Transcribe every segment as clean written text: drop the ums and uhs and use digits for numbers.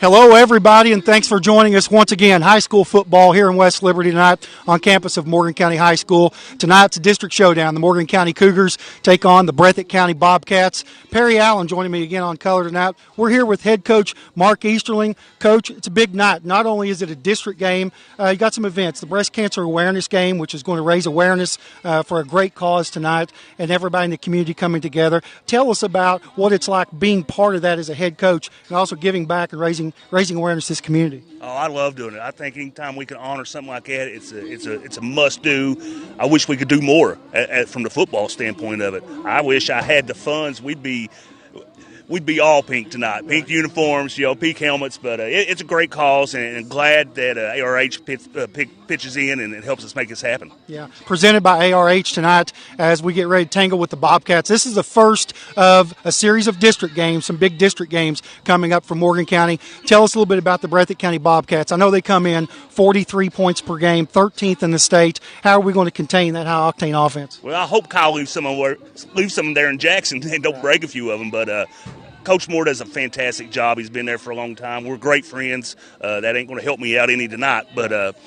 Hello, everybody, and thanks for joining us once again. High school football here in West Liberty tonight on campus of Morgan County High School. Tonight's a district showdown. The Morgan County Cougars take on the Breathitt County Bobcats. Perry Allen joining me again on color tonight. We're here with head coach Mark Easterling. Coach, it's a big night. Not only is it a district game, you got some events. The breast cancer awareness game, which is going to raise awareness for a great cause tonight, and everybody in the community coming together. Tell us about what it's like being part of that as a head coach, and also giving back and raising awareness to this community. Oh, I love doing it. I think anytime we can honor something like that, it's a must-do. I wish we could do more from the football standpoint of it. I wish I had the funds. We'd be all pink tonight, pink uniforms, pink helmets. But it's a great cause, and glad that ARH pitches in and it helps us make this happen. Yeah, presented by ARH tonight as we get ready to tangle with the Bobcats. This is the first of a series of district games, some big district games coming up from Morgan County. Tell us a little bit about the Breathitt County Bobcats. I know they come in 43 points per game, 13th in the state. How are we going to contain that high-octane offense? Well, I hope Kyle leaves some there in Jackson and don't break a few of them, but Coach Moore does a fantastic job. He's been there for a long time. We're great friends. That ain't going to help me out any tonight, but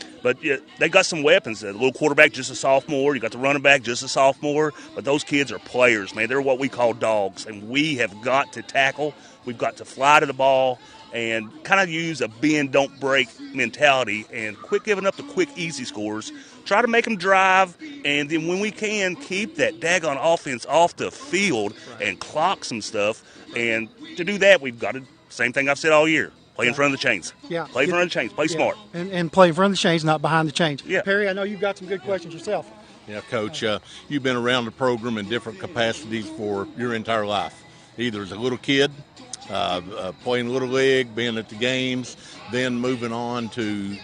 yeah, they got some weapons. The little quarterback, just a sophomore. You got the running back, just a sophomore. But those kids are players, man. They're what we call dogs, and we have got to tackle. We've got to fly to the ball and kind of use a bend, don't break mentality and quit giving up the quick, easy scores. Try to make them drive, and then when we can, keep that daggone offense off the field and clock some stuff. And to do that, we've got to, same thing I've said all year, play in front of the chains. Yeah. Play in front of the chains. Play smart. And play in front of the chains, not behind the chains. Yeah. Perry, I know you've got some good questions yourself. Yeah, Coach, you've been around the program in different capacities for your entire life, either as a little kid, playing Little League, being at the games, then moving on to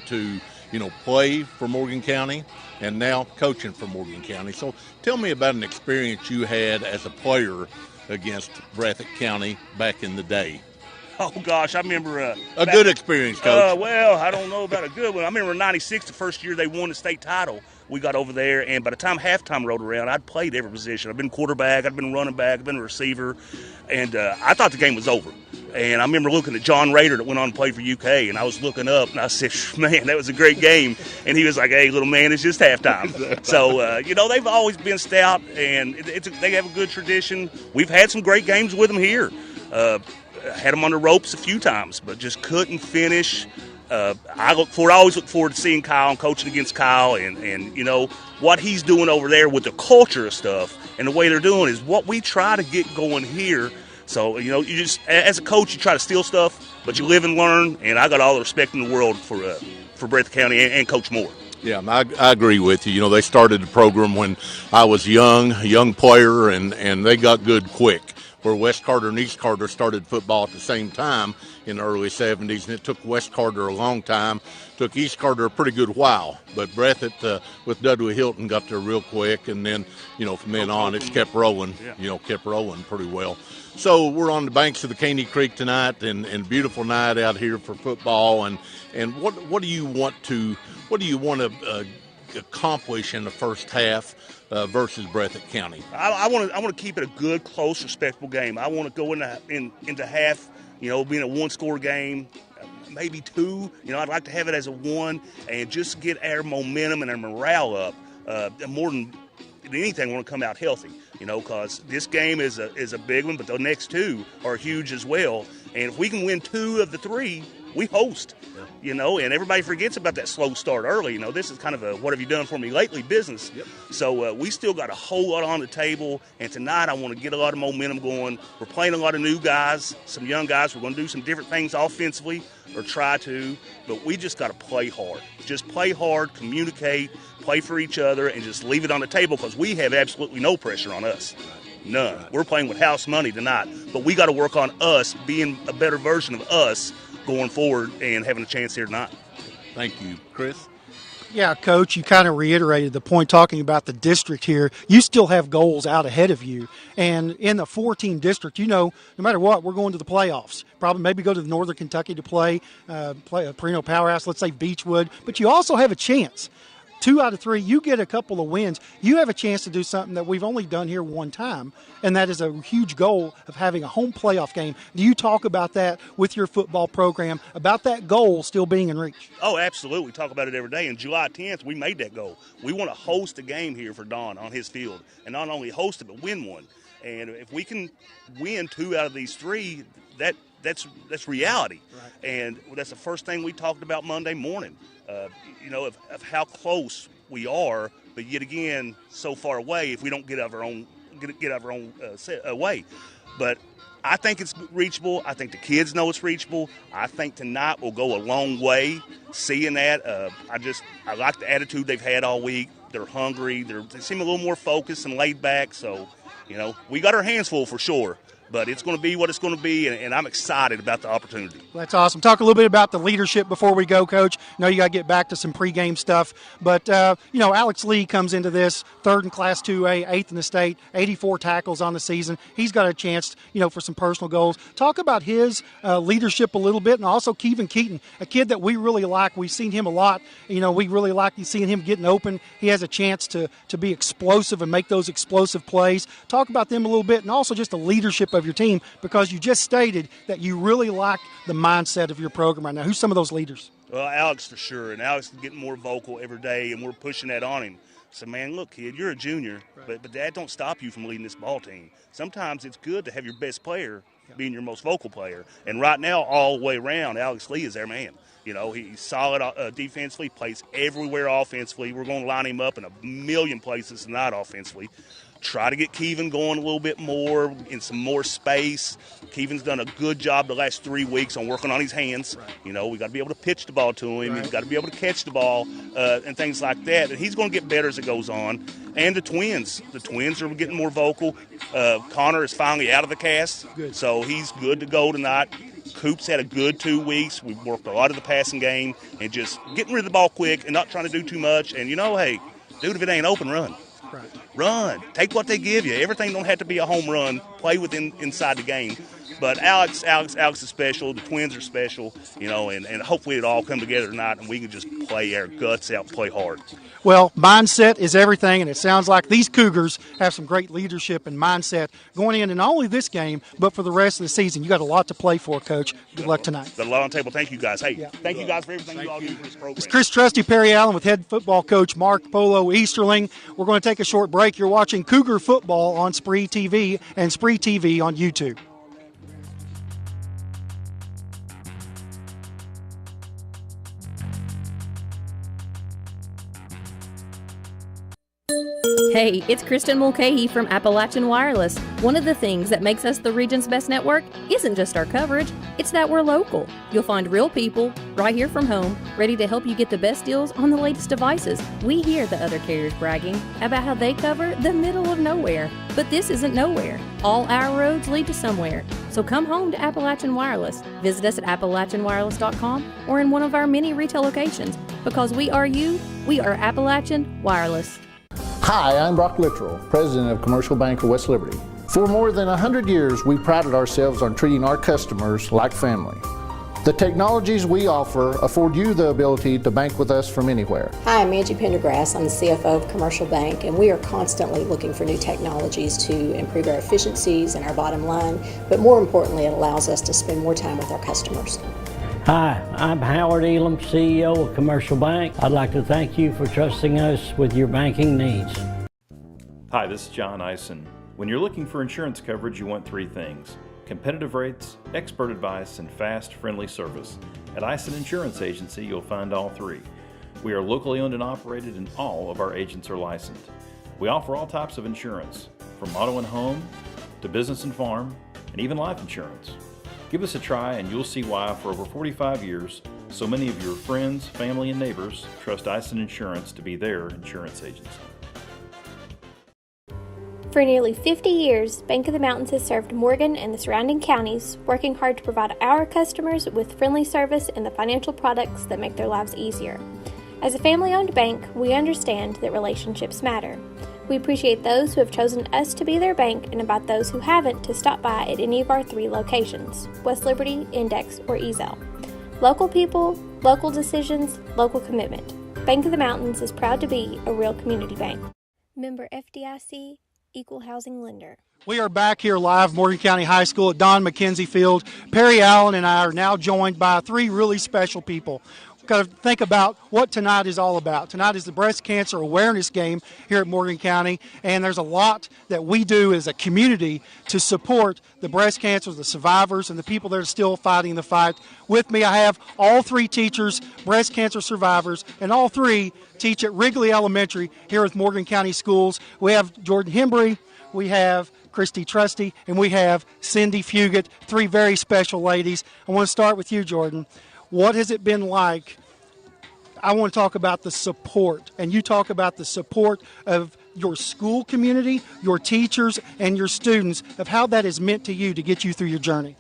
play for Morgan County, and now coaching for Morgan County. So tell me about an experience you had as a player against Breathitt County back in the day. Oh, gosh, I remember a good experience, Coach. Well, I don't know about a good one. I remember in 96, the first year they won the state title, we got over there, and by the time halftime rolled around, I'd played every position. I'd been quarterback, I'd been running back, I'd been a receiver, and I thought the game was over. And I remember looking at John Rader that went on to play for UK, and I was looking up, and I said, man, that was a great game. And he was like, hey, little man, it's just halftime. So, they've always been stout, and they have a good tradition. We've had some great games with them here. Had them on the ropes a few times, but just couldn't finish. I always look forward to seeing Kyle and coaching against Kyle, and what he's doing over there with the culture of stuff and the way they're doing is what we try to get going here. So, you just, as a coach, you try to steal stuff, but you live and learn, and I got all the respect in the world for Breathitt County and Coach Moore. Yeah, I agree with you. They started the program when I was a young player, and they got good quick. Where West Carter and East Carter started football at the same time in the early 70s, and it took West Carter a long time, took East Carter a pretty good while. But Breathitt with Dudley Hilton got there real quick, and then, from then on, it's kept rolling, kept rolling pretty well. So we're on the banks of the Caney Creek tonight, and beautiful night out here for football. And what do you want to accomplish in the first half versus Breathitt County? I want to keep it a good, close, respectable game. I want to go into half, being a one-score game, maybe two. I'd like to have it as a one and just get our momentum and our morale up. More than anything, I want to come out healthy. Because this game is a big one, but the next two are huge as well. And if we can win two of the three, we host. And everybody forgets about that slow start early. This is kind of a what have you done for me lately business. Yep. So we still got a whole lot on the table, and tonight I want to get a lot of momentum going. We're playing a lot of new guys, some young guys. We're going to do some different things offensively, or try to, but we just got to play hard. Just play hard, communicate, play for each other, and just leave it on the table because we have absolutely no pressure on us. None. Right. We're playing with house money tonight, but we got to work on us being a better version of us going forward and having a chance here tonight. Thank you. Chris? Yeah, Coach, you kind of reiterated the point talking about the district here. You still have goals out ahead of you. And in the 4-team district, no matter what, we're going to the playoffs. Probably maybe go to Northern Kentucky to play a perennial powerhouse, let's say Beechwood. But you also have a chance. 2 out of 3, you get a couple of wins, you have a chance to do something that we've only done here one time, and that is a huge goal of having a home playoff game. Do you talk about that with your football program, about that goal still being in reach? Oh, absolutely. We talk about it every day. And July 10th, we made that goal. We want to host a game here for Don on his field, and not only host it, but win one. And if we can win 2 out of these 3, that's reality. Right. And that's the first thing we talked about Monday morning, of how close we are, but yet again, so far away if we don't get out of our own way. But I think it's reachable. I think the kids know it's reachable. I think tonight will go a long way seeing that. I like the attitude they've had all week. They're hungry. They seem a little more focused and laid back. So, we got our hands full for sure. But it's going to be what it's going to be, and I'm excited about the opportunity. That's awesome. Talk a little bit about the leadership before we go, Coach. I know you got to get back to some pregame stuff. But, Alex Lee comes into this, 3rd in Class 2A, 8th in the state, 84 tackles on the season. He's got a chance, for some personal goals. Talk about his leadership a little bit, and also Kevin Keaton, a kid that we really like. We've seen him a lot. We really like seeing him getting open. He has a chance to be explosive and make those explosive plays. Talk about them a little bit, and also just the leadership of your team, because you just stated that you really like the mindset of your program right now. Who's some of those leaders? Well, Alex for sure, and Alex is getting more vocal every day, and we're pushing that on him. So, man, look, kid, you're a junior, right, but that don't stop you from leading this ball team. Sometimes it's good to have your best player being your most vocal player, and right now, all the way around, Alex Lee is their man. He's solid defensively, plays everywhere offensively. We're going to line him up in a million places tonight offensively. Try to get Kevin going a little bit more in some more space. Kevin's done a good job the last 3 weeks on working on his hands. Right. We got to be able to pitch the ball to him. Right. He's got to be able to catch the ball and things like that. And he's going to get better as it goes on. And the twins are getting more vocal. Connor is finally out of the cast, so he's good to go tonight. Coop's had a good 2 weeks. We've worked a lot of the passing game and just getting rid of the ball quick and not trying to do too much. And, hey, dude, if it ain't open, run. Right. Run. Take what they give you. Everything don't have to be a home run. Play inside the game. But Alex is special. The twins are special, and hopefully it all come together tonight and we can just play our guts out, play hard. Well, mindset is everything, and it sounds like these Cougars have some great leadership and mindset going in, and not only this game, but for the rest of the season. You got a lot to play for, Coach. Good luck tonight. Got a lot on the table. Thank you, guys. Hey, thank you guys for everything you all do for this program. It's Chris Trusty Perry Allen with head football coach Mark Polo Easterling. We're going to take a short break. You're watching Cougar football on SpreeTV and SpreeTV on YouTube. Hey, it's Kristen Mulcahy from Appalachian Wireless. One of the things that makes us the region's best network isn't just our coverage, it's that we're local. You'll find real people right here from home, ready to help you get the best deals on the latest devices. We hear the other carriers bragging about how they cover the middle of nowhere, but this isn't nowhere. All our roads lead to somewhere. So come home to Appalachian Wireless. Visit us at AppalachianWireless.com or in one of our many retail locations. Because we are you, we are Appalachian Wireless. Hi, I'm Brock Littrell, President of Commercial Bank of West Liberty. For more than 100 years, we prided ourselves on treating our customers like family. The technologies we offer afford you the ability to bank with us from anywhere. Hi, I'm Angie Pendergrass. I'm the CFO of Commercial Bank, and we are constantly looking for new technologies to improve our efficiencies and our bottom line, but more importantly, it allows us to spend more time with our customers. Hi, I'm Howard Elam, CEO of Commercial Bank. I'd like to thank you for trusting us with your banking needs. Hi, this is John Eisen. When you're looking for insurance coverage, you want 3 things: competitive rates, expert advice, and fast, friendly service. At Eisen Insurance Agency, you'll find all 3. We are locally owned and operated, and all of our agents are licensed. We offer all types of insurance, from auto and home to business and farm, and even life insurance. Give us a try and you'll see why for over 45 years, so many of your friends, family, and neighbors trust Eisen Insurance to be their insurance agency. For nearly 50 years, Bank of the Mountains has served Morgan and the surrounding counties, working hard to provide our customers with friendly service and the financial products that make their lives easier. As a family-owned bank, we understand that relationships matter. We appreciate those who have chosen us to be their bank and invite those who haven't to stop by at any of our 3 locations, West Liberty, Index, or Ezel. Local people, local decisions, local commitment. Bank of the Mountains is proud to be a real community bank. Member FDIC, Equal Housing Lender. We are back here live, Morgan County High School at Don McKenzie Field. Perry Allen and I are now joined by three really special people. We've got to think about what tonight is all about. Tonight is the breast cancer awareness game here at Morgan County, and there's a lot that we do as a community to support the breast cancer, the survivors, and the people that are still fighting the fight. With me, I have all three teachers, breast cancer survivors, and all three teach at Wrigley Elementary here with Morgan County Schools. We have Jordan Hembry, we have Christy Trusty, and we have Cindy Fugate, three very special ladies. I want to start with you, Jordan. What has it been like? I want to talk about the support, and you talk about the support of your school community, your teachers, and your students, of how that has meant to you to get you through your journey.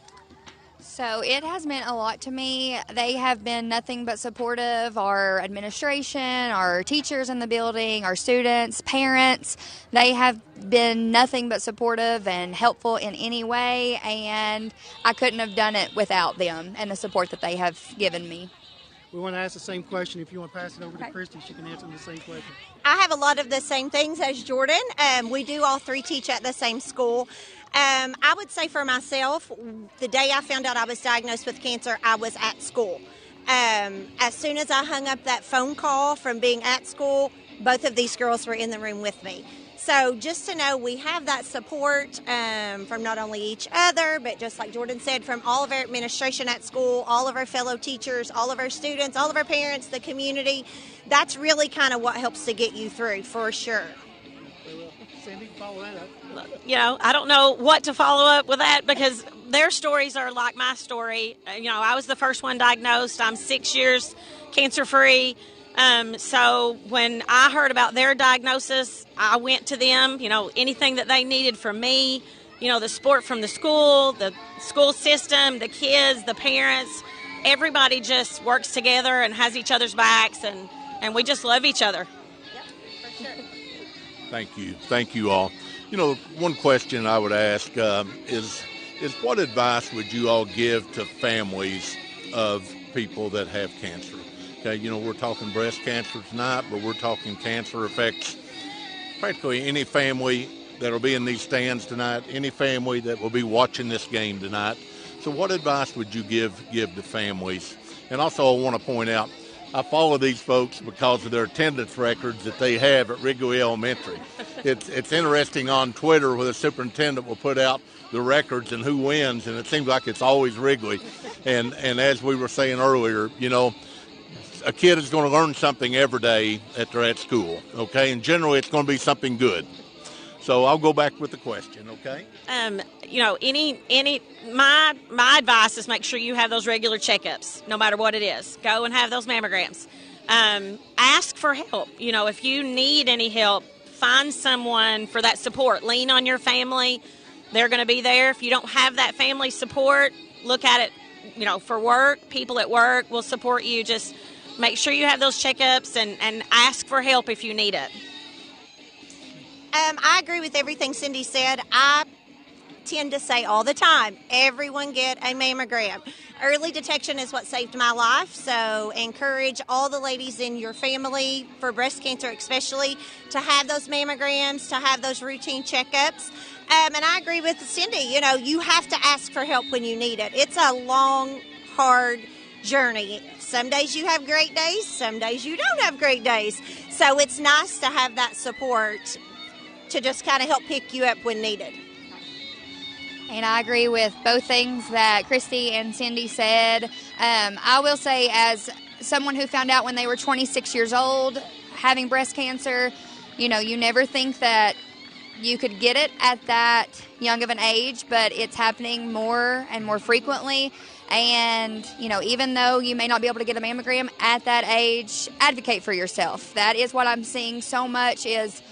So it has meant a lot to me. They have been nothing but supportive. Our administration, our teachers in the building, our students, parents, they have been nothing but supportive and helpful in any way, and I couldn't have done it without them and the support that they have given me. We want to ask the same question. If you want to pass it over to Christy, she can answer the same question. I have a lot of the same things as Jordan. We do all three teach at the same school. I would say for myself, the day I found out I was diagnosed with cancer, I was at school. As soon as I hung up that phone call from being at school, both of these girls were in the room with me. So just to know we have that support from not only each other, but just like Jordan said, from all of our administration at school, all of our fellow teachers, all of our students, all of our parents, the community, that's really kind of what helps to get you through, for sure. Cindy, follow that up. You know, I don't know what to follow up with that because their stories are like my story. You know, I was the first one diagnosed. I'm 6 years cancer-free. So when I heard about their diagnosis, I went to them, you know, anything that they needed from me, you know, the support from the school system, the kids, the parents, everybody just works together and has each other's backs, and we just love each other. Yep, for sure. Thank you all. You know, one question I would ask is what advice would you all give to families of people that have cancer? Okay, you know, we're talking breast cancer tonight, but we're talking cancer affects practically any family that will be in these stands tonight, any family that will be watching this game tonight. So what advice would you give to families? And also I want to point out, I follow these folks because of their attendance records that they have at Wrigley Elementary. It's interesting on Twitter where the superintendent will put out the records and who wins, and it seems like it's always Wrigley. And as we were saying earlier, you know, a kid is going to learn something every day that they're at school, okay? And generally it's going to be something good. So I'll go back with the question, okay? You know, my advice is make sure you have those regular checkups, no matter what it is. Go and have those mammograms. Ask for help. You know, if you need any help, find someone for that support. Lean on your family. They're going to be there. If you don't have that family support, look at it, you know, for work. People at work will support you. Just make sure you have those checkups and ask for help if you need it. I agree with everything Cindy said. I tend to say all the time, everyone get a mammogram. Early detection is what saved my life, so encourage all the ladies in your family, for breast cancer especially, to have those mammograms, to have those routine checkups. And I agree with Cindy, you know, you have to ask for help when you need it. It's a long, hard journey. Some days you have great days, some days you don't have great days. So it's nice to have that support to just kind of help pick you up when needed. And I agree with both things that Christy and Cindy said. I will say, as someone who found out when they were 26 years old, having breast cancer, you know, you never think that you could get it at that young of an age, but it's happening more and more frequently. And, you know, even though you may not be able to get a mammogram at that age, advocate for yourself. That is what I'm seeing so much, is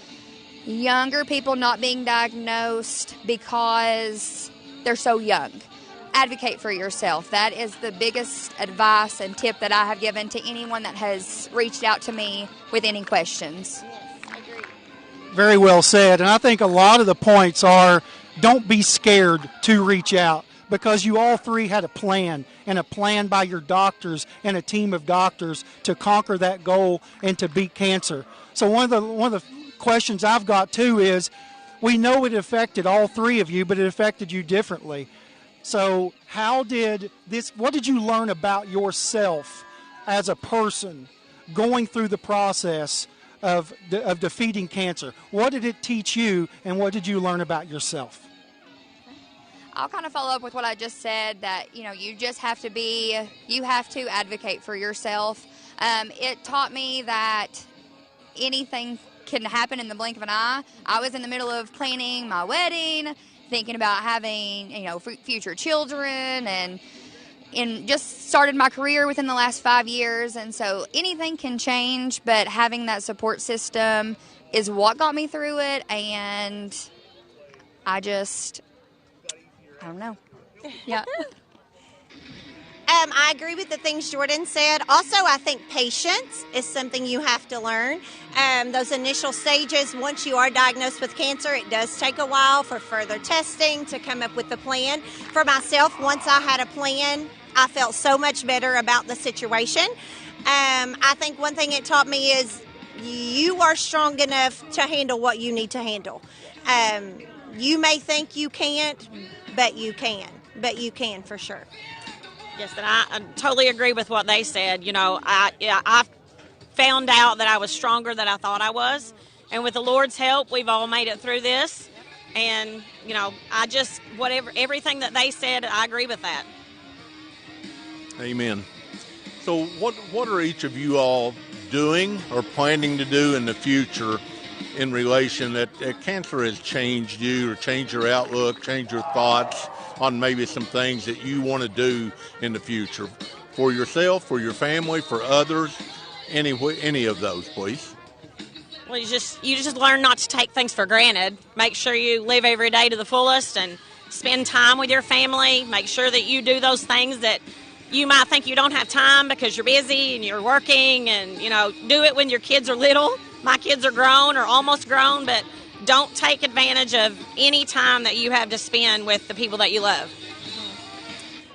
younger people not being diagnosed because they're so young. Advocate for yourself. That is the biggest advice and tip that I have given to anyone that has reached out to me with any questions. Yes, I agree. Very well said. And I think a lot of the points are, don't be scared to reach out. because you all three had a plan, and a plan by your doctors and a team of doctors to conquer that goal and to beat cancer. So one of the questions I've got too is, we know it affected all three of you, but it affected you differently. So what did you learn about yourself as a person going through the process of defeating cancer? What did it teach you, and what did you learn about yourself? I'll kind of follow up with what I just said, that, you just have to advocate for yourself. It taught me that anything can happen in the blink of an eye. I was in the middle of planning my wedding, thinking about having, future children, and just started my career within the last 5 years. And so anything can change, but having that support system is what got me through it. And I don't know. Yeah. I agree with the things Jordan said. Also, I think patience is something you have to learn. Those initial stages, once you are diagnosed with cancer, it does take a while for further testing to come up with the plan. For myself, once I had a plan, I felt so much better about the situation. I think one thing it taught me is you are strong enough to handle what you need to handle. You may think you can't, but you can. But you can for sure. Yes, and I totally agree with what they said. I found out that I was stronger than I thought I was. And with the Lord's help, we've all made it through this. And, everything that they said, I agree with that. Amen. So what are each of you all doing or planning to do in the future in relation that cancer has changed you or changed your outlook, changed your thoughts on maybe some things that you want to do in the future for yourself, for your family, for others, any of those, please? Well, you just learn not to take things for granted. Make sure you live every day to the fullest and spend time with your family. Make sure that you do those things that you might think you don't have time because you're busy and you're working, and, do it when your kids are little. My kids are grown or almost grown, but don't take advantage of any time that you have to spend with the people that you love.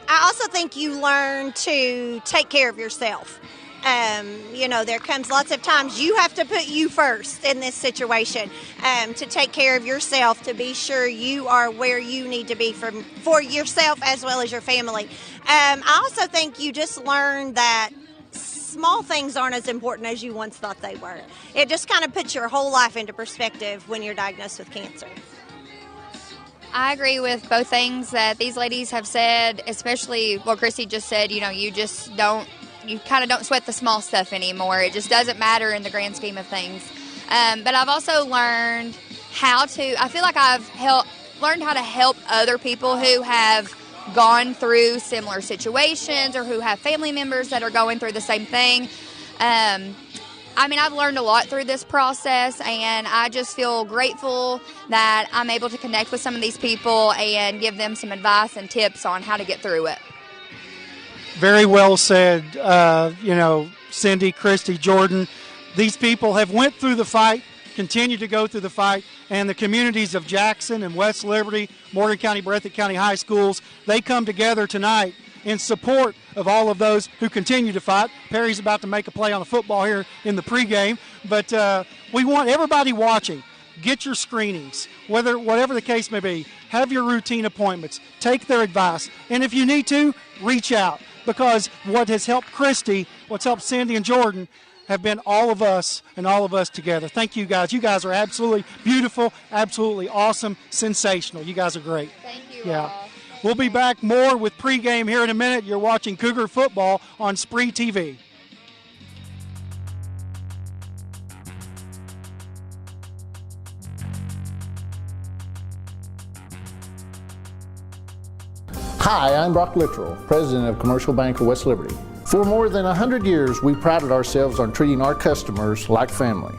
I also think you learn to take care of yourself. There comes lots of times you have to put you first in this situation, to take care of yourself, to be sure you are where you need to be for yourself as well as your family. I also think you just learn that small things aren't as important as you once thought they were. It just kind of puts your whole life into perspective when you're diagnosed with cancer. I agree with both things that these ladies have said, especially what Christy just said. You kind of don't sweat the small stuff anymore. It just doesn't matter in the grand scheme of things. But I've also learned I feel like I've learned how to help other people who have gone through similar situations or who have family members that are going through the same thing. I've learned a lot through this process, and I just feel grateful that I'm able to connect with some of these people and give them some advice and tips on how to get through it. Very well said, Cindy, Christy, Jordan. These people have went through the fight, continue to go through the fight, and the communities of Jackson and West Liberty, Morgan County, Breathitt County High Schools, they come together tonight in support of all of those who continue to fight. Perry's about to make a play on the football here in the pregame, but we want everybody watching, get your screenings, whatever the case may be, have your routine appointments, take their advice, and if you need to, reach out, because what has helped Christy, what's helped Cindy and Jordan, have been all of us and all of us together. Thank you guys. You guys are absolutely beautiful, absolutely awesome, sensational. You guys are great. Thank you all. We'll be back more with pregame here in a minute. You're watching Cougar football on SpreeTV. Hi, I'm Brock Littrell, President of Commercial Bank of West Liberty. For more than 100 years, we prided ourselves on treating our customers like family.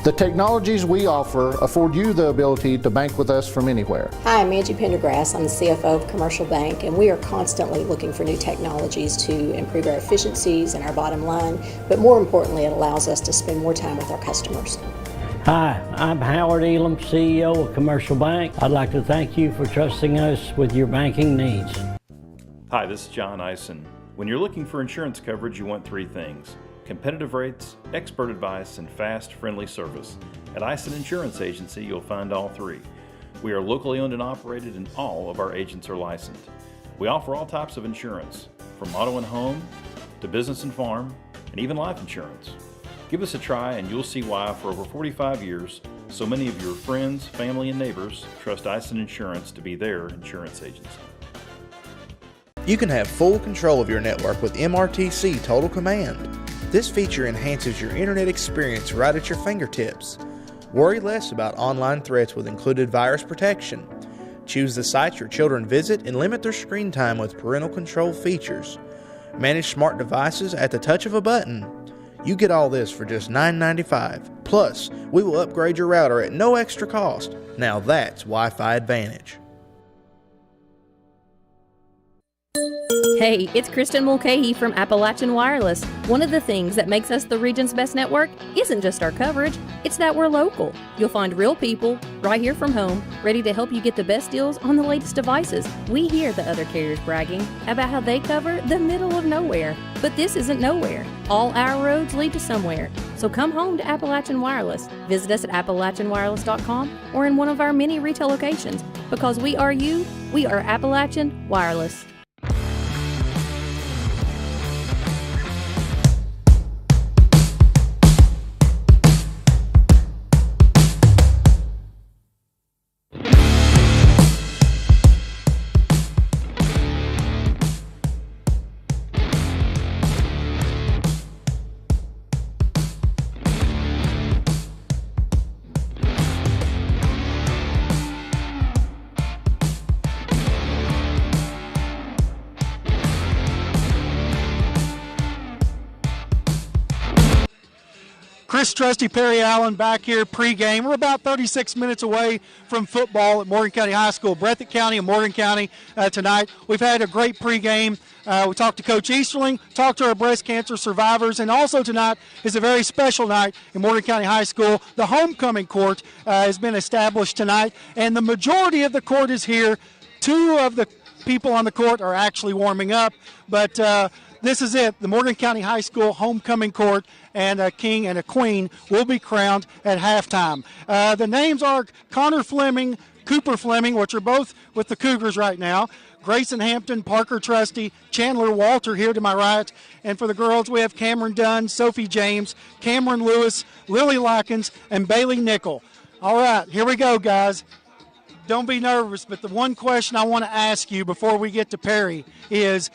The technologies we offer afford you the ability to bank with us from anywhere. Hi, I'm Angie Pendergrass. I'm the CFO of Commercial Bank, and we are constantly looking for new technologies to improve our efficiencies and our bottom line, but more importantly, it allows us to spend more time with our customers. Hi, I'm Howard Elam, CEO of Commercial Bank. I'd like to thank you for trusting us with your banking needs. Hi, this is John Eisen. When you're looking for insurance coverage, you want three things: competitive rates, expert advice, and fast, friendly service. At Eisen Insurance Agency, you'll find all three. We are locally owned and operated, and all of our agents are licensed. We offer all types of insurance, from auto and home to business and farm, and even life insurance. Give us a try and you'll see why for over 45 years, so many of your friends, family, and neighbors trust Eisen Insurance to be their insurance agency. You can have full control of your network with MRTC Total Command. This feature enhances your internet experience right at your fingertips. Worry less about online threats with included virus protection. Choose the sites your children visit and limit their screen time with parental control features. Manage smart devices at the touch of a button. You get all this for just $9.95. Plus, we will upgrade your router at no extra cost. Now that's Wi-Fi Advantage. Hey, it's Kristen Mulcahy from Appalachian Wireless. One of the things that makes us the region's best network isn't just our coverage, it's that we're local. You'll find real people right here from home, ready to help you get the best deals on the latest devices. We hear the other carriers bragging about how they cover the middle of nowhere, but this isn't nowhere. All our roads lead to somewhere. So come home to Appalachian Wireless. Visit us at AppalachianWireless.com or in one of our many retail locations. Because we are you, we are Appalachian Wireless. Chris Trusty, Perry Allen back here pregame. We're about 36 minutes away from football at Morgan County High School, Breathitt County and Morgan County tonight. We've had a great pregame. We talked to Coach Easterling, talked to our breast cancer survivors, and also tonight is a very special night in Morgan County High School. The homecoming court has been established tonight, and the majority of the court is here. Two of the people on the court are actually warming up, but this is it. The Morgan County High School homecoming court, and a king and a queen will be crowned at halftime. The names are Connor Fleming, Cooper Fleming, which are both with the Cougars right now. Grayson Hampton, Parker Trusty, Chandler Walter here to my right. And for the girls, we have Cameron Dunn, Sophie James, Cameron Lewis, Lily Likens, and Bailey Nickel. All right, here we go, guys. Don't be nervous, but the one question I want to ask you before we get to Perry is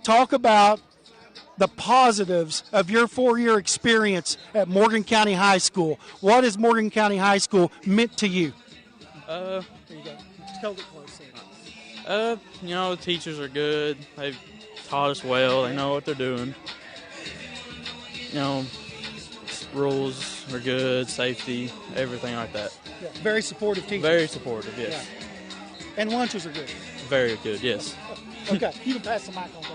talk about the positives of your 4-year experience at Morgan County High School. What has Morgan County High School meant to you? Here you go. Just hold it close. The teachers are good. They've taught us well. They know what they're doing. Rules are good, safety, everything like that. Yeah, very supportive teachers. Very supportive, yes. Yeah. And lunches are good. Very good, yes. Okay, you can pass the mic on there.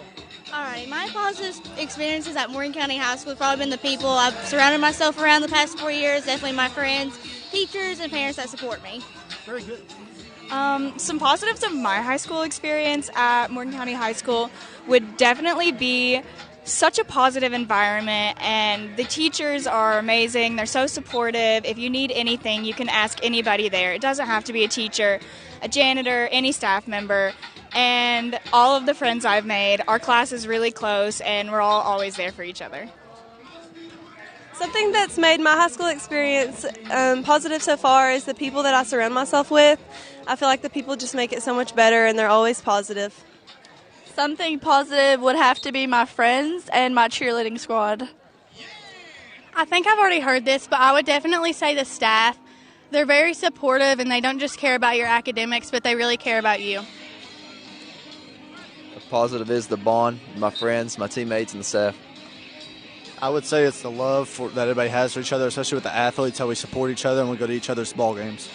All right, my positive experiences at Morgan County High School have probably been the people I've surrounded myself around the past 4 years, definitely my friends, teachers, and parents that support me. Very good. Some positives of my high school experience at Morgan County High School would definitely be such a positive environment, and the teachers are amazing. They're so supportive. If you need anything, you can ask anybody there. It doesn't have to be a teacher, a janitor, any staff member. And all of the friends I've made, our class is really close, and we're all always there for each other. Something that's made my high school experience positive so far is the people that I surround myself with. I feel like the people just make it so much better, and they're always positive. Something positive would have to be my friends and my cheerleading squad. I think I've already heard this, but I would definitely say the staff. They're very supportive, and they don't just care about your academics, but they really care about you. Positive is the bond, my friends, my teammates, and the staff. I would say it's the love that everybody has for each other, especially with the athletes, how we support each other and we go to each other's ball games.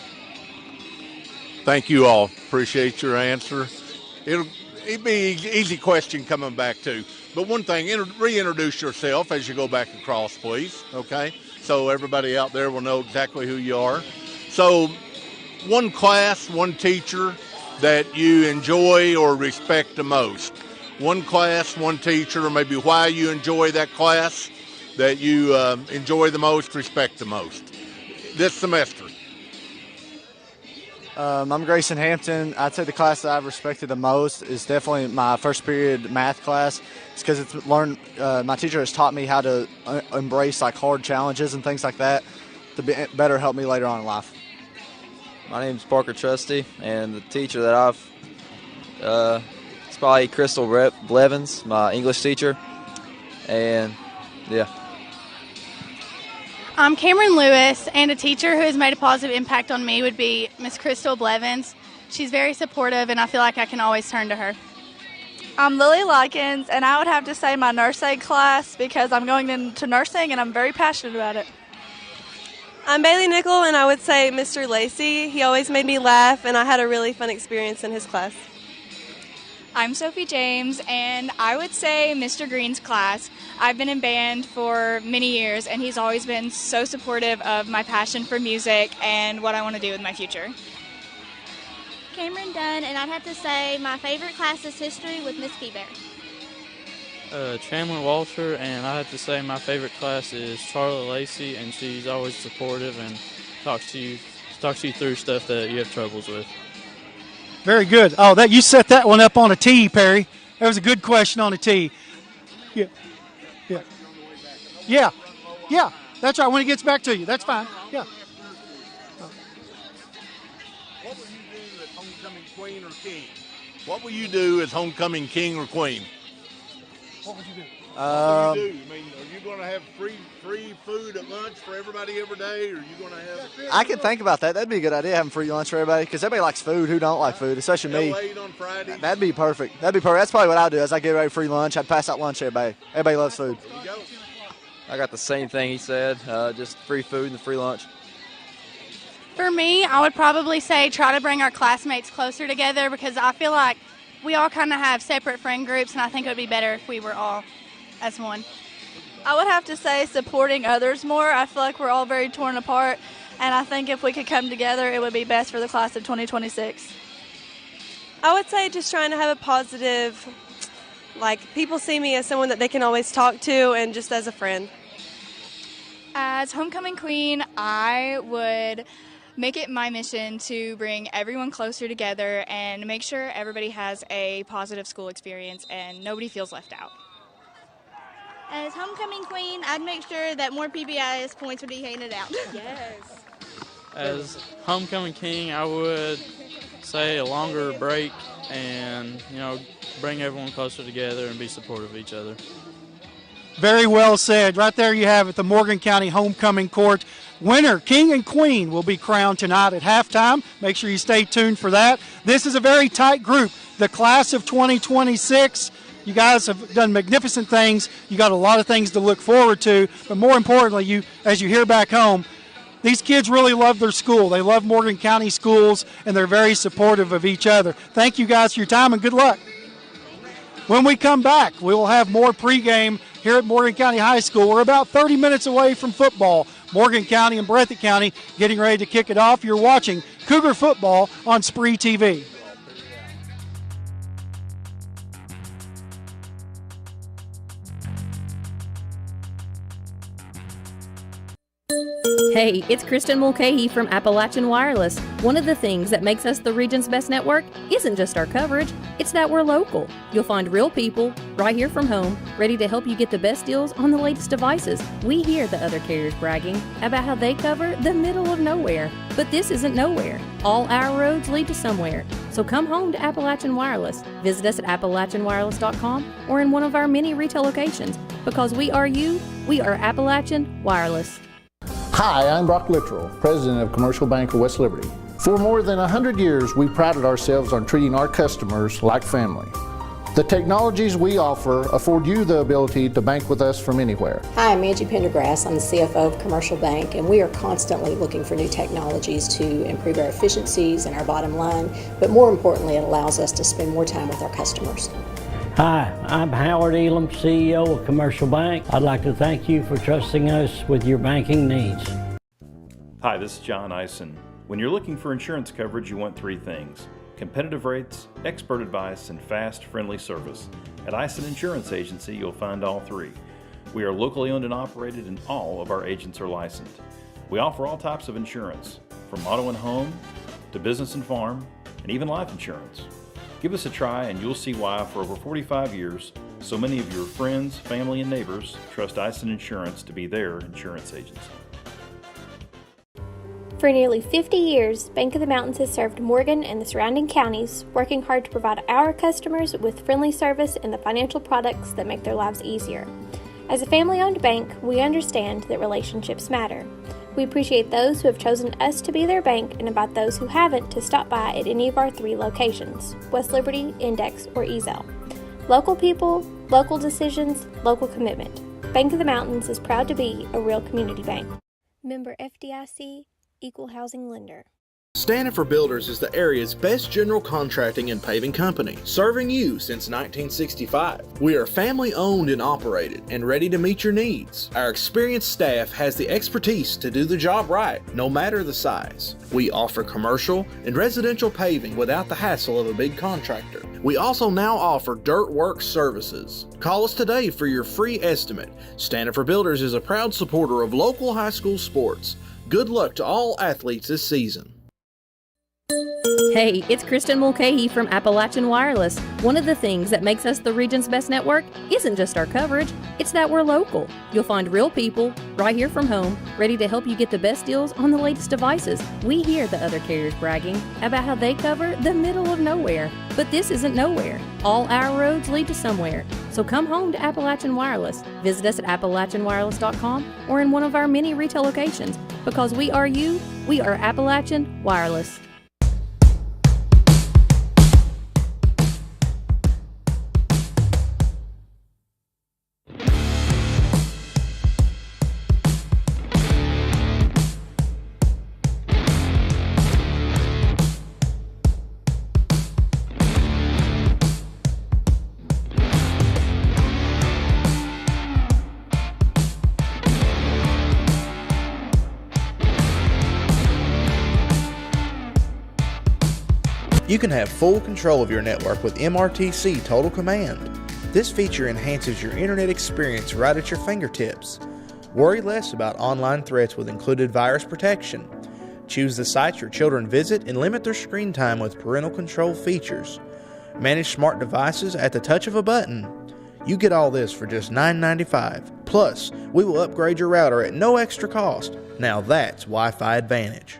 Thank you all. Appreciate your answer. It'd be an easy question coming back to. But one thing, reintroduce yourself as you go back across, please, okay? So everybody out there will know exactly who you are. So one class, one teacher that you enjoy or respect the most. one class, one teacher, or maybe why you enjoy that class that you enjoy the most, respect the most this semester? I'm Grayson Hampton. I'd say the class that I've respected the most is definitely my first period math class. It's because it's learned. My teacher has taught me how to embrace like hard challenges and things like that to better help me later on in life. My name's Parker Trusty, and the teacher that it's probably Crystal Blevins, my English teacher, and yeah. I'm Cameron Lewis, and a teacher who has made a positive impact on me would be Miss Crystal Blevins. She's very supportive, and I feel like I can always turn to her. I'm Lily Likens, and I would have to say my nurse aid class because I'm going into nursing and I'm very passionate about it. I'm Bailey Nickel, and I would say Mr. Lacey. He always made me laugh, and I had a really fun experience in his class. I'm Sophie James, and I would say Mr. Green's class. I've been in band for many years, and he's always been so supportive of my passion for music and what I want to do with my future. Cameron Dunn, and I'd have to say my favorite class is history with Miss Bear. Chandler Walter, and I have to say my favorite class is Charlotte Lacey, and she's always supportive and talks to you through stuff that you have troubles with. Very good. Oh, that you set that one up on a tee, Perry. That was a good question on a tee. Yeah. That's right. When it gets back to you, that's fine. Yeah. What will you do as homecoming queen or king? What will you do as homecoming king or queen? What would you do? What will you do? I mean, are you going to have free food at lunch for everybody every day, or are you going to have? I can think about that. That'd be a good idea, having free lunch for everybody, because everybody likes food. Who don't like food, especially me. Late on Friday. That'd be perfect. That's probably what I'd do. As I get everybody free lunch, I'd pass out lunch to everybody. Everybody loves food. There you go. I got the same thing he said, just free food and free lunch. For me, I would probably say try to bring our classmates closer together because I feel like we all kind of have separate friend groups, and I think it would be better if we were all as one. I would have to say supporting others more. I feel like we're all very torn apart, and I think if we could come together, it would be best for the class of 2026. I would say just trying to have a positive, like people see me as someone that they can always talk to and just as a friend. As homecoming queen, I would make it my mission to bring everyone closer together and make sure everybody has a positive school experience and nobody feels left out. As homecoming queen, I'd make sure that more PBIS points would be handed out. Yes. As homecoming king, I would say a longer break and, bring everyone closer together and be supportive of each other. Very well said. Right there you have it, the Morgan County Homecoming Court. Winner, king and queen, will be crowned tonight at halftime. Make sure you stay tuned for that. This is a very tight group. The class of 2026, you guys have done magnificent things. You got a lot of things to look forward to. But more importantly, as you hear back home, these kids really love their school. They love Morgan County schools, and they're very supportive of each other. Thank you guys for your time, and good luck. When we come back, we will have more pregame here at Morgan County High School. We're about 30 minutes away from football. Morgan County and Breathitt County getting ready to kick it off. You're watching Cougar football on SpreeTV. Hey, it's Kristen Mulcahy from Appalachian Wireless. One of the things that makes us the region's best network isn't just our coverage, it's that we're local. You'll find real people right here from home, ready to help you get the best deals on the latest devices. We hear the other carriers bragging about how they cover the middle of nowhere, but this isn't nowhere. All our roads lead to somewhere. So come home to Appalachian Wireless. Visit us at AppalachianWireless.com or in one of our many retail locations. Because we are you, we are Appalachian Wireless. Hi, I'm Brock Littrell, President of Commercial Bank of West Liberty. For more than 100 years, we prided ourselves on treating our customers like family. The technologies we offer afford you the ability to bank with us from anywhere. Hi, I'm Angie Pendergrass. I'm the CFO of Commercial Bank, and we are constantly looking for new technologies to improve our efficiencies and our bottom line, but more importantly, it allows us to spend more time with our customers. Hi, I'm Howard Elam, CEO of Commercial Bank. I'd like to thank you for trusting us with your banking needs. Hi, this is John Eisen. When you're looking for insurance coverage, you want three things: competitive rates, expert advice, and fast, friendly service. At Ison Insurance Agency, you'll find all three. We are locally owned and operated, and all of our agents are licensed. We offer all types of insurance, from auto and home to business and farm, and even life insurance. Give us a try and you'll see why for over 45 years, so many of your friends, family, and neighbors trust Ison Insurance to be their insurance agency. For nearly 50 years, Bank of the Mountains has served Morgan and the surrounding counties, working hard to provide our customers with friendly service and the financial products that make their lives easier. As a family-owned bank, we understand that relationships matter. We appreciate those who have chosen us to be their bank and invite those who haven't to stop by at any of our 3 locations, West Liberty, Index, or Ezell. Local people, local decisions, local commitment. Bank of the Mountains is proud to be a real community bank. Member FDIC, Equal Housing Lender. Stanifer Builders is the area's best general contracting and paving company, serving you since 1965. We are family owned and operated and ready to meet your needs. Our experienced staff has the expertise to do the job right, no matter the size. We offer commercial and residential paving without the hassle of a big contractor. We also now offer dirt work services. Call us today for your free estimate. Stanifer Builders is a proud supporter of local high school sports. Good luck to all athletes this season. Hey, it's Kristen Mulcahy from Appalachian Wireless. One of the things that makes us the region's best network isn't just our coverage, it's that we're local. You'll find real people right here from home, ready to help you get the best deals on the latest devices. We hear the other carriers bragging about how they cover the middle of nowhere, but this isn't nowhere. All our roads lead to somewhere. So come home to Appalachian Wireless. Visit us at AppalachianWireless.com or in one of our many retail locations. Because we are you, we are Appalachian Wireless. You can have full control of your network with MRTC Total Command. This feature enhances your internet experience right at your fingertips. Worry less about online threats with included virus protection. Choose the sites your children visit and limit their screen time with parental control features. Manage smart devices at the touch of a button. You get all this for just $9.95. Plus, we will upgrade your router at no extra cost. Now that's Wi-Fi Advantage.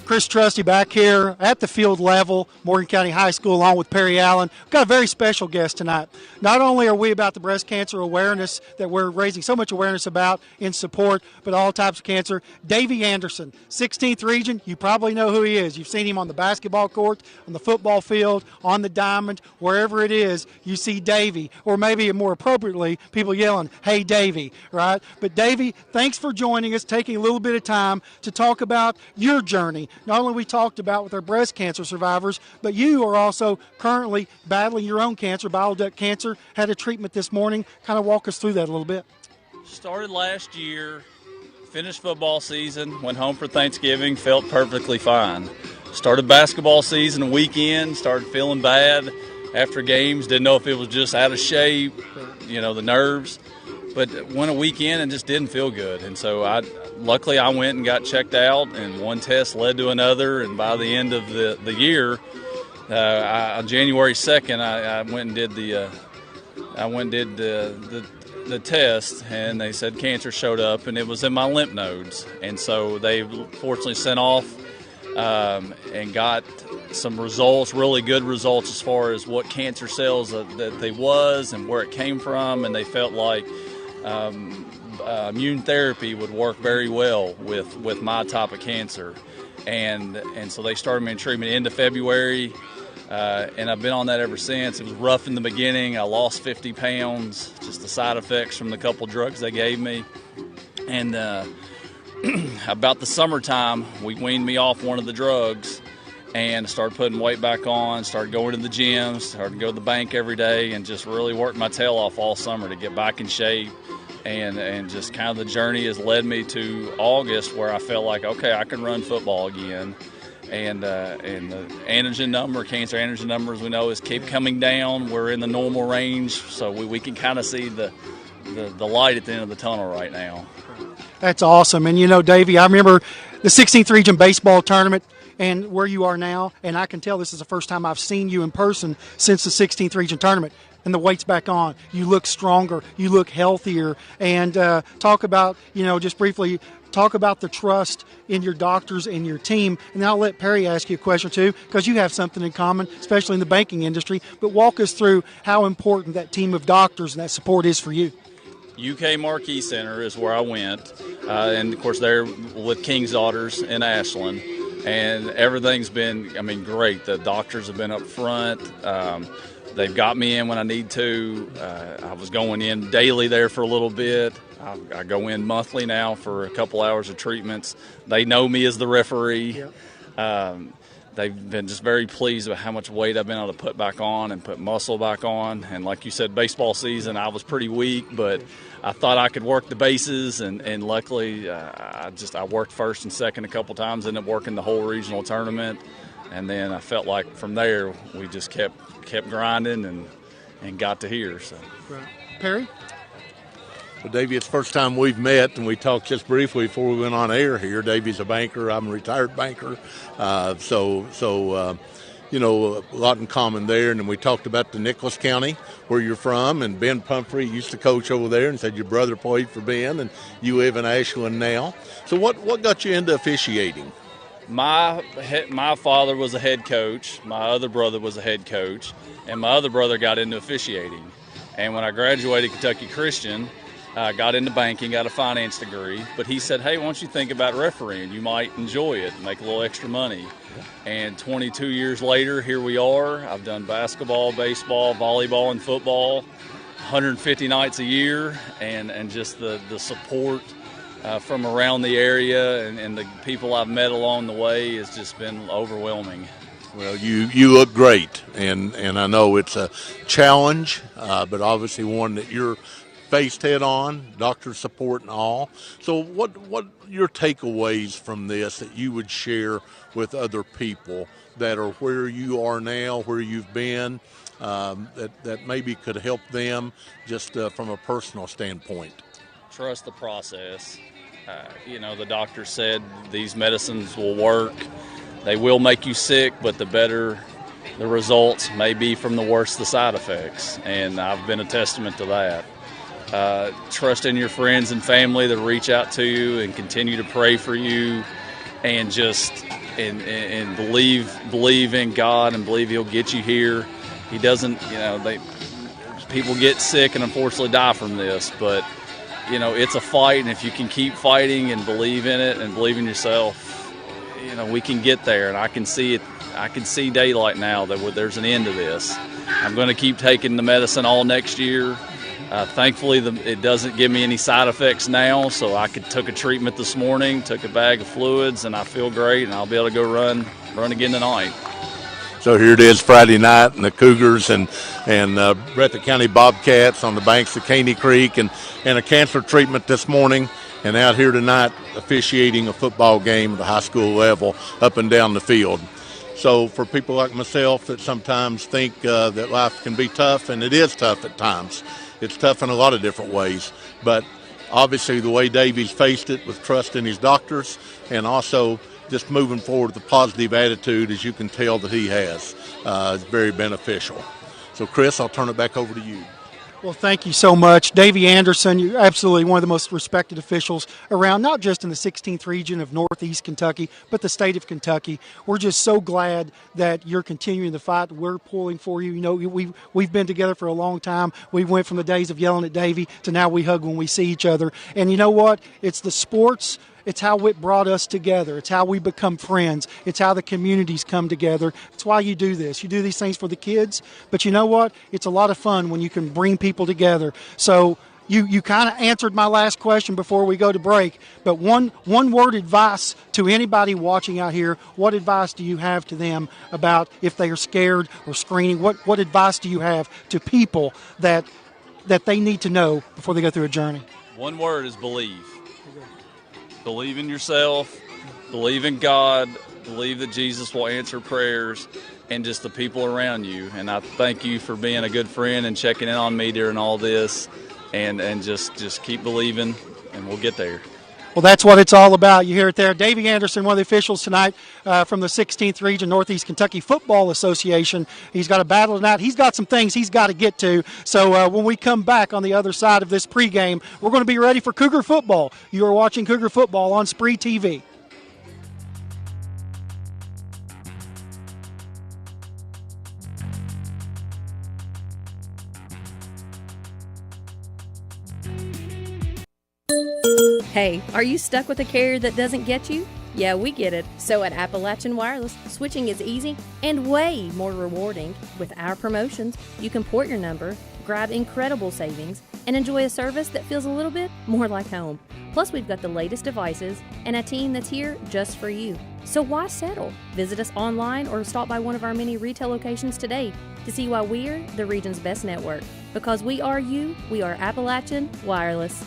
Chris Trusty back here at the field level, Morgan County High School, along with Perry Allen. We've got a very special guest tonight. Not only are we about the breast cancer awareness that we're raising so much awareness about in support, but all types of cancer. Davey Anderson, 16th Region, you probably know who he is. You've seen him on the basketball court, on the football field, on the diamond, wherever it is, you see Davey. Or maybe more appropriately, people yelling, "Hey, Davey," right? But Davey, thanks for joining us, taking a little bit of time to talk about your journey. Not only we talked about with our breast cancer survivors, but you are also currently battling your own cancer, bile duct cancer, had a treatment this morning. Kind of walk us through that a little bit. Started last year, finished football season, went home for Thanksgiving, felt perfectly fine. Started basketball season a weekend, started feeling bad after games, didn't know if it was just out of shape, the nerves. But went a weekend and just didn't feel good. And so luckily I went and got checked out, and one test led to another. And by the end of the year, on January 2nd, I went and did the test, and they said cancer showed up, and it was in my lymph nodes. And so they fortunately sent off and got some results, really good results as far as what cancer cells that they was and where it came from, and they felt like immune therapy would work very well with my type of cancer, and so they started me in treatment end of February, and I've been on that ever since. It was rough in the beginning. I lost 50 pounds, just the side effects from the couple drugs they gave me, and about the summertime we weaned me off one of the drugs, and started putting weight back on, started going to the gym, started to go to the bank every day, and just really worked my tail off all summer to get back in shape. And just kind of the journey has led me to August, where I felt like, okay, I can run football again. And the antigen number, cancer antigen number, as we know, is keep coming down. We're in the normal range, so we can kind of see the light at the end of the tunnel right now. That's awesome. And, you know, Davey, I remember the 16th Region Baseball Tournament and where you are now, and I can tell this is the first time I've seen you in person since the 16th Region Tournament. And the weight's back on. You look stronger. You look healthier. And talk about, you know, just briefly, talk about the trust in your doctors and your team. And I'll let Perry ask you a question, too, because you have something in common, especially in the banking industry. But walk us through how important that team of doctors and that support is for you. UK Marquis Center is where I went. And, of course, they're with King's Daughters in Ashland. And everything's been, I mean, great. The doctors have been up front. They've got me in when I need to. I was going in daily there for a little bit. I go in monthly now for a couple hours of treatments. They know me as the referee. Yep. They've been just very pleased with how much weight I've been able to put back on and put muscle back on. And like you said, baseball season, I was pretty weak, but I thought I could work the bases, and luckily I worked first and second a couple times, ended up working the whole regional tournament. And then I felt like from there we just kept grinding and got to here. So, right. Perry? Well, Davey, it's the first time we've met, and we talked just briefly before we went on air here. Davey's a banker. I'm a retired banker. You know, a lot in common there. And then we talked about the Nicholas County, where you're from, and Ben Pumphrey used to coach over there, and said your brother played for Ben, and you live in Ashland now. So what got you into officiating? My father was a head coach. My other brother was a head coach, and my other brother got into officiating. And when I graduated Kentucky Christian, I got into banking, got a finance degree. But he said, hey, why don't you think about refereeing? You might enjoy it, make a little extra money. And 22 years later, here we are. I've done basketball, baseball, volleyball, and football, 150 nights a year, and just the support from around the area and the people I've met along the way has just been overwhelming. Well, you look great, and I know it's a challenge, but obviously one that you're faced head on, doctor support and all. So what your takeaways from this that you would share with other people that are where you are now, where you've been, that maybe could help them just from a personal standpoint? Trust the process. You know, the doctor said these medicines will work. They will make you sick, but the better the results may be from the worse the side effects. And I've been a testament to that. Trust in your friends and family that reach out to you and continue to pray for you, and just and believe in God and believe He'll get you here. He doesn't, you know, people get sick and unfortunately die from this, but you know, it's a fight, and if you can keep fighting and believe in it and believe in yourself, you know, we can get there. And I can see it. I can see daylight now that there's an end to this. I'm going to keep taking the medicine all next year. Thankfully, it doesn't give me any side effects now, so I took a treatment this morning, took a bag of fluids, and I feel great, and I'll be able to go run again tonight. So here it is Friday night, and the Cougars and Breathitt County Bobcats on the banks of Caney Creek, and a cancer treatment this morning, and out here tonight officiating a football game at the high school level up and down the field. So for people like myself that sometimes think that life can be tough, and it is tough at times. It's tough in a lot of different ways, but obviously the way Davey's faced it with trust in his doctors, and also just moving forward with a positive attitude, as you can tell that he has, is very beneficial. So, Chris, I'll turn it back over to you. Well, thank you so much. Davey Anderson, you're absolutely one of the most respected officials around, not just in the 16th region of Northeast Kentucky, but the state of Kentucky. We're just so glad that you're continuing the fight. We're pulling for you. You know, we've been together for a long time. We went from the days of yelling at Davey to now we hug when we see each other. And you know what? It's the sports. It's how it brought us together. It's how we become friends. It's how the communities come together. It's why you do this. You do these things for the kids, but you know what? It's a lot of fun when you can bring people together. So You kind of answered my last question before we go to break, but one word advice to anybody watching out here, what advice do you have to them about if they are scared or screening? What advice do you have to people that they need to know before they go through a journey? One word is believe. Believe in yourself, believe in God, believe that Jesus will answer prayers, and just the people around you. And I thank you for being a good friend and checking in on me during all this. And just keep believing, and we'll get there. Well, that's what it's all about. You hear it there. Davey Anderson, one of the officials tonight from the 16th Region Northeast Kentucky Football Association. He's got a battle tonight. He's got some things he's got to get to. So when we come back on the other side of this pregame, we're going to be ready for Cougar football. You are watching Cougar football on SpreeTV. Hey, are you stuck with a carrier that doesn't get you? Yeah, we get it. So at Appalachian Wireless, switching is easy and way more rewarding. With our promotions, you can port your number, grab incredible savings, and enjoy a service that feels a little bit more like home. Plus, we've got the latest devices and a team that's here just for you. So why settle? Visit us online or stop by one of our many retail locations today to see why we're the region's best network. Because we are you, we are Appalachian Wireless.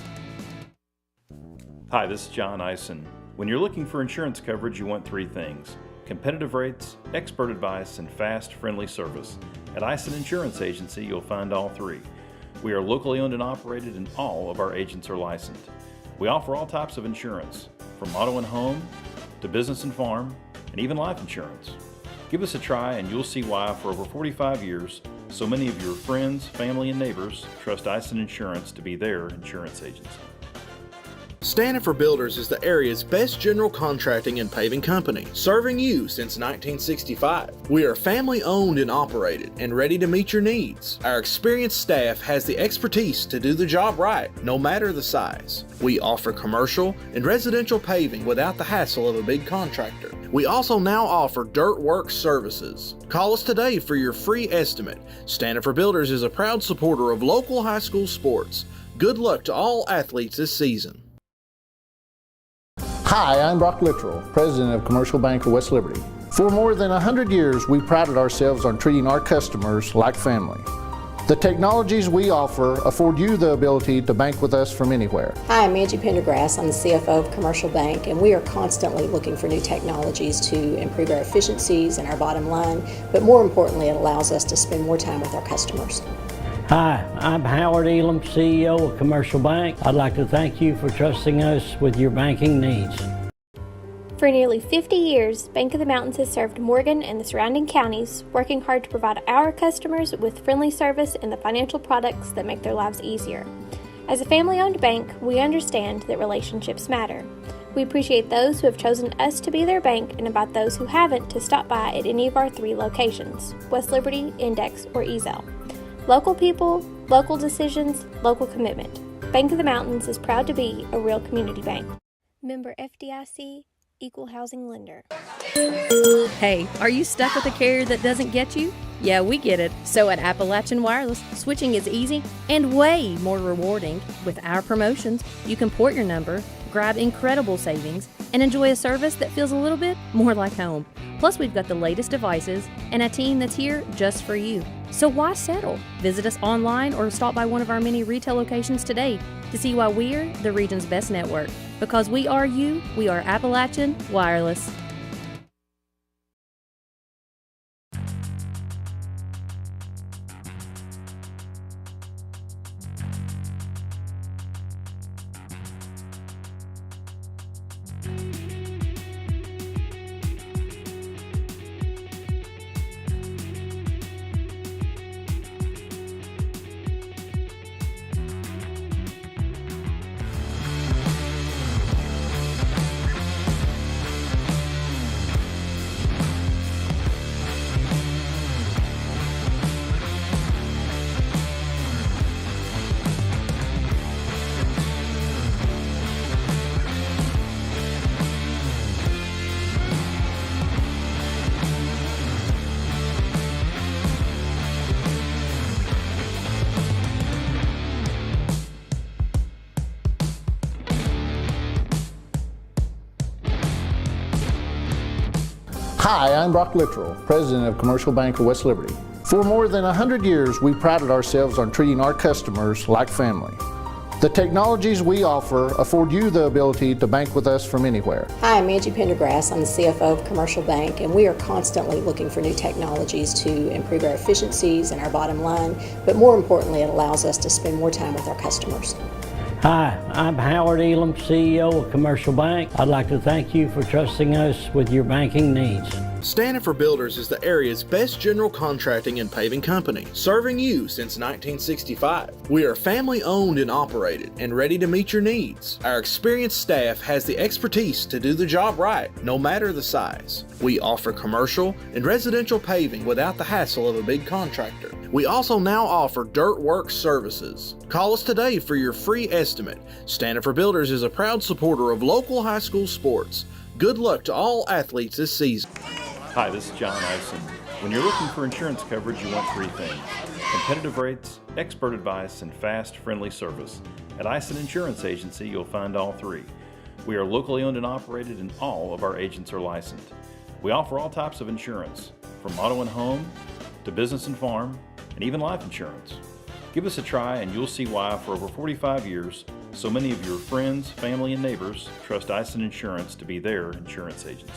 Hi, this is John Eisen. When you're looking for insurance coverage, you want three things: competitive rates, expert advice, and fast, friendly service. At Eisen Insurance Agency, you'll find all three. We are locally owned and operated, and all of our agents are licensed. We offer all types of insurance, from auto and home to business and farm, and even life insurance. Give us a try and you'll see why for over 45 years, so many of your friends, family, and neighbors trust Eisen Insurance to be their insurance agency. Standifer Builders is the area's best general contracting and paving company, serving you since 1965. We are family owned and operated and ready to meet your needs. Our experienced staff has the expertise to do the job right, no matter the size. We offer commercial and residential paving without the hassle of a big contractor. We also now offer dirt work services. Call us today for your free estimate. Standifer Builders is a proud supporter of local high school sports. Good luck to all athletes this season. Hi, I'm Brock Littrell, President of Commercial Bank of West Liberty. For more than 100 years, we prided ourselves on treating our customers like family. The technologies we offer afford you the ability to bank with us from anywhere. Hi, I'm Angie Pendergrass. I'm the CFO of Commercial Bank, and we are constantly looking for new technologies to improve our efficiencies and our bottom line, but more importantly, it allows us to spend more time with our customers. Hi, I'm Howard Elam, CEO of Commercial Bank. I'd like to thank you for trusting us with your banking needs. For nearly 50 years, Bank of the Mountains has served Morgan and the surrounding counties, working hard to provide our customers with friendly service and the financial products that make their lives easier. As a family-owned bank, we understand that relationships matter. We appreciate those who have chosen us to be their bank and invite those who haven't to stop by at any of our 3 locations, West Liberty, Index, or Ezel. Local people, local decisions, local commitment. Bank of the Mountains is proud to be a real community bank. Member FDIC, Equal Housing Lender. Hey, are you stuck with a carrier that doesn't get you? Yeah, we get it. So at Appalachian Wireless, switching is easy and way more rewarding. With our promotions, you can port your number, grab incredible savings, and enjoy a service that feels a little bit more like home. Plus, we've got the latest devices and a team that's here just for you. So why settle? Visit us online or stop by one of our many retail locations today to see why we're the region's best network. Because we are you, we are Appalachian Wireless. Hi, I'm Brock Littrell, President of Commercial Bank of West Liberty. For more than 100 years, we prided ourselves on treating our customers like family. The technologies we offer afford you the ability to bank with us from anywhere. Hi, I'm Angie Pendergrass. I'm the CFO of Commercial Bank, and we are constantly looking for new technologies to improve our efficiencies and our bottom line, but more importantly, it allows us to spend more time with our customers. Hi, I'm Howard Elam, CEO of Commercial Bank. I'd like to thank you for trusting us with your banking needs. Stanifer Builders is the area's best general contracting and paving company, serving you since 1965. We are family owned and operated and ready to meet your needs. Our experienced staff has the expertise to do the job right, no matter the size. We offer commercial and residential paving without the hassle of a big contractor. We also now offer dirt work services. Call us today for your free estimate. Stanifer Builders is a proud supporter of local high school sports. Good luck to all athletes this season. Hi, this is John Ison. When you're looking for insurance coverage, you want three things: competitive rates, expert advice, and fast, friendly service. At Ison Insurance Agency, you'll find all three. We are locally owned and operated, and all of our agents are licensed. We offer all types of insurance, from auto and home to business and farm, and even life insurance. Give us a try and you'll see why for over 45 years, so many of your friends, family, and neighbors trust Ison Insurance to be their insurance agency.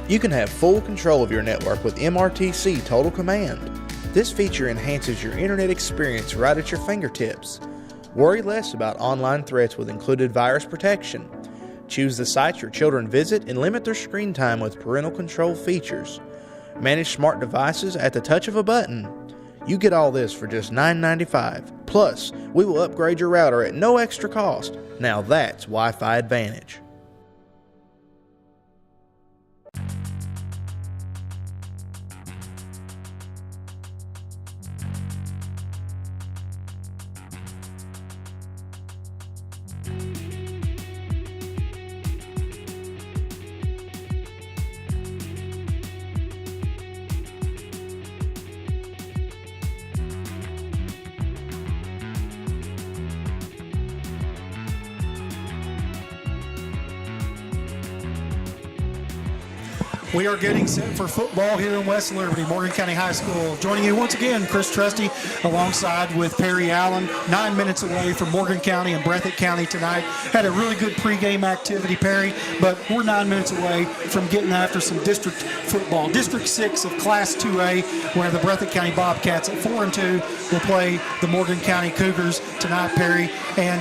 You can have full control of your network with MRTC Total Command. This feature enhances your internet experience right at your fingertips. Worry less about online threats with included virus protection. Choose the sites your children visit and limit their screen time with parental control features. Manage smart devices at the touch of a button. You get all this for just $9.95. Plus, we will upgrade your router at no extra cost. Now that's Wi-Fi Advantage. We are getting set for football here in West Liberty, Morgan County High School. Joining you once again, Chris Trusty, alongside with Perry Allen, 9 minutes away from Morgan County and Breathitt County tonight. Had a really good pregame activity, Perry, but we're 9 minutes away from getting after some district football. District 6 of Class 2A, where the Breathitt County Bobcats at 4-2 will play the Morgan County Cougars tonight, Perry. And,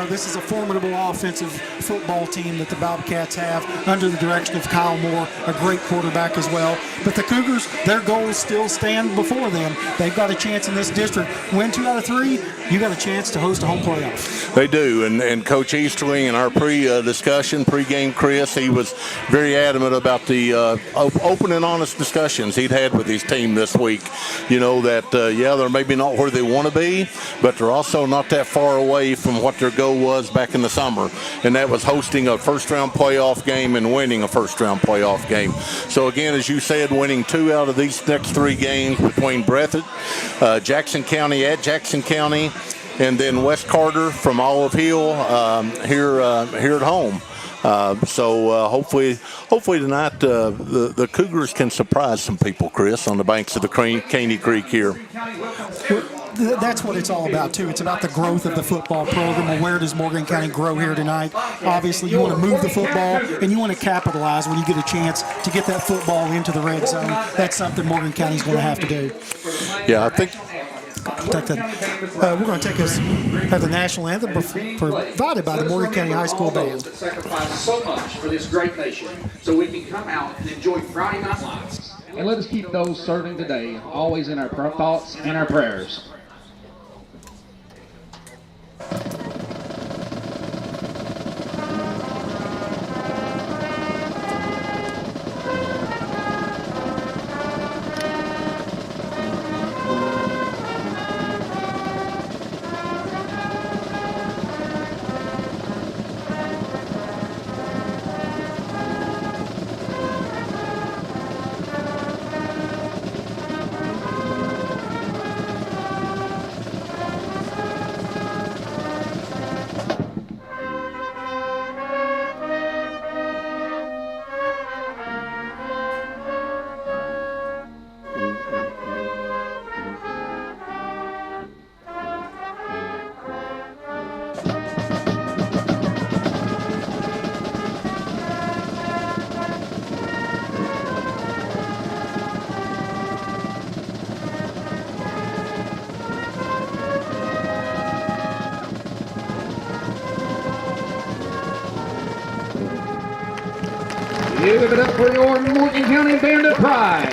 this is a formidable offensive football team that the Bobcats have under the direction of Kyle Moore, a great quarterback as well. But the Cougars, their goals still stand before them. They've got a chance in this district. Win 2 out of 3, you got a chance to host a home playoff. They do, and Coach Easterling in our pregame, Chris, he was very adamant about the open and honest discussions he'd had with his team this week. They're maybe not where they want to be, but they're also not that far away from what their goal was back in the summer, and that was hosting a first-round playoff game and winning a first-round playoff game. So, again, as you said, winning 2 out of these next 3 games between Breathitt, Jackson County at Jackson County, and then West Carter from Olive Hill here at home. Hopefully tonight the Cougars can surprise some people, Chris, on the banks of the Caney Creek here. That's what it's all about, too. It's about the growth of the football program. And where does Morgan County grow here tonight? Obviously, you want to move the football, and you want to capitalize when you get a chance to get that football into the red zone. That's something Morgan County's going to have to do. Yeah, I think we're going to have the national anthem provided by the Morgan County High School Band. Sacrificed so much for this great nation, so we can come out and enjoy Friday Night Lights. And let us keep those serving today always in our thoughts and our prayers. Give it up for your Morgan County Band of Pride.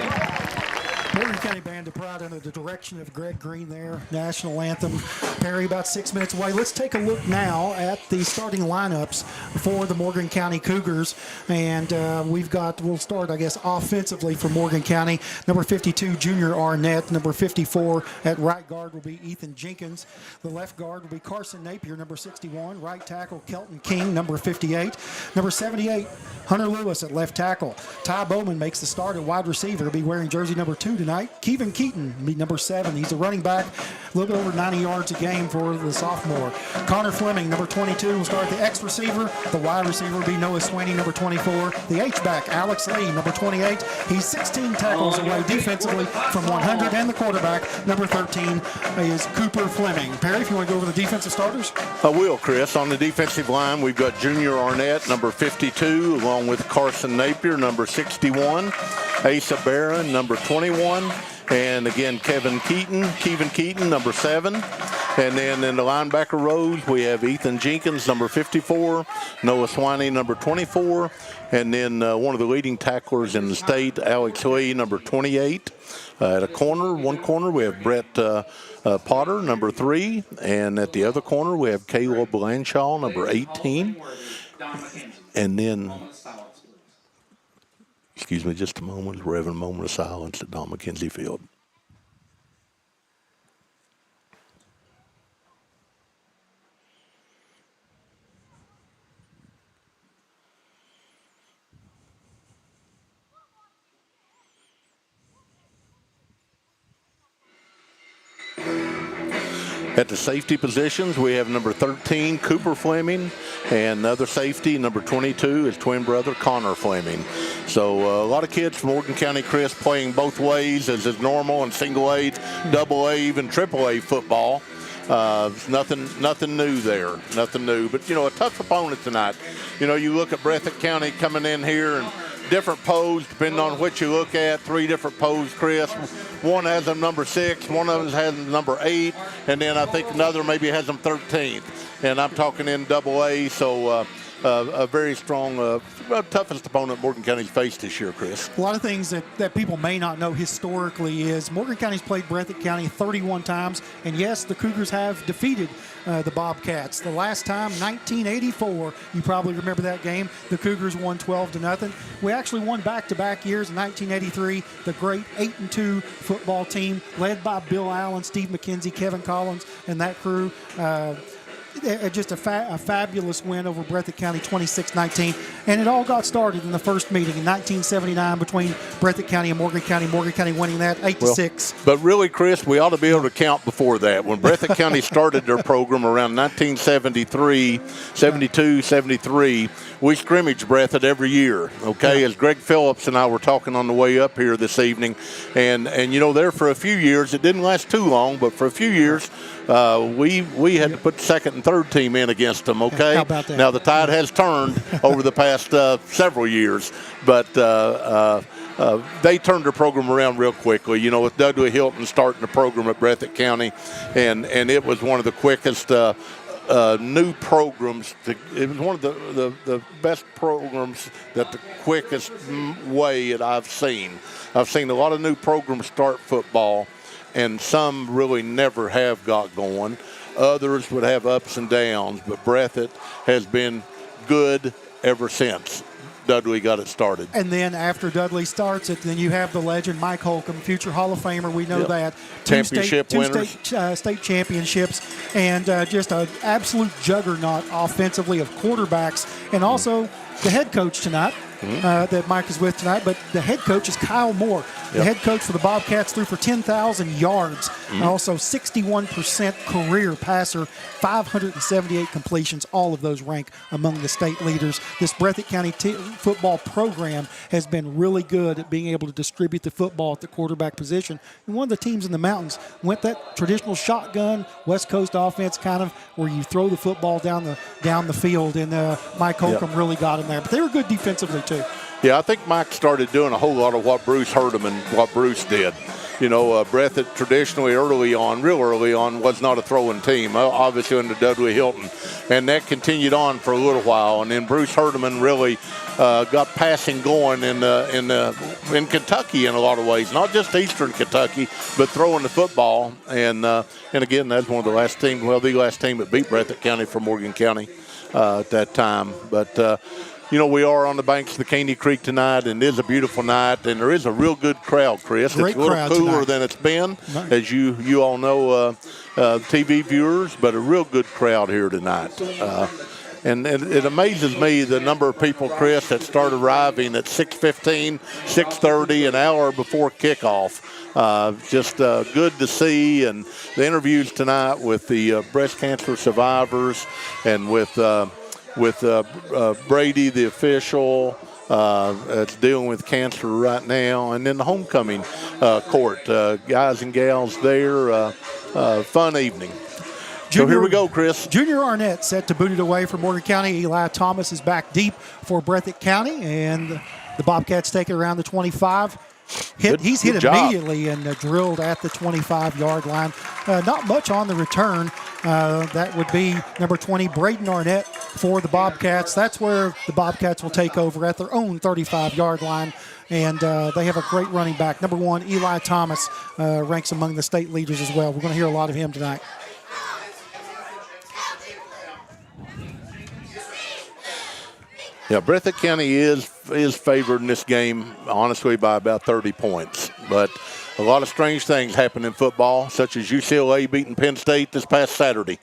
Morgan County Band of Pride under the direction of Greg Green there. National anthem. Perry, about 6 minutes away. Let's take a look now at the starting lineups for the Morgan County Cougars. And we'll start, I guess, offensively for Morgan County. Number 52, Junior Arnett. Number 54 at right guard will be Ethan Jenkins. The left guard will be Carson Napier, number 61. Right tackle, Kelton King, number 58. Number 78, Hunter Lewis at left tackle. Ty Bowman makes the start at wide receiver. He'll be wearing jersey number 2 tonight. Kevin Keaton will be number 7. He's a running back, a little bit over 90 yards a game for the sophomore. Connor Fleming, number 22, will start the X receiver. The Y receiver will be Noah Sweeney, number 24. The H-back, Alex Lee, number 28. He's 16 tackles away defensively from 100. And the quarterback, number 13, is Cooper Fleming. Perry, if you want to go over the defensive starters? I will, Chris. On the defensive line, we've got Junior Arnett, number 52, along with Carson Napier, number 61. Asa Barron, number 21. And again, Kevin Keaton, number 7. And then in the linebacker rows, we have Ethan Jenkins, number 54, Noah Swiney, number 24, and then one of the leading tacklers in the state, Alex Lee, number 28. At one corner, we have Brett Potter, number 3, and at the other corner, we have Caleb Lanshaw, number 18. And then, excuse me just a moment, Reverend moment of silence at Don McKenzie Field. At the safety positions, we have number 13, Cooper Fleming, and another safety, number 22, is twin brother Connor Fleming. So a lot of kids from Morgan County, Chris, playing both ways, as is normal, and single A, double A, even triple A football. Nothing new there. Nothing new. But, a tough opponent tonight. You look at Breathitt County coming in here and different pose, depending on which you look at. 3 different poses, Chris. One has them number 6, one of them has them number 8, and then I think another maybe has them 13th. And I'm talking in double A, so a very strong, toughest opponent Morgan County's faced this year, Chris. A lot of things that people may not know historically is Morgan County's played Breathitt County 31 times, and yes, the Cougars have defeated the Bobcats. The last time, 1984, you probably remember that game. The Cougars won 12-0. We actually won back-to-back years in 1983. The great 8-2 football team led by Bill Allen, Steve McKenzie, Kevin Collins, and that crew. Just a fabulous win over Breathitt County, 26-19. And it all got started in the first meeting in 1979 between Breathitt County and Morgan County. Morgan County winning that 8-6. But really, Chris, we ought to be able to count before that. When Breathitt County started their program around 1973, 72, 73, we scrimmaged Breathitt every year, okay, as Greg Phillips and I were talking on the way up here this evening. And there for a few years, it didn't last too long, but for a few years, we had to put the second and third team in against them, okay? How about that? Now, the tide has turned over the past several years, but they turned their program around real quickly, with Dudley Hilton starting the program at Breathitt County, and it was one of the quickest new programs. It was one of the best programs that the quickest way that I've seen. I've seen a lot of new programs start football, and some really never have got going. Others would have ups and downs, but Breathitt has been good ever since Dudley got it started. And then after Dudley starts it, then you have the legend Mike Holcomb, future Hall of Famer. We know that. Championship winners. State championships, and just an absolute juggernaut offensively of quarterbacks, and also the head coach tonight. That Mike is with tonight, but the head coach is Kyle Moore. The head coach for the Bobcats threw for 10,000 yards, and also 61% career passer, 578 completions. All of those rank among the state leaders. This Breathitt County football program has been really good at being able to distribute the football at the quarterback position. And one of the teams in the mountains went that traditional shotgun West Coast offense, kind of where you throw the football down the field, and Mike Holcomb really got in there. But they were good defensively too. Yeah, I think Mike started doing a whole lot of what Bruce Hurdeman, what Bruce did. Breathitt traditionally real early on, was not a throwing team, obviously under Dudley Hilton. And that continued on for a little while. And then Bruce Hurdeman really got passing going in Kentucky in a lot of ways, not just Eastern Kentucky, but throwing the football. And again, that's one of the last teams, the last team that beat Breathitt County from Morgan County at that time. But we are on the banks of the Caney Creek tonight, and it is a beautiful night, and there is a real good crowd, Chris. Great it's a little crowd cooler tonight than it's been, as you all know, TV viewers, but a real good crowd here tonight. And it amazes me the number of people, Chris, that start arriving at 6:15, 6:30, an hour before kickoff. Just good to see, and the interviews tonight with the breast cancer survivors and with Brady, the official, that's dealing with cancer right now, and then the homecoming court, guys and gals there, fun evening. So here we go, Chris. Junior Arnett set to boot it away for Morgan County. Eli Thomas is back deep for Breathitt County, and the Bobcats take it around the 25. He's hit immediately and drilled at the 25-yard line. Not much on the return. That would be number 20, Braden Arnett, for the Bobcats. That's where the Bobcats will take over at their own 35-yard line. And they have a great running back. Number 1, Eli Thomas, ranks among the state leaders as well. We're going to hear a lot of him tonight. Yeah, Breathitt County is favored in this game, honestly, by about 30 points. But a lot of strange things happen in football, such as UCLA beating Penn State this past Saturday.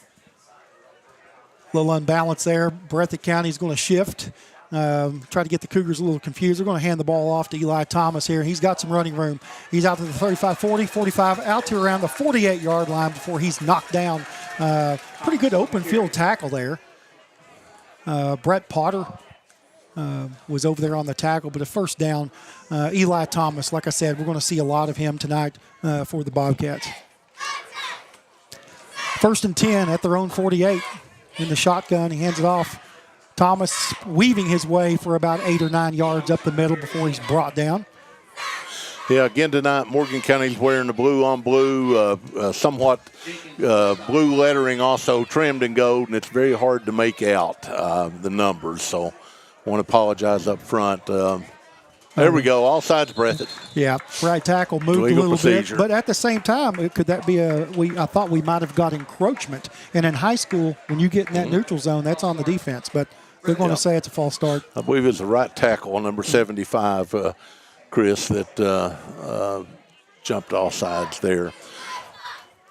A little unbalanced there. Breathitt County is going to shift, try to get the Cougars a little confused. They're going to hand the ball off to Eli Thomas here. He's got some running room. He's out to the 35, 40, 45, out to around the 48-yard line before he's knocked down. Pretty good open field tackle there. Brett Potter was over there on the tackle. But a first down, Eli Thomas, like I said, we're going to see a lot of him tonight for the Bobcats. 1st and 10 at their own 48 in the shotgun. He hands it off. Thomas weaving his way for about 8 or 9 yards up the middle before he's brought down. Yeah, again tonight, Morgan County's wearing the blue on blue, somewhat blue lettering also trimmed in gold, and it's very hard to make out the numbers. So I want to apologize up front. There we go, all sides Breathitt. Yeah, right tackle moved a little bit, but at the same time, could that be I thought we might have got encroachment. And in high school, when you get in that neutral zone, that's on the defense, but they're going to say it's a false start. I believe it's the right tackle, number 75, Chris, that jumped off sides there.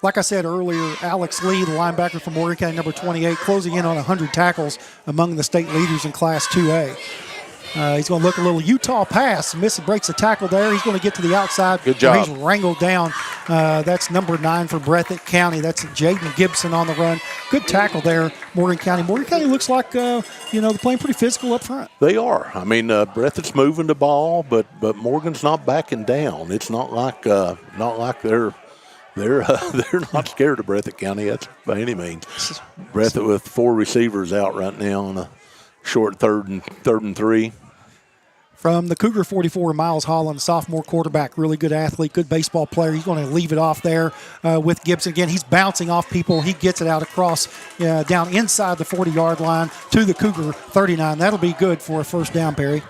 Like I said earlier, Alex Lee, the linebacker from Morgan County, number 28, closing in on 100 tackles among the state leaders in Class 2A. He's going to look a little Utah pass. Breaks the tackle there. He's going to get to the outside. Good job. He's wrangled down. That's number 9 for Breathitt County. That's Jaden Gibson on the run. Good tackle there, Morgan County. Morgan County looks like, they're playing pretty physical up front. They are. I mean, Breathitt's moving the ball, but Morgan's not backing down. It's not like they're not scared of Breathitt County. That's by any means. Breathitt with 4 receivers out right now on a short third and 3. From the Cougar 44, Miles Holland, sophomore quarterback, really good athlete, good baseball player. He's going to leave it off there with Gibson. Again, he's bouncing off people. He gets it out across down inside the 40-yard line to the Cougar 39. That'll be good for a first down, Perry.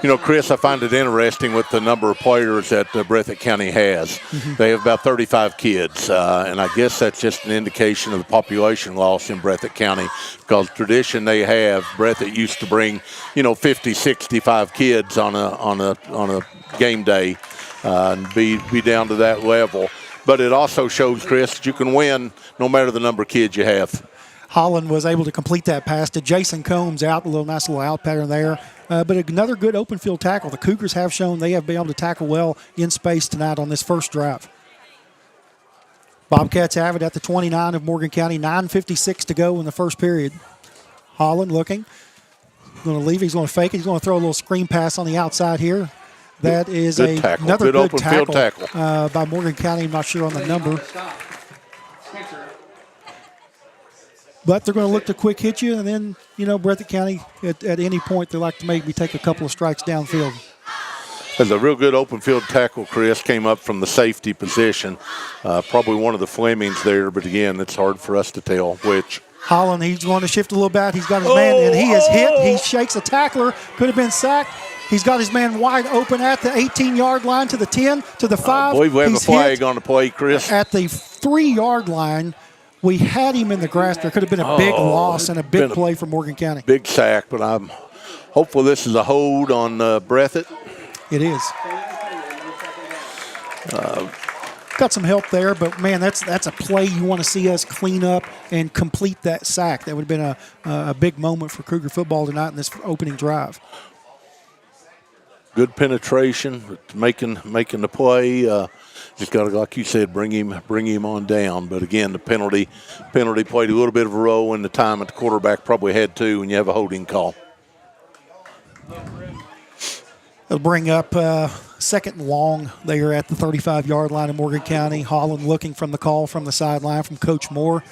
You know, Chris, I find it interesting with the number of players that Breathitt County has. Mm-hmm. They have about 35 kids, and I guess that's just an indication of the population loss in Breathitt County, because tradition they have, Breathitt used to bring, 50, 65 kids on a game day and be down to that level. But it also shows, Chris, that you can win no matter the number of kids you have. Holland was able to complete that pass to Jason Combs out, nice little out pattern there. But another good open field tackle. The Cougars have shown they have been able to tackle well in space tonight on this first drive. Bobcats have it at the 29 of Morgan County, 9:56 to go in the first period. Holland looking. Going to leave. He's going to fake it. He's going to throw a little screen pass on the outside here. That is another good tackle by Morgan County. I'm not sure on the number. But they're going to look to quick hit you, and then, Breathitt County, at any point, they like to maybe take a couple of strikes downfield. There's a real good open field tackle, Chris, came up from the safety position. Probably one of the Flemings there, but again, it's hard for us to tell which. Holland, he's going to shift a little bit. He's got his man, and he is hit. He shakes a tackler, could have been sacked. He's got his man wide open at the 18-yard line, to the 10, to the 5. I believe we have a flag on the play, Chris. At the 3-yard line. We had him in the grass. There could have been a big loss and a big play for Morgan County. Big sack, but I'm hopeful this is a hold on Breathitt. It is. Got some help there, but, man, that's a play you want to see us clean up and complete that sack. That would have been a big moment for Cougar football tonight in this opening drive. Good penetration, making the play. Just got to, like you said, bring him on down. But again, the penalty played a little bit of a role in the time that the quarterback probably had to when you have a holding call. They'll bring up second and long. They are at the 35-yard line in Morgan County. Holland looking from the call from the sideline from Coach Moore.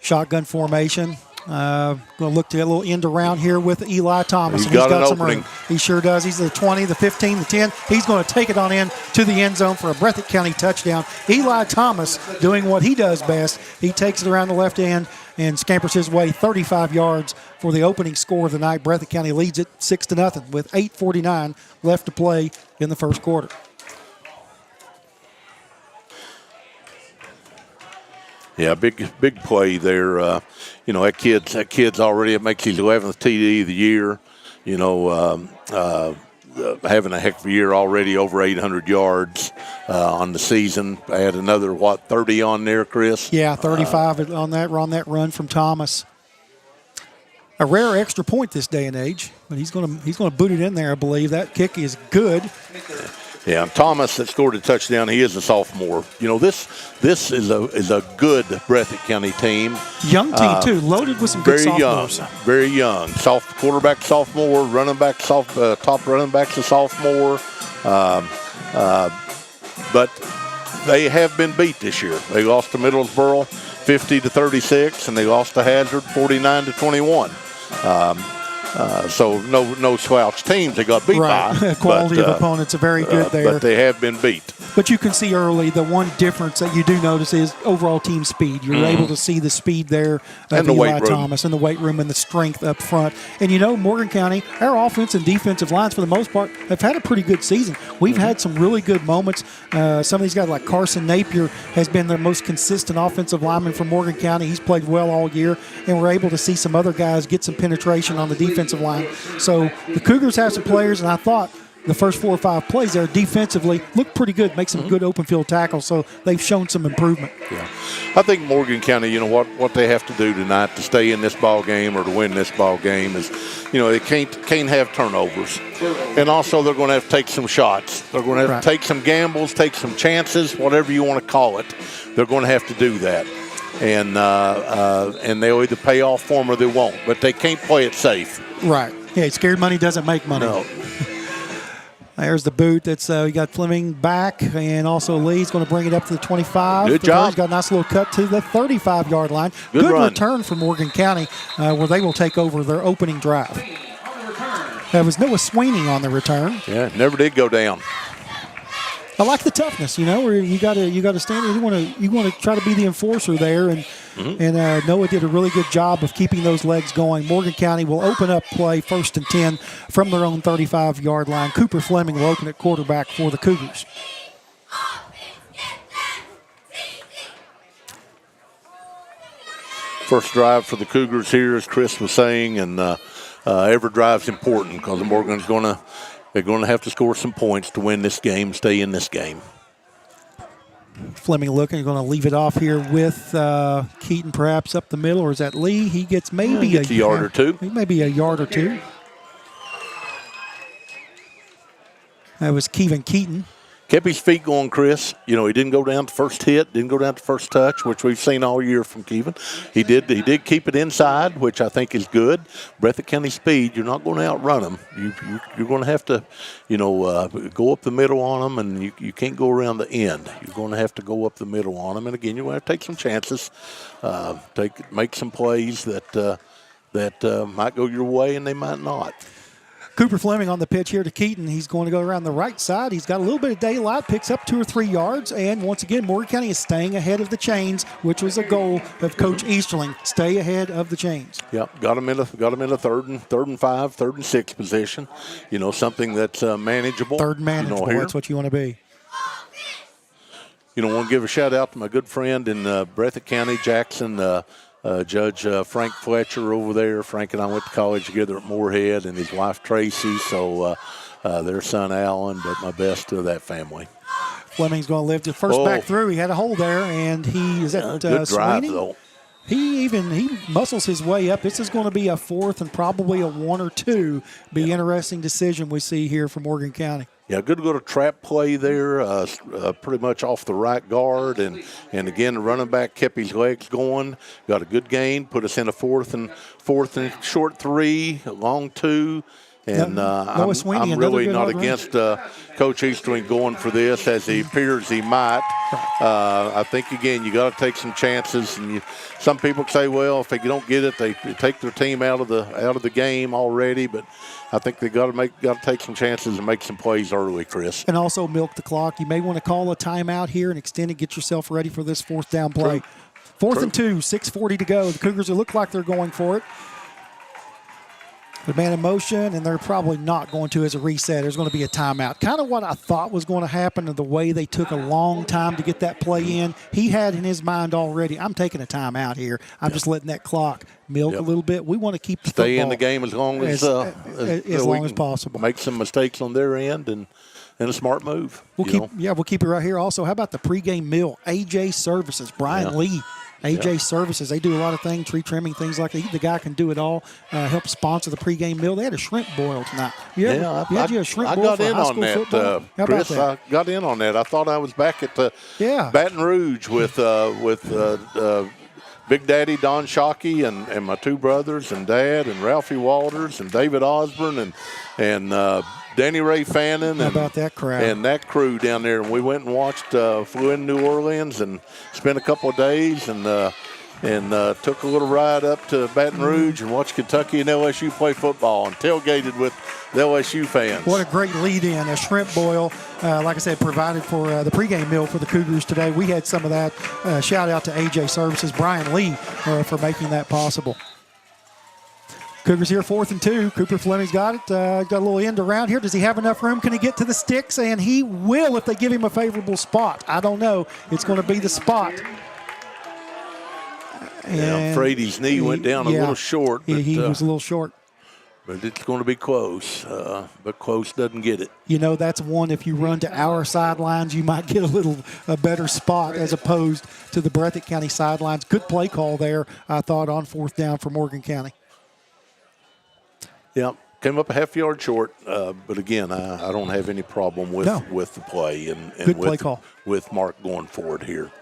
Shotgun formation. Going to look to get a little end around here with Eli Thomas. He's got some room. He sure does. He's the 20, the 15, the 10. He's going to take it on in to the end zone for a Breathitt County touchdown. Eli Thomas doing what he does best. He takes it around the left end and scampers his way 35 yards for the opening score of the night. Breathitt County leads it 6-0 with 8:49 left to play in the first quarter. Yeah, big play there. That kid's already, it makes his 11th TD of the year. Having a heck of a year already, over 800 yards on the season. I had another 30 on there, Chris? Yeah, 35 on that run from Thomas. A rare extra point this day and age, but he's going to boot it in there, I believe. That kick is good. Yeah, Thomas that scored a touchdown, he is a sophomore. You know, this is a good Breathitt County team. Young team, too, loaded with some good sophomores. Very young. Quarterback sophomore, running back top running back's a sophomore. But they have been beat this year. They lost to Middlesboro 50-36, and they lost to Hazard 49-21. So no slouch teams they got beat by. Quality of opponents are very good there. But they have been beat. But you can see early the one difference that you do notice is overall team speed. You're able to see the speed there of Eli Thomas in the weight room and the strength up front. And you know, Morgan County, our offense and defensive lines for the most part have had a pretty good season. We've had some really good moments. Some of these guys like Carson Napier has been the most consistent offensive lineman for Morgan County. He's played well all year, and we're able to see some other guys get some penetration on the defensive line. So the Cougars have some players, and I thought the first 4 or 5 plays there defensively looked pretty good, make some good open field tackles, so they've shown some improvement. Yeah. I think Morgan County, you know, what they have to do tonight to stay in this ball game or to win this ball game is, you know, they can't have turnovers. And also they're going to have to take some shots. They're going to have to take some gambles, take some chances, whatever you want to call it. They're going to have to do that. And they'll either pay off for them or they won't. But they can't play it safe. Right. Yeah, scared money doesn't make money. No. There's the boot. That's you got Fleming back, and also Lee's going to bring it up to the 25. Good job. He's got a nice little cut to the 35-yard line. Good return for Morgan County, where they will take over their opening drive. There was Noah Sweeney on the return. Yeah, never did go down. I like the toughness, you know, where you got to stand there. You want to try to be the enforcer there, and Noah did a really good job of keeping those legs going. Morgan County will open up play 1st and 10 from their own 35-yard line. Cooper Fleming will open at quarterback for the Cougars. First drive for the Cougars here, as Chris was saying, and every drive's important because Morgan's they're going to have to score some points to win this game, stay in this game. Fleming looking, going to leave it off here with Keaton perhaps up the middle, or is that Lee? He gets maybe a yard or two. Maybe a yard or two. That was Kevin Keaton. Kept his feet going, Chris. You know, he didn't go down to first hit, didn't go down to first touch, which we've seen all year from Kevin. He did keep it inside, which I think is good. Breathitt County speed, you're not going to outrun them. You're going to have to, you know, go up the middle on them, and you can't go around the end. You're going to have to go up the middle on them. And, again, you're going to have to take some chances, make some plays that might go your way and they might not. Cooper Fleming on the pitch here to Keaton. He's going to go around the right side. He's got a little bit of daylight, picks up 2 or 3 yards, and once again, Morgan County is staying ahead of the chains, which was a goal of Coach Easterling. Stay ahead of the chains. Yep, got him in a 3rd and 5, 3rd and 6 position. You know, something that's manageable. Third manageable. That's what you want to be. You know, I want to give a shout out to my good friend in Breathitt County, Jackson. Judge Frank Fletcher over there. Frank and I went to college together at Moorhead, and his wife Tracy. So their son Alan, but my best to that family. Fleming's going to lift it first back through. He had a hole there, and he is at good drive Sweeney. Though. He muscles his way up. This is going to be a 4th and probably a 1 or 2. Be interesting decision we see here for Morgan County. Yeah, good little trap play there, pretty much off the right guard. And again, the running back kept his legs going, got a good gain, put us in a 4th and short 3, a long 2. And I'm really not against Coach Easterling going for this as he appears he might. I think, again, you got to take some chances. And some people say, well, if they don't get it, they take their team out of the game already. But I think they got to take some chances and make some plays early, Chris. And also milk the clock. You may want to call a timeout here and extend it, get yourself ready for this 4th down play. True. 4th and 2, 6:40 to go. The Cougars look like they're going for it. The man in motion, and they're probably not going to as a reset. There's going to be a timeout. Kind of what I thought was going to happen, and the way they took a long time to get that play in. He had in his mind already, I'm taking a timeout here. I'm just letting that clock milk a little bit. We want to keep the stay football in the game as long as possible. Make some mistakes on their end and a smart move. We'll keep it right here. Also, how about the pregame meal? AJ Services, Brian Lee AJ Services, they do a lot of things, tree trimming, things like that. The guy can do it all. Help sponsor the pregame meal. They had a shrimp boil tonight. I got in on that, Chris. I got in on that. I thought I was back at Baton Rouge with Big Daddy Don Shockey and my two brothers and Dad and Ralphie Walters and David Osborne and Danny Ray Fannin. How about that crowd? And that crew down there. And we went and watched, flew in New Orleans and spent a couple of days and took a little ride up to Baton Rouge and watched Kentucky and LSU play football and tailgated with the LSU fans. What a great lead-in. A shrimp boil, like I said, provided for the pregame meal for the Cougars today. We had some of that. Shout out to AJ Services, Brian Lee, for making that possible. Cougars here 4th and 2. Cooper Fleming's got it. Got a little end around here. Does he have enough room? Can he get to the sticks? And he will if they give him a favorable spot. I don't know. It's going to be the spot. I'm afraid his knee went down a little short. But, he was a little short. But it's going to be close. But close doesn't get it. You know, that's one, if you run to our sidelines, you might get a better spot as opposed to the Breathitt County sidelines. Good play call there, I thought, on 4th down for Morgan County. Yeah, came up a half yard short. But, again, I don't have any problem with the play and good with, play call. With Mark going forward here.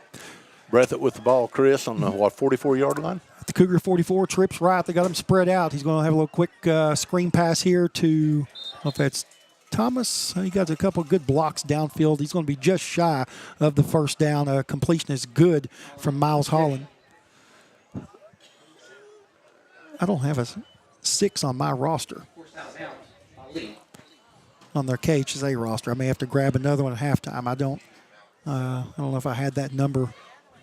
Breathitt with the ball, Chris, on the, 44-yard line? The Cougar 44 trips right. They got him spread out. He's going to have a little quick screen pass here to, I don't know if that's Thomas. He got a couple of good blocks downfield. He's going to be just shy of the first down. Completion is good from Miles Holland. I don't have a 6 on my roster. On their KHSAA roster. I may have to grab another one at halftime. I don't know if I had that number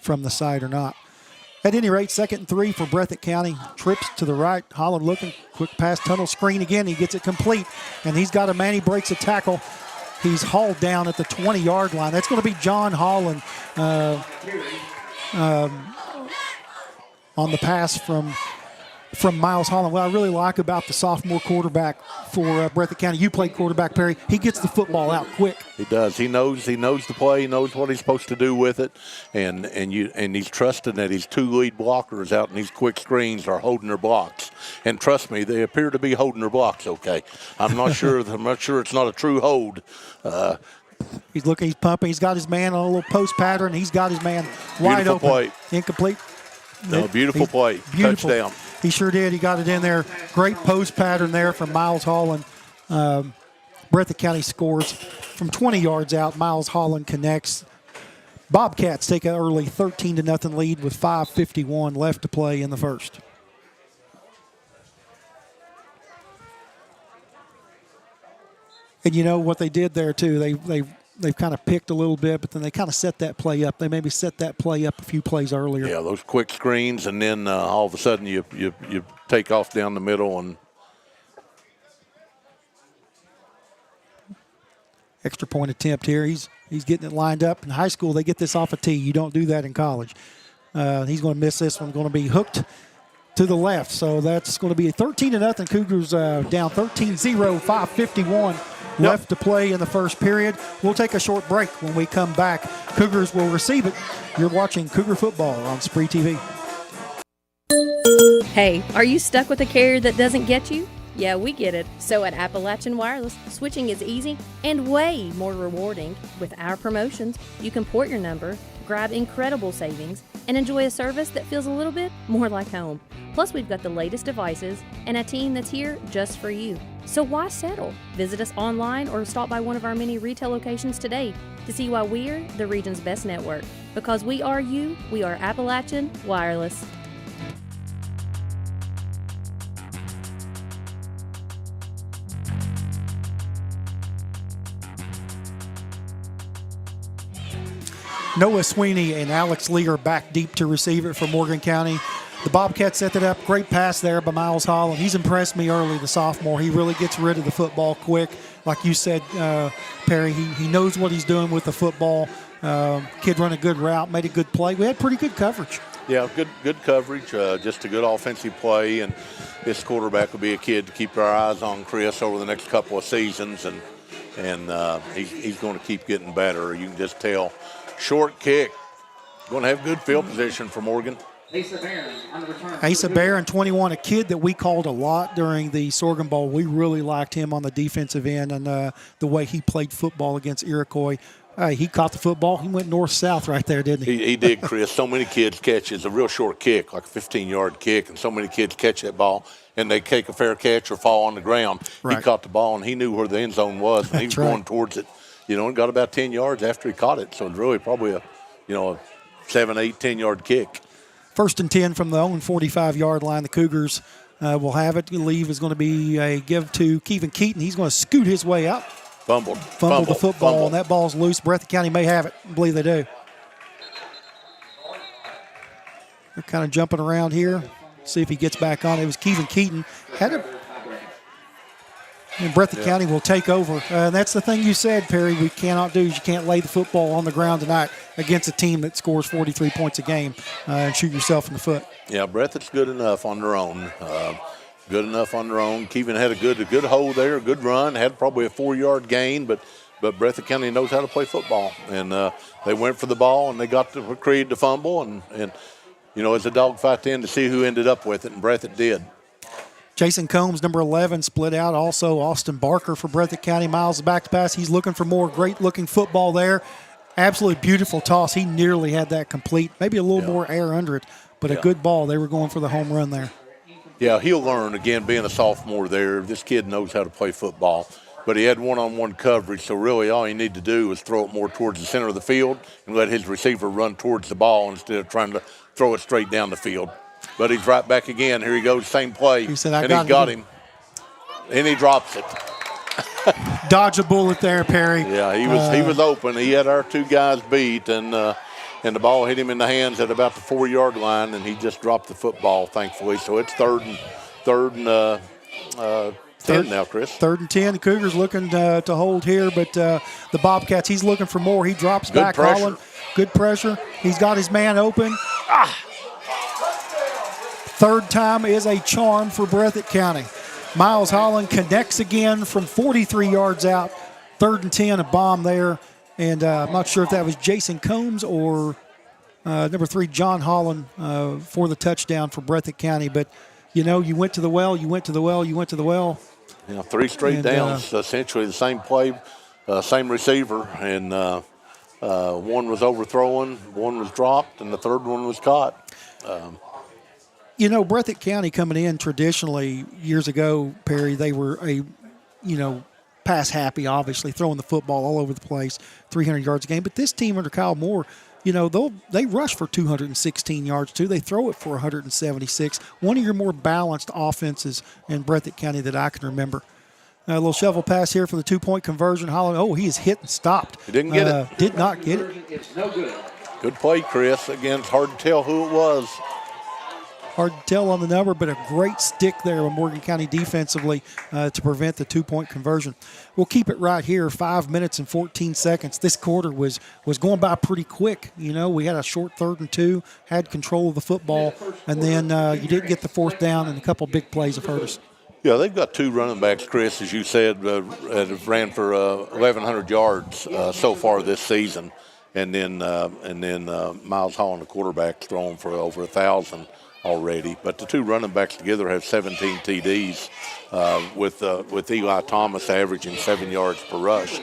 from the side or not. At any rate, 2nd and 3 for Breathitt County. Trips to the right. Holland looking. Quick pass, tunnel screen again. He gets it complete. And he's got a man. He breaks a tackle. He's hauled down at the 20-yard line. That's going to be John Holland on the pass from Miles Holland. What I really like about the sophomore quarterback for Breathitt County, you played quarterback, Perry. He gets the football out quick. He does. He knows the play. He knows what he's supposed to do with it, and he's trusting that his two lead blockers out in these quick screens are holding their blocks. And trust me, they appear to be holding their blocks okay. I'm not sure. It's not a true hold. He's looking. He's pumping. He's got his man on a little post pattern. He's got his man wide beautiful open. Play. Incomplete. No, beautiful play. Beautiful. Touchdown. He sure did. He got it in there. Great post pattern there from Miles Holland. Breathitt County scores from 20 yards out. Miles Holland connects. Bobcats take an early 13-0 lead with 5:51 left to play in the first. And you know what they did there too? They've kind of picked a little bit, but then they kind of set that play up. They maybe set that play up a few plays earlier. Yeah, those quick screens, and then all of a sudden you take off down the middle and extra point attempt here. He's getting it lined up. In high school, they get this off a tee. You don't do that in college. He's going to miss this one. Going to be hooked to the left. So that's going to be a 13-0. Cougars down 13-0, 5:51 left to play in the first period. We'll take a short break. When we come back, Cougars will receive it. You're watching Cougar football on SpreeTV. Hey, are you stuck with a carrier that doesn't get you? Yeah, we get it. So at Appalachian Wireless, switching is easy and way more rewarding. With our promotions, you can port your number, grab incredible savings, and enjoy a service that feels a little bit more like home. Plus, we've got the latest devices and a team that's here just for you. So why settle? Visit us online or stop by one of our many retail locations today to see why we're the region's best network. Because we are you, we are Appalachian Wireless. Noah Sweeney and Alex Lee are back deep to receive it for Morgan County. The Bobcats set it up. Great pass there by Miles Holland. He's impressed me early, the sophomore. He really gets rid of the football quick. Like you said, Perry, he knows what he's doing with the football. Kid run a good route, made a good play. We had pretty good coverage. Yeah, good coverage, just a good offensive play. And this quarterback will be a kid to keep our eyes on, Chris, over the next couple of seasons. And he's going to keep getting better. You can just tell. Short kick going to have good field position for Morgan. Asa Barron, 21, a kid that we called a lot during the Sorghum Bowl. We really liked him on the defensive end and the way he played football against Iroquois. He caught the football. He went north-south right there, didn't he? He did, Chris. So many kids catch. It's a real short kick, like a 15-yard kick, and so many kids catch that ball, and they take a fair catch or fall on the ground. Right. He caught the ball, and he knew where the end zone was, and he was going towards it, and got about 10 yards after he caught it. So it's really probably a 7, 8, 10-yard kick. 1st and 10 from the own 45-yard line. The Cougars will have it. The leave is going to be a give to Kevin Keaton. He's going to scoot his way out. Fumble the football, and that ball's loose. Breathitt County may have it. I believe they do. They're kind of jumping around here. See if he gets back on. It was Kevin Keaton. And Breathitt County will take over. And that's the thing you said, Perry, we cannot do is you can't lay the football on the ground tonight against a team that scores 43 points a game and shoot yourself in the foot. Yeah, Breathitt's good enough on their own. Kevin had a good hold there, a good run, had probably a 4-yard gain, but Breathitt County knows how to play football. And they went for the ball, and they created the fumble. And it's a dogfight then to see who ended up with it, and Breathitt did. Jason Combs, number 11, split out. Also, Austin Barker for Breathitt County. Miles back to pass. He's looking for more great-looking football there. Absolutely beautiful toss. He nearly had that complete. Maybe a little more air under it, but a good ball. They were going for the home run there. Yeah, he'll learn, again, being a sophomore there. This kid knows how to play football. But he had one-on-one coverage, so really all you need to do is throw it more towards the center of the field and let his receiver run towards the ball instead of trying to throw it straight down the field. But he's right back again. Here he goes, same play. He said, he got him. And he drops it. Dodge a bullet there, Perry. Yeah, he was open. He had our two guys beat, and the ball hit him in the hands at about the 4-yard line, and he just dropped the football, thankfully. So it's third and 10 now, Chris. 3rd and 10. The Cougars looking to hold here, but the Bobcats, he's looking for more. He drops back. Holland. Good pressure. He's got his man open. Third time is a charm for Breathitt County. Miles Holland connects again from 43 yards out. 3rd and 10, a bomb there. And I'm not sure if that was Jason Combs or number 3, John Holland for the touchdown for Breathitt County. But, you went to the well, you went to the well, you went to the well. Yeah, 3 straight downs, essentially the same play, same receiver. And one was overthrown, one was dropped, and the third one was caught. Breathitt County coming in traditionally years ago, Perry, they were pass happy, obviously, throwing the football all over the place, 300 yards a game. But this team under Kyle Moore, they rush for 216 yards too. They throw it for 176. One of your more balanced offenses in Breathitt County that I can remember. A little shovel pass here for the 2-point conversion. Holland, he is hit and stopped. He didn't get it. Did not get it. It's no good. Good play, Chris. Again, it's hard to tell who it was. Hard to tell on the number, but a great stick there with Morgan County defensively to prevent the 2-point conversion. We'll keep it right here, 5 minutes and 14 seconds. This quarter was going by pretty quick. We had a short 3rd and 2, had control of the football, and then you didn't get the 4th down, and a couple big plays have hurt us. Yeah, they've got 2 running backs, Chris, as you said, that have ran for 1,100 yards so far this season, and then Miles Holland, the quarterback, thrown for over 1,000 already. But the 2 running backs together have 17 TDs, with Eli Thomas averaging 7 yards per rush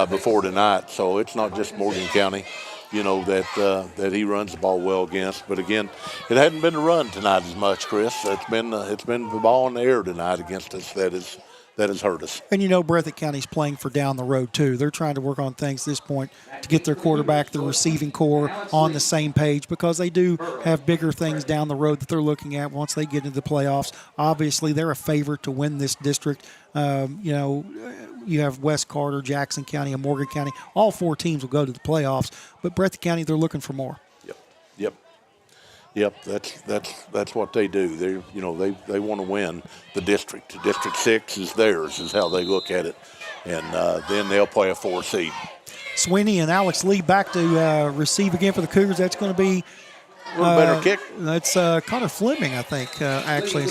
before tonight. So it's not just Morgan County, that he runs the ball well against. But again, it hadn't been a run tonight as much, Chris. It's been the ball in the air tonight against us that has hurt us. And Breathitt County's playing for down the road too. They're trying to work on things at this point to get their quarterback, their receiving core on the same page, because they do have bigger things down the road that they're looking at once they get into the playoffs. Obviously, they're a favorite to win this district. You have West Carter, Jackson County, and Morgan County. All 4 teams will go to the playoffs, but Breathitt County, they're looking for more. Yep. That's what they do. They want to win the district. District 6 is theirs, is how they look at it, and then they'll play a 4 seed. Sweeney and Alex Lee back to receive again for the Cougars. That's going to be A little better kick. That's Connor Fleming, I think, actually.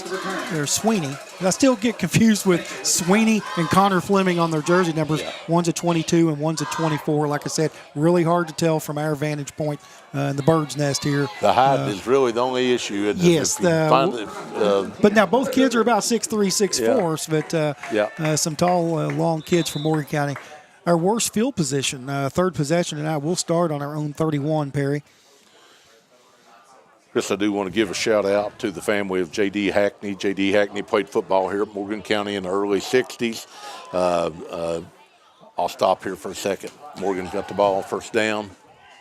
Or Sweeney. I still get confused with Sweeney and Connor Fleming on their jersey numbers. Yeah. One's a 22 and one's a 24. Like I said, really hard to tell from our vantage point in the bird's nest here. The height is really the only issue. Yes. But now both kids are about 6'3", 6'4", but some tall, long kids from Morgan County. Our worst field position, third possession tonight. We'll start on our own 31, Perry. Chris, I do want to give a shout-out to the family of J.D. Hackney. J.D. Hackney played football here at Morgan County in the early 60s. I'll stop here for a second. Morgan's got the ball, first down.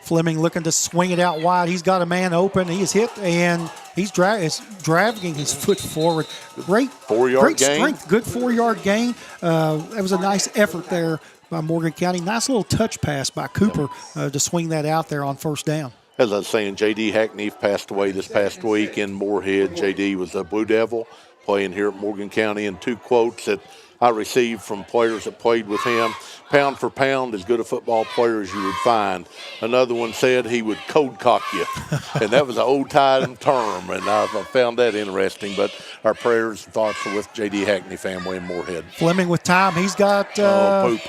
Fleming looking to swing it out wide. He's got a man open. He is hit, and he's dragging his foot forward. Great 4-yard gain. Strength, good 4-yard gain. That was a nice effort there by Morgan County. Nice little touch pass by Cooper to swing that out there on first down. As I was saying, J.D. Hackney passed away this past week in Moorhead. J.D. was a Blue Devil playing here at Morgan County. And 2 quotes that I received from players that played with him: pound for pound, as good a football player as you would find. Another one said he would code cock you. And that was an old-time term, and I found that interesting. But our prayers and thoughts are with J.D. Hackney family in Moorhead. Fleming with time. He's got poop.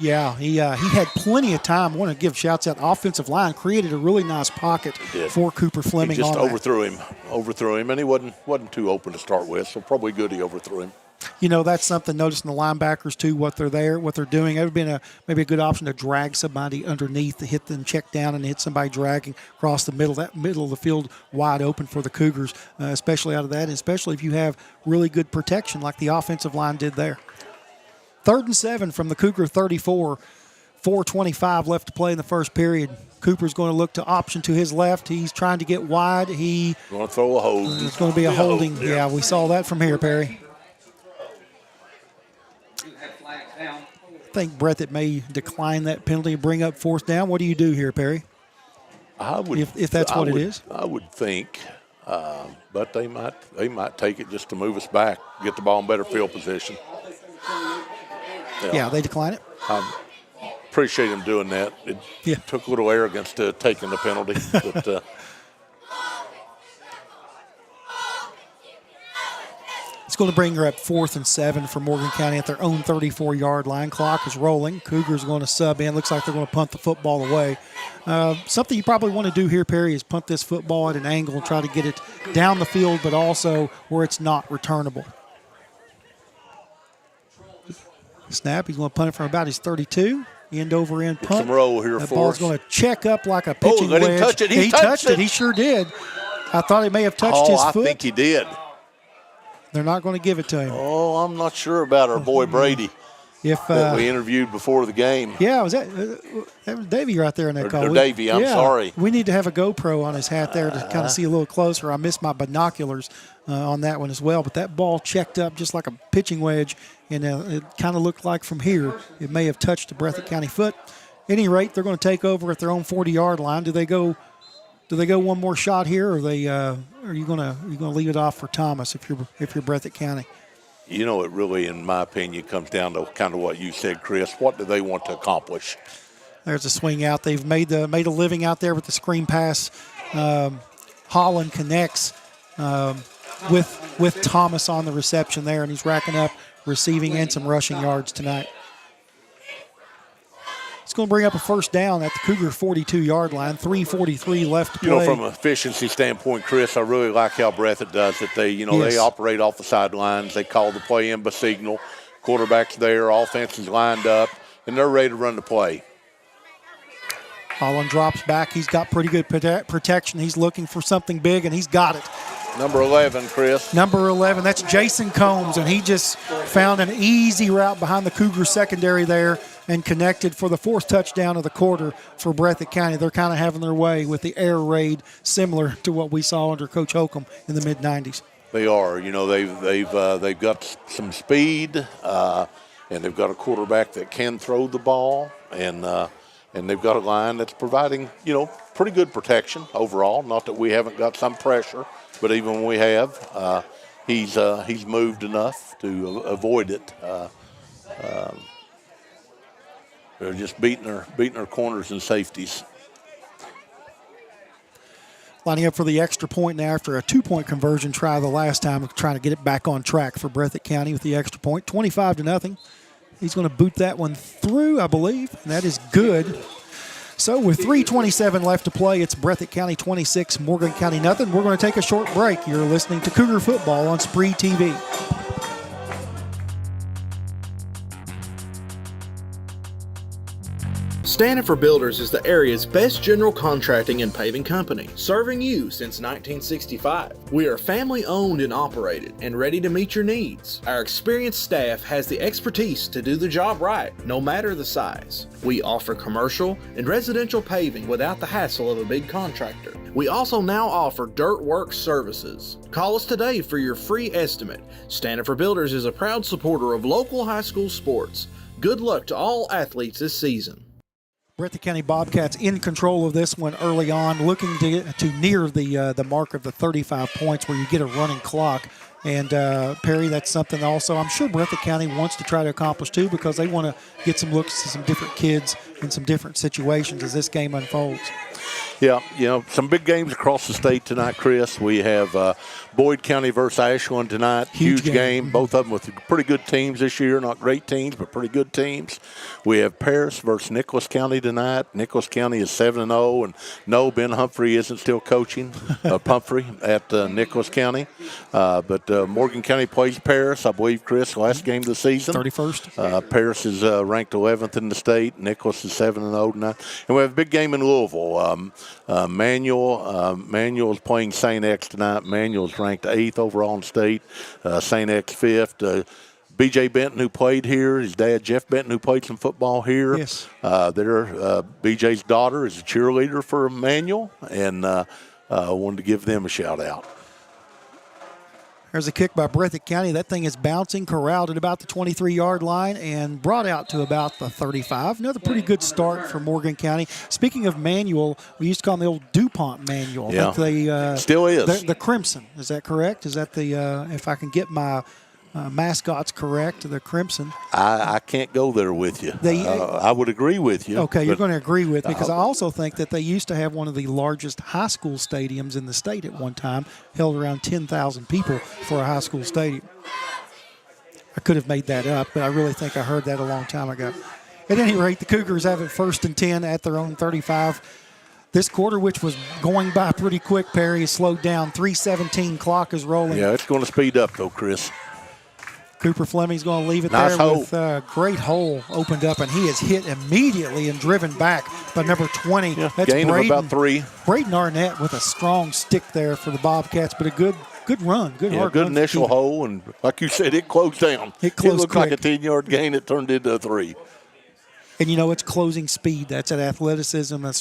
Yeah, he had plenty of time. I want to give shouts out. Offensive line created a really nice pocket for Cooper Fleming. He just overthrew him, and he wasn't too open to start with, so probably good he overthrew him. You know, that's something noticing the linebackers too, what they're doing. It would have been maybe a good option to drag somebody underneath to hit them, check down and hit somebody dragging across the middle. That middle of the field wide open for the Cougars, especially out of that, and especially if you have really good protection like the offensive line did there. 3rd and 7 from the Cougar 34. 4:25 left to play in the first period. Cooper's going to look to option to his left. He's trying to get wide. He's going to throw a hold. It's going to be a holding. Yeah, we saw that from here, Perry. I think Breathitt may decline that penalty and bring up 4th down. What do you do here, Perry? I would, if that's what it is. I would think, but they might take it just to move us back, get the ball in better field position. Yeah, they decline it. I appreciate him doing that. It took a little arrogance to taking the penalty. But, it's going to bring her up 4th and 7 for Morgan County at their own 34-yard line. Clock is rolling. Cougars are going to sub in. Looks like they're going to punt the football away. Something you probably want to do here, Perry, is punt this football at an angle and try to get it down the field, but also where it's not returnable. Snap. He's going to punt it from about his 32. End-over-end punt. Some roll here that for ball's us. Going to check up like a pitching wedge. Him touch it. He touched it. He sure did. I thought he may have touched his foot. I think he did. They're not going to give it to him. Oh, I'm not sure about our boy Brady that we interviewed before the game. Yeah, that was Davey right there in that call. Davey, I'm sorry. We need to have a GoPro on his hat there to kind of see a little closer. I missed my binoculars on that one as well. But that ball checked up just like a pitching wedge, and it kind of looked like from here it may have touched the Breathitt County foot. At any rate, they're going to take over at their own 40-yard line. Do they go one more shot here, or are you going to leave it off for Thomas if you're Breathitt County? You know, it really, in my opinion, comes down to kind of what you said, Chris. What do they want to accomplish? There's a swing out. They've made a living out there with the screen pass. Holland connects with Thomas on the reception there, and he's racking up receiving and some rushing yards tonight. It's going to bring up a first down at the Cougar 42-yard line. 3:43 left to play. You know, from an efficiency standpoint, Chris, I really like how Breathitt does it. They operate off the sidelines. They call the play in by signal. Quarterback's there, offense is lined up, and they're ready to run the play. Holland drops back. He's got pretty good protection. He's looking for something big, and he's got it. Number 11, Chris. Number 11, that's Jason Combs, and he just found an easy route behind the Cougar secondary there and connected for the 4th touchdown of the quarter for Breathitt County. They're kind of having their way with the air raid, similar to what we saw under Coach Holcomb in the mid-'90s. They are. You know, they've got some speed, and they've got a quarterback that can throw the ball, and they've got a line that's providing, pretty good protection overall. Not that we haven't got some pressure, but even when we have, he's moved enough to avoid it. They're just beating their corners and safeties. lining up for the extra point now after a 2-point conversion try the last time, trying to get it back on track for Breathitt County with the extra point, 25-0. He's going to boot that one through, I believe, and that is good. So with 3:27 left to play, it's Breathitt County 26, Morgan County nothing. We're going to take a short break. You're listening to Cougar Football on SpreeTV. Stanford Builders is the area's best general contracting and paving company, serving you since 1965. We are family owned and operated and ready to meet your needs. Our experienced staff has the expertise to do the job right, no matter the size. We offer commercial and residential paving without the hassle of a big contractor. We also now offer dirt work services. Call us today for your free estimate. Stanford Builders is a proud supporter of local high school sports. Good luck to all athletes this season. Breathitt County Bobcats in control of this one early on, looking to near the mark of the 35 points where you get a running clock. And, Perry, that's something also I'm sure Breathitt County wants to try to accomplish, too, because they want to get some looks at some different kids in some different situations as this game unfolds. Yeah, some big games across the state tonight, Chris. We have Boyd County versus Ashland tonight. Huge game. Both of them with pretty good teams this year. Not great teams, but pretty good teams. We have Paris versus Nicholas County tonight. Nicholas County is 7-0, and no, Ben Humphrey isn't still coaching. Pumphrey at Nicholas County. But Morgan County plays Paris, I believe, Chris, last game of the season. 31st. Paris is ranked 11th in the state. Nicholas is 7-0 tonight. And we have a big game in Louisville. Manuel is playing St. X tonight. Manuel is ranked 8th overall in state. St. X 5th. B.J. Benton, who played here, his dad, Jeff Benton, who played some football here. Yes. B.J.'s daughter is a cheerleader for Manuel, and I wanted to give them a shout-out. There's a kick by Breathitt County. That thing is bouncing, corralled at about the 23-yard line and brought out to about the 35. Another pretty good start for Morgan County. Speaking of Manual, we used to call them the old DuPont Manual. Yeah, still is. The Crimson, is that correct? Is that the, if I can get my mascots correct, the Crimson? I can't go there with you. I would agree with you. Okay, you're going to agree with me because I also think that they used to have one of the largest high school stadiums in the state at one time, held around 10,000 people for a high school stadium. I could have made that up, but I really think I heard that a long time ago. At any rate, the Cougars have it 1st and 10 at their own 35. This quarter, which was going by pretty quick, Perry, is slowed down. 3:17 clock is rolling. Yeah, it's going to speed up, though, Chris. Cooper Fleming's going to leave it nice there hole. with a great hole opened up, and he is hit immediately and driven back by number 20. Yeah, that's gain Braden, of about 3. Braden Arnett with a strong stick there for the Bobcats, but a good run. Good initial hole, and like you said, it closed down. It looked quick. like a 10-yard gain. It turned into a 3. And, it's closing speed. That's at athleticism, the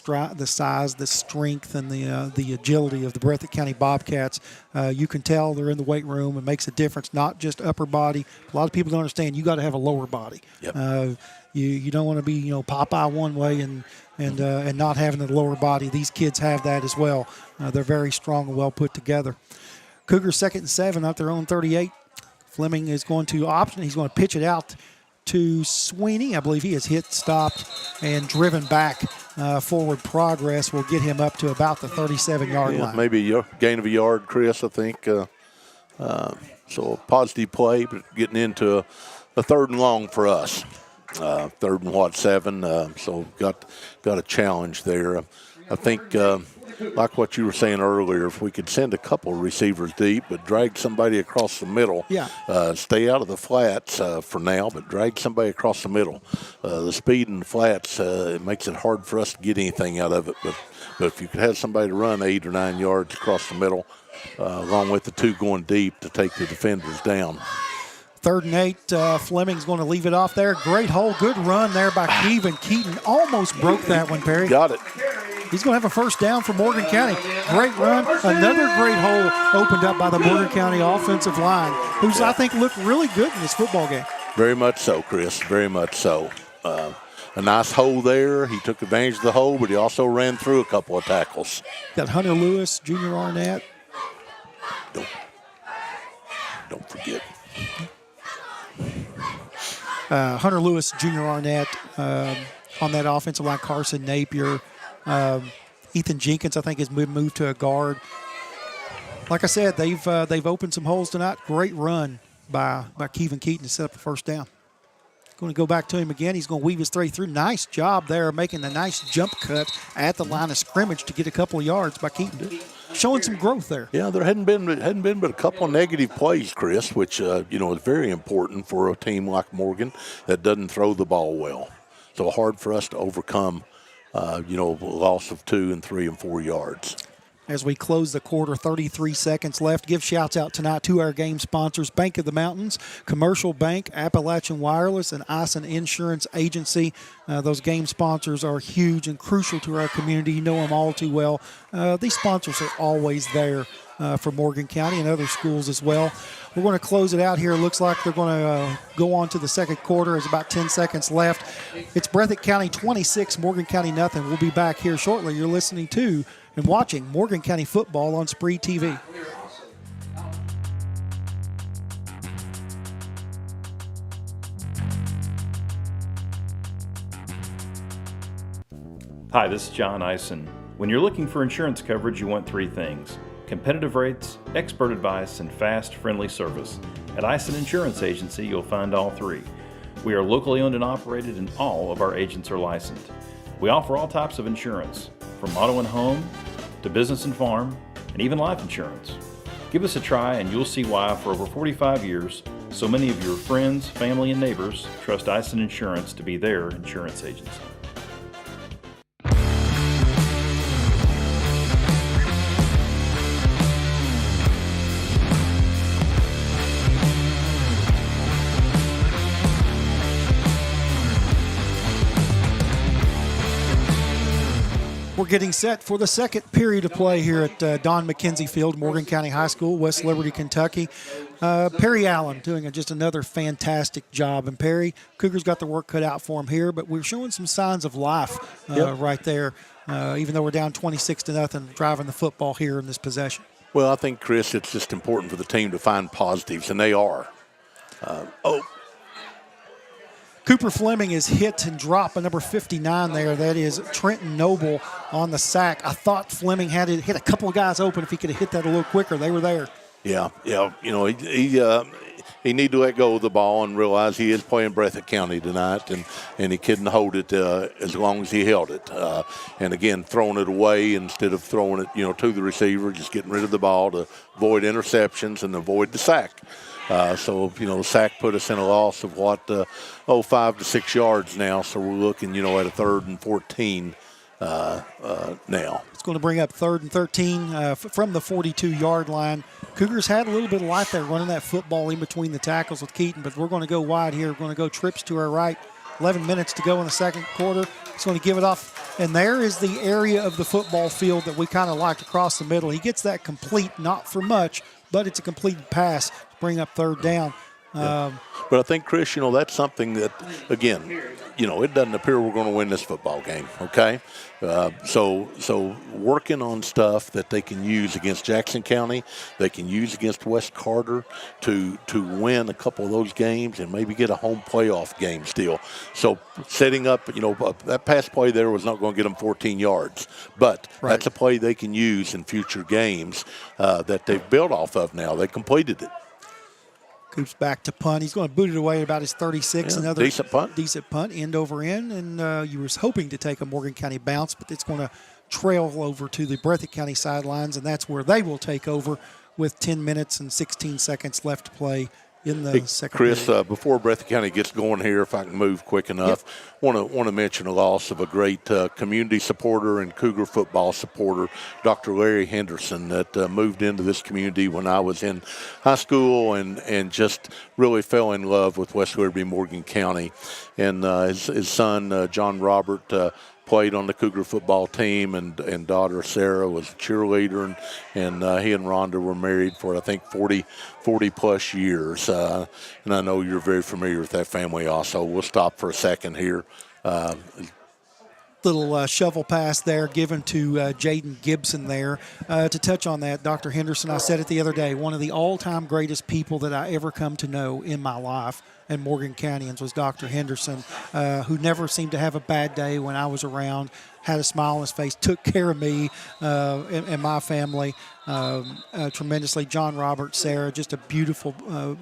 size, the strength, and the agility of the Breathitt County Bobcats. You can tell they're in the weight room. It makes a difference, not just upper body. A lot of people don't understand you got to have a lower body. Yep. You don't want to be, Popeye one way and not having the lower body. These kids have that as well. They're very strong and well put together. Cougars 2nd and 7 at their own 38. Fleming is going to option. He's going to pitch it out to Sweeney. I believe he is hit, stopped, and driven back. Forward progress will get him up to about the 37-yard line. Maybe a gain of a yard, Chris, I think. So a positive play, but getting into a 3rd and long for us. 3rd and 7. So got a challenge there. I think, like what you were saying earlier, if we could send a couple receivers deep, but drag somebody across the middle. Yeah. Stay out of the flats for now, but drag somebody across the middle. The speed in the flats, it makes it hard for us to get anything out of it. But if you could have somebody to run 8 or 9 yards across the middle, along with the 2 going deep to take the defenders down. 3rd and 8, Fleming's going to leave it off there. Great hole, good run there by Kevin Keaton. Almost broke that one, Perry. Got it. He's going to have a 1st down for Morgan County. Great run. Another great hole opened up by the Morgan County offensive line, who's, I think, looked really good in this football game. Very much so, Chris. Very much so. A nice hole there. He took advantage of the hole, but he also ran through a couple of tackles. Got Hunter Lewis, Junior Arnett. Don't forget. Hunter Lewis, Junior Arnett on that offensive line. Carson Napier. Ethan Jenkins, I think, has moved to a guard. Like I said, they've opened some holes tonight. Great run by Kevin Keaton to set up the first down. Going to go back to him again. He's going to weave his way through. Nice job there, making a nice jump cut at the line of scrimmage to get a couple of yards by Keaton. Showing some growth there. Yeah, there hadn't been but a couple of negative plays, Chris, which is very important for a team like Morgan that doesn't throw the ball well. So hard for us to overcome, loss of 2 and 3 and 4 yards. As we close the quarter, 33 seconds left. Give shouts out tonight to our game sponsors, Bank of the Mountains, Commercial Bank, Appalachian Wireless, and Ison Insurance Agency. Those game sponsors are huge and crucial to our community. You know them all too well. These sponsors are always there for Morgan County and other schools as well. We're going to close it out here. It looks like they're going to go on to the second quarter. There's about 10 seconds left. It's Breathitt County 26, Morgan County nothing. We'll be back here shortly. You're listening to and watching Morgan County football on SpreeTV. Hi, this is John Ison. When you're looking for insurance coverage, you want 3 things: competitive rates, expert advice, and fast, friendly service. At Ison Insurance Agency, you'll find all 3. We are locally owned and operated, and all of our agents are licensed. We offer all types of insurance, from auto and home to business and farm, and even life insurance. Give us a try and you'll see why for over 45 years, so many of your friends, family, and neighbors trust Ison Insurance to be their insurance agency. We're getting set for the second period of play here at Don McKenzie Field, Morgan County High School, West Liberty, Kentucky. Perry Allen doing just another fantastic job. And Perry, Cougars got the work cut out for him here, but we're showing some signs of life right there, even though we're down 26-0, driving the football here in this possession. Well, I think, Chris, it's just important for the team to find positives, and they are. Cooper Fleming is hit and dropped by number 59 there. That is Trenton Noble on the sack. I thought Fleming had to hit a couple of guys open if he could have hit that a little quicker. They were there. Yeah. He need to let go of the ball and realize he is playing Breathitt County tonight, and he couldn't hold it as long as he held it. And again, throwing it away instead of throwing it, to the receiver, just getting rid of the ball to avoid interceptions and avoid the sack. The sack put us in a loss of 5 to 6 yards now. So we're looking, at a 3rd and 14 now. It's going to bring up 3rd and 13 from the 42-yard line. Cougars had a little bit of life there running that football in between the tackles with Keaton, but we're going to go wide here. We're going to go trips to our right. 11 minutes to go in the second quarter. He's going to give it off. And there is the area of the football field that we kind of liked across the middle. He gets that complete, not for much, but it's a completed pass to bring up 3rd down. But I think, Chris, that's something that, again, it doesn't appear we're going to win this football game, okay? So working on stuff that they can use against Jackson County, they can use against West Carter to win a couple of those games and maybe get a home playoff game still. So setting up, that pass play there was not going to get them 14 yards, but that's a play they can use in future games that they've built off of now. They completed it. Coops back to punt. He's going to boot it away at about his 36. Another decent punt, end over end. And you were hoping to take a Morgan County bounce, but it's going to trail over to the Breathitt County sidelines, and that's where they will take over with 10 minutes and 16 seconds left to play in the second Chris, period. Before Breathitt County gets going here, if I can move quick enough, want to mention a loss of a great community supporter and Cougar football supporter, Dr. Larry Henderson, that moved into this community when I was in high school and just really fell in love with West Liberty, Morgan County. And his son, John Robert, played on the Cougar football team, and daughter Sarah was a cheerleader, and he and Rhonda were married for, I think, 40 plus years. And I know you're very familiar with that family also. We'll stop for a second here. Little shovel pass there given to Jaden Gibson there. To touch on that, Dr. Henderson, I said it the other day, one of the all-time greatest people that I ever come to know in my life. and Morgan Countyans was Dr. Henderson, who never seemed to have a bad day when I was around, had a smile on his face, took care of me and my family tremendously. John Robert, Sarah, just a beautiful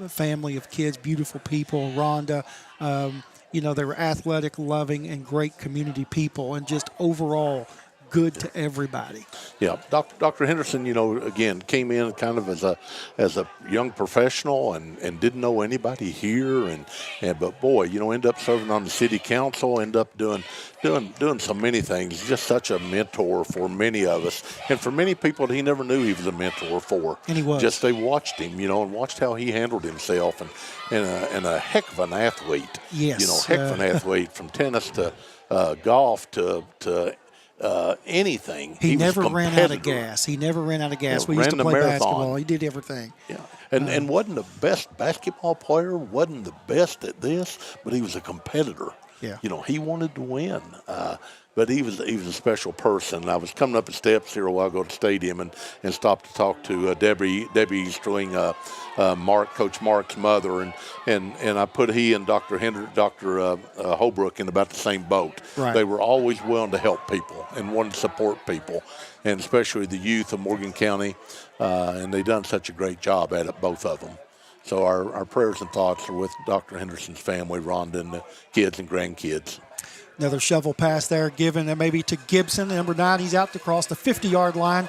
family of kids, beautiful people. Rhonda, they were athletic, loving, and great community people, and just overall good to everybody. Yeah, Dr. Henderson, again, came in kind of as a young professional and didn't know anybody here, but boy, ended up serving on the city council, ended up doing so many things. Just such a mentor for many of us, and for many people that he never knew he was a mentor for. And he was. Just they watched him, and watched how he handled himself, and a heck of an athlete. Yes, heck of an athlete, from tennis to golf to anything. He never ran out of gas. We used to play basketball. He did everything. Yeah, and wasn't the best basketball player, wasn't the best at this, but he was a competitor. Yeah. He wanted to win. But he was a special person. I was coming up the steps here a while ago at the stadium and stopped to talk to Debbie Easterling, Coach Mark's mother, and I put he and Dr. Holbrook in about the same boat. Right. They were always willing to help people and wanted to support people, and especially the youth of Morgan County, and they done such a great job at it, both of them. So our prayers and thoughts are with Dr. Henderson's family, Rhonda, and the kids and grandkids. Another shovel pass there given maybe to Gibson, number 9. He's out to cross the 50-yard line,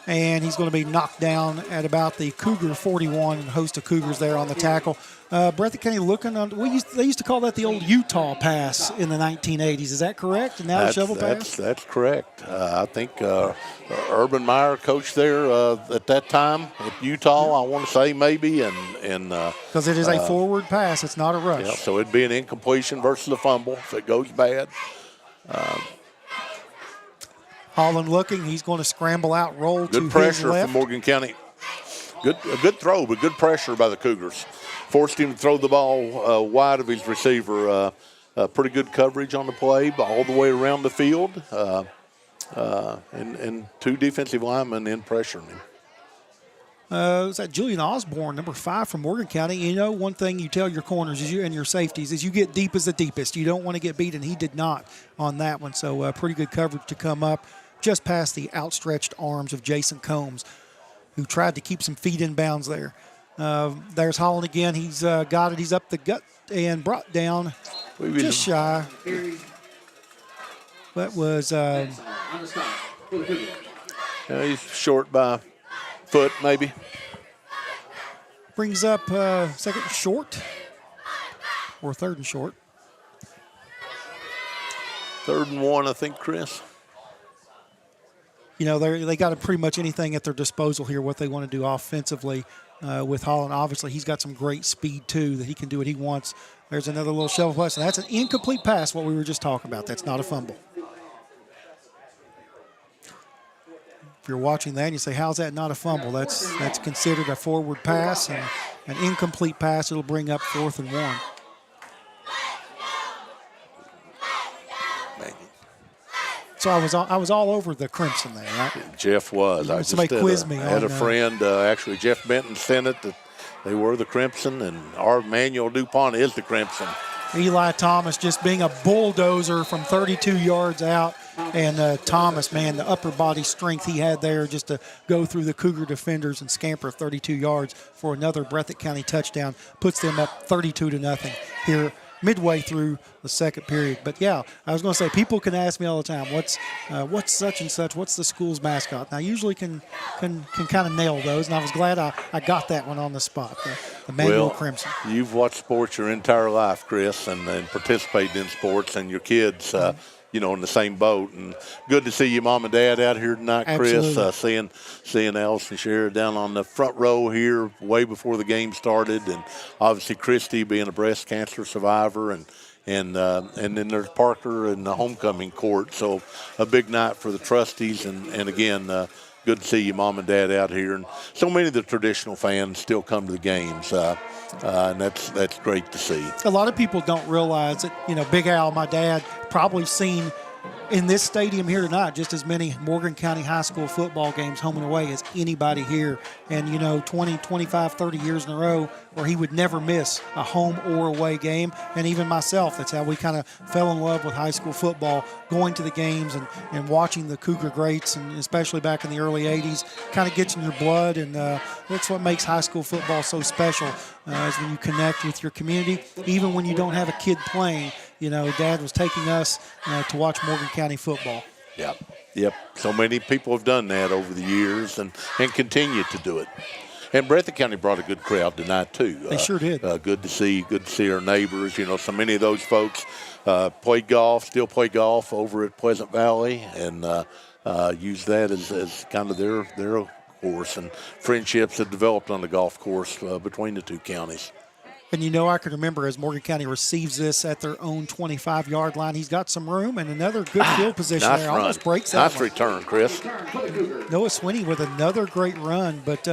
and he's going to be knocked down at about the Cougar 41 and host of Cougars there on the tackle. Breathitt County looking on. They used to call that the old Utah pass in the 1980s. Is that correct? And now the shovel pass? That's correct. I think Urban Meyer coached there at that time at Utah, I want to say maybe. Because it is a forward pass. It's not a rush. Yeah, so it'd be an incompletion versus a fumble if it goes bad. Holland looking. He's going to scramble out, roll to his left. Good pressure from Morgan County. A good throw, but good pressure by the Cougars. Forced him to throw the ball wide of his receiver. Pretty good coverage on the play, all the way around the field. And 2 defensive linemen in pressuring him. Was that Julian Osborne, number 5 from Morgan County? One thing you tell your corners and your safeties is you get deep as the deepest. You don't want to get beat, and he did not on that one. So pretty good coverage to come up just past the outstretched arms of Jason Combs, who tried to keep some feet in bounds there. There's Holland again. He's got it. He's up the gut and brought down just shy. That was he's short by foot, maybe. Brings up second and short or third and short. 3rd and 1, I think, Chris. They got pretty much anything at their disposal here, what they want to do offensively with Holland. Obviously, he's got some great speed, too, that he can do what he wants. There's another little shovel pass, and that's an incomplete pass, what we were just talking about. That's not a fumble. If you're watching that and you say, how's that not a fumble? That's considered a forward pass, and an incomplete pass, it'll bring up 4th and 1. So I was all over the Crimson there, right? Jeff was. Somebody quizzed me. I had a friend, actually Jeff Benton, sent it that they were the Crimson, and our Manuel DuPont is the Crimson. Eli Thomas just being a bulldozer from 32 yards out. And Thomas, man, the upper body strength he had there just to go through the Cougar defenders and scamper 32 yards for another Breathitt County touchdown, puts them up 32-0 here midway through the second period. But, yeah, I was going to say, people can ask me all the time, what's such and such, what's the school's mascot? And I usually can kind of nail those, and I was glad I got that one on the spot, the Manuel Crimson. You've watched sports your entire life, Chris, and participated in sports, and your kids in the same boat. And good to see you, Mom and Dad, out here tonight, Chris. Seeing Allison Scherer down on the front row here way before the game started, and obviously Christy being a breast cancer survivor, and then there's Parker in the homecoming court. So a big night for the trustees, and again, good to see you, Mom and Dad, out here. And so many of the traditional fans still come to the games, and that's great to see. A lot of people don't realize that, Big Al, my dad, probably seen in this stadium here tonight, just as many Morgan County High School football games home and away as anybody here. And, 20, 25, 30 years in a row where he would never miss a home or away game. And even myself, that's how we kind of fell in love with high school football, going to the games and watching the Cougar greats, and especially back in the early 80s, kind of gets in your blood. And that's what makes high school football so special, is when you connect with your community, even when you don't have a kid playing. Dad was taking us to watch Morgan County football. Yep. So many people have done that over the years and continue to do it. And Breathitt County brought a good crowd tonight too. They sure did. Good to see our neighbors. So many of those folks still play golf over at Pleasant Valley, and use that as kind of their course. And friendships have developed on the golf course between the two counties. And I can remember as Morgan County receives this at their own 25-yard line, he's got some room and another good field position nice there. Run. Almost breaks that. Nice return, Chris. Noah Swinney with another great run. But,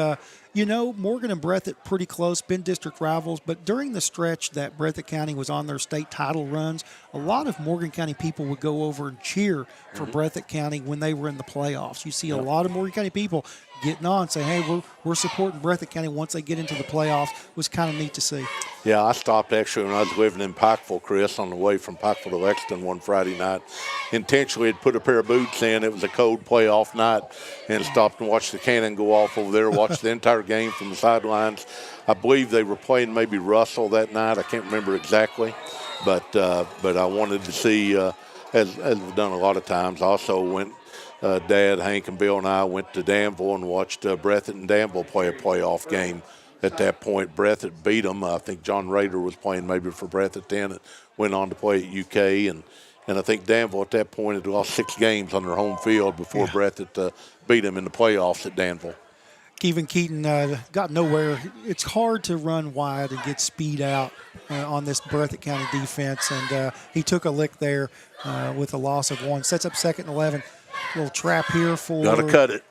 Morgan and Breathitt pretty close, been district rivals. But during the stretch that Breathitt County was on their state title runs, a lot of Morgan County people would go over and cheer for Breathitt County when they were in the playoffs. You see a lot of Morgan County people getting on, saying, hey, we're supporting Breathitt County once they get into the playoffs. Was kind of neat to see. Yeah, I stopped actually when I was living in Pikeville, Chris, on the way from Pikeville to Lexington one Friday night. Intentionally had put a pair of boots in. It was a cold playoff night, and stopped and watched the cannon go off over there, watched the entire game from the sidelines. I believe they were playing maybe Russell that night. I can't remember exactly, but I wanted to see, as we've done a lot of times. I also went, Dad, Hank, and Bill and I went to Danville and watched Breathitt and Danville play a playoff game. At that point, Breathitt beat them. I think John Rader was playing maybe for Breathitt then. It went on to play at UK, and I think Danville at that point had lost 6 games on their home field before Breathitt beat them in the playoffs at Danville. Kevin Keaton got nowhere. It's hard to run wide and get speed out on this Breathitt County defense, and he took a lick there with a loss of 1. Sets up 2nd and 11. Little trap here for. Got to cut it.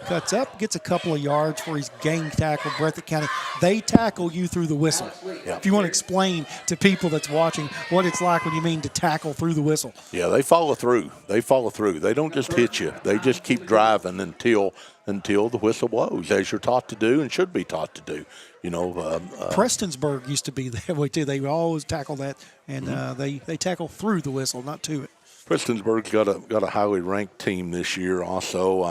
Cuts up, gets a couple of yards for his gang tackle. Breathitt County, they tackle you through the whistle. Yeah. If you want to explain to people that's watching what it's like when you mean to tackle through the whistle. Yeah, they follow through. They don't just hit you. They just keep driving until the whistle blows, as you're taught to do and should be taught to do. Prestonsburg used to be that way too. They always tackle that, and they tackle through the whistle, not to it. Prestonsburg's got a highly ranked team this year. Also,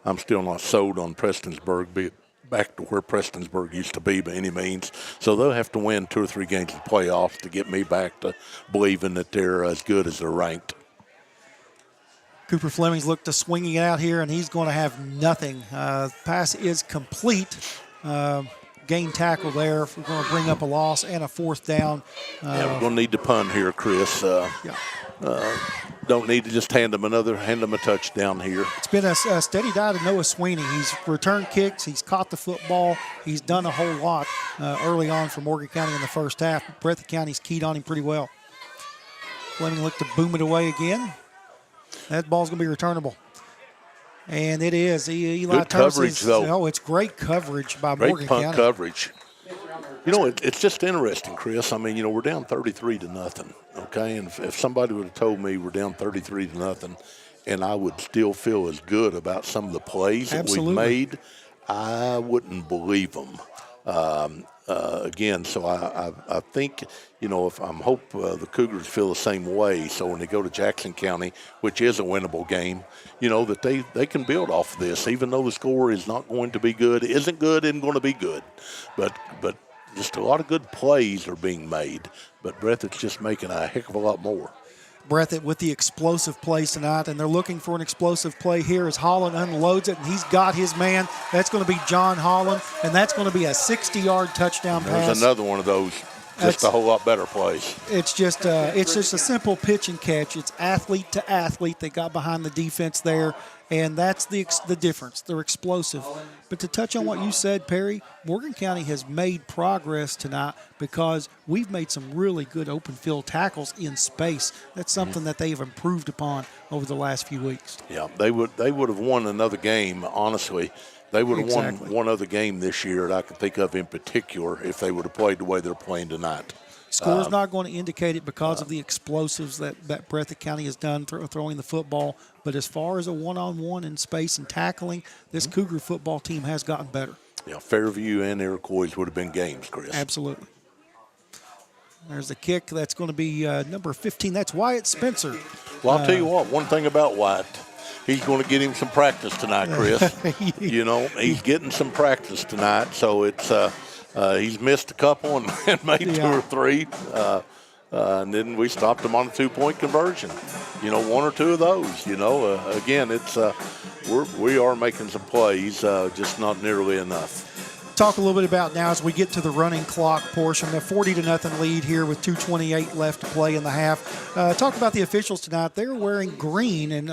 I'm still not sold on Prestonsburg being back to where Prestonsburg used to be by any means. So they'll have to win 2 or 3 games of playoffs to get me back to believing that they're as good as they're ranked. Cooper Fleming's looked to swinging out here, and he's going to have nothing. Pass is complete. Gain tackle there. We're going to bring up a loss and a 4th down. We're going to need to punt here, Chris. Don't need to just hand them a touchdown here. It's been a steady diet of Noah Sweeney. He's returned kicks. He's caught the football. He's done a whole lot early on for Morgan County in the first half. Breathitt County's keyed on him pretty well. Fleming looked to boom it away again. That ball's going to be returnable. And it is. Eli good coverage, though. Oh, it's great coverage by Morgan County. Great punt coverage. It's just interesting, Chris. I mean, we're down 33-0, okay? And if somebody would have told me we're down 33-0 and I would still feel as good about some of the plays that we've made, I wouldn't believe them. Again, so I think, if I'm hope the Cougars feel the same way. So when they go to Jackson County, which is a winnable game, that they can build off of this, even though the score is not going to be good, isn't going to be good. But just a lot of good plays are being made. But Breathitt's just making a heck of a lot more. Breathitt with the explosive plays tonight, and they're looking for an explosive play here as Holland unloads it, and he's got his man. That's going to be John Holland, and that's going to be a 60-yard touchdown pass. There's another one of those, just a whole lot better plays. It's just a simple pitch and catch. It's athlete to athlete. They got behind the defense there, and that's the difference. They're explosive. But to touch on what you said, Perry, Morgan County has made progress tonight because we've made some really good open field tackles in space. That's something that they've improved upon over the last few weeks. Yeah, they would have won another game, honestly. They would have won one other game this year that I could think of in particular if they would have played the way they're playing tonight. Score's not going to indicate it because of the explosives that Breathitt County has done throwing the football. But as far as a one-on-one in space and tackling, this Cougar football team has gotten better. Yeah, Fairview and Iroquois would have been games, Chris. Absolutely. There's the kick. That's going to be number 15. That's Wyatt Spencer. Well, I'll tell you what, one thing about Wyatt, he's going to get him some practice tonight, Chris. You know, he's getting some practice tonight. So it's he's missed a couple and made 2 or 3. And then we stopped him on a 2-point conversion. You know, 1 or 2 of those. You know, again, it's we are making some plays, just not nearly enough. Talk a little bit about now as we get to the running clock portion, the 40-0 lead here with 2:28 left to play in the half. Talk about the officials tonight. They're wearing green, and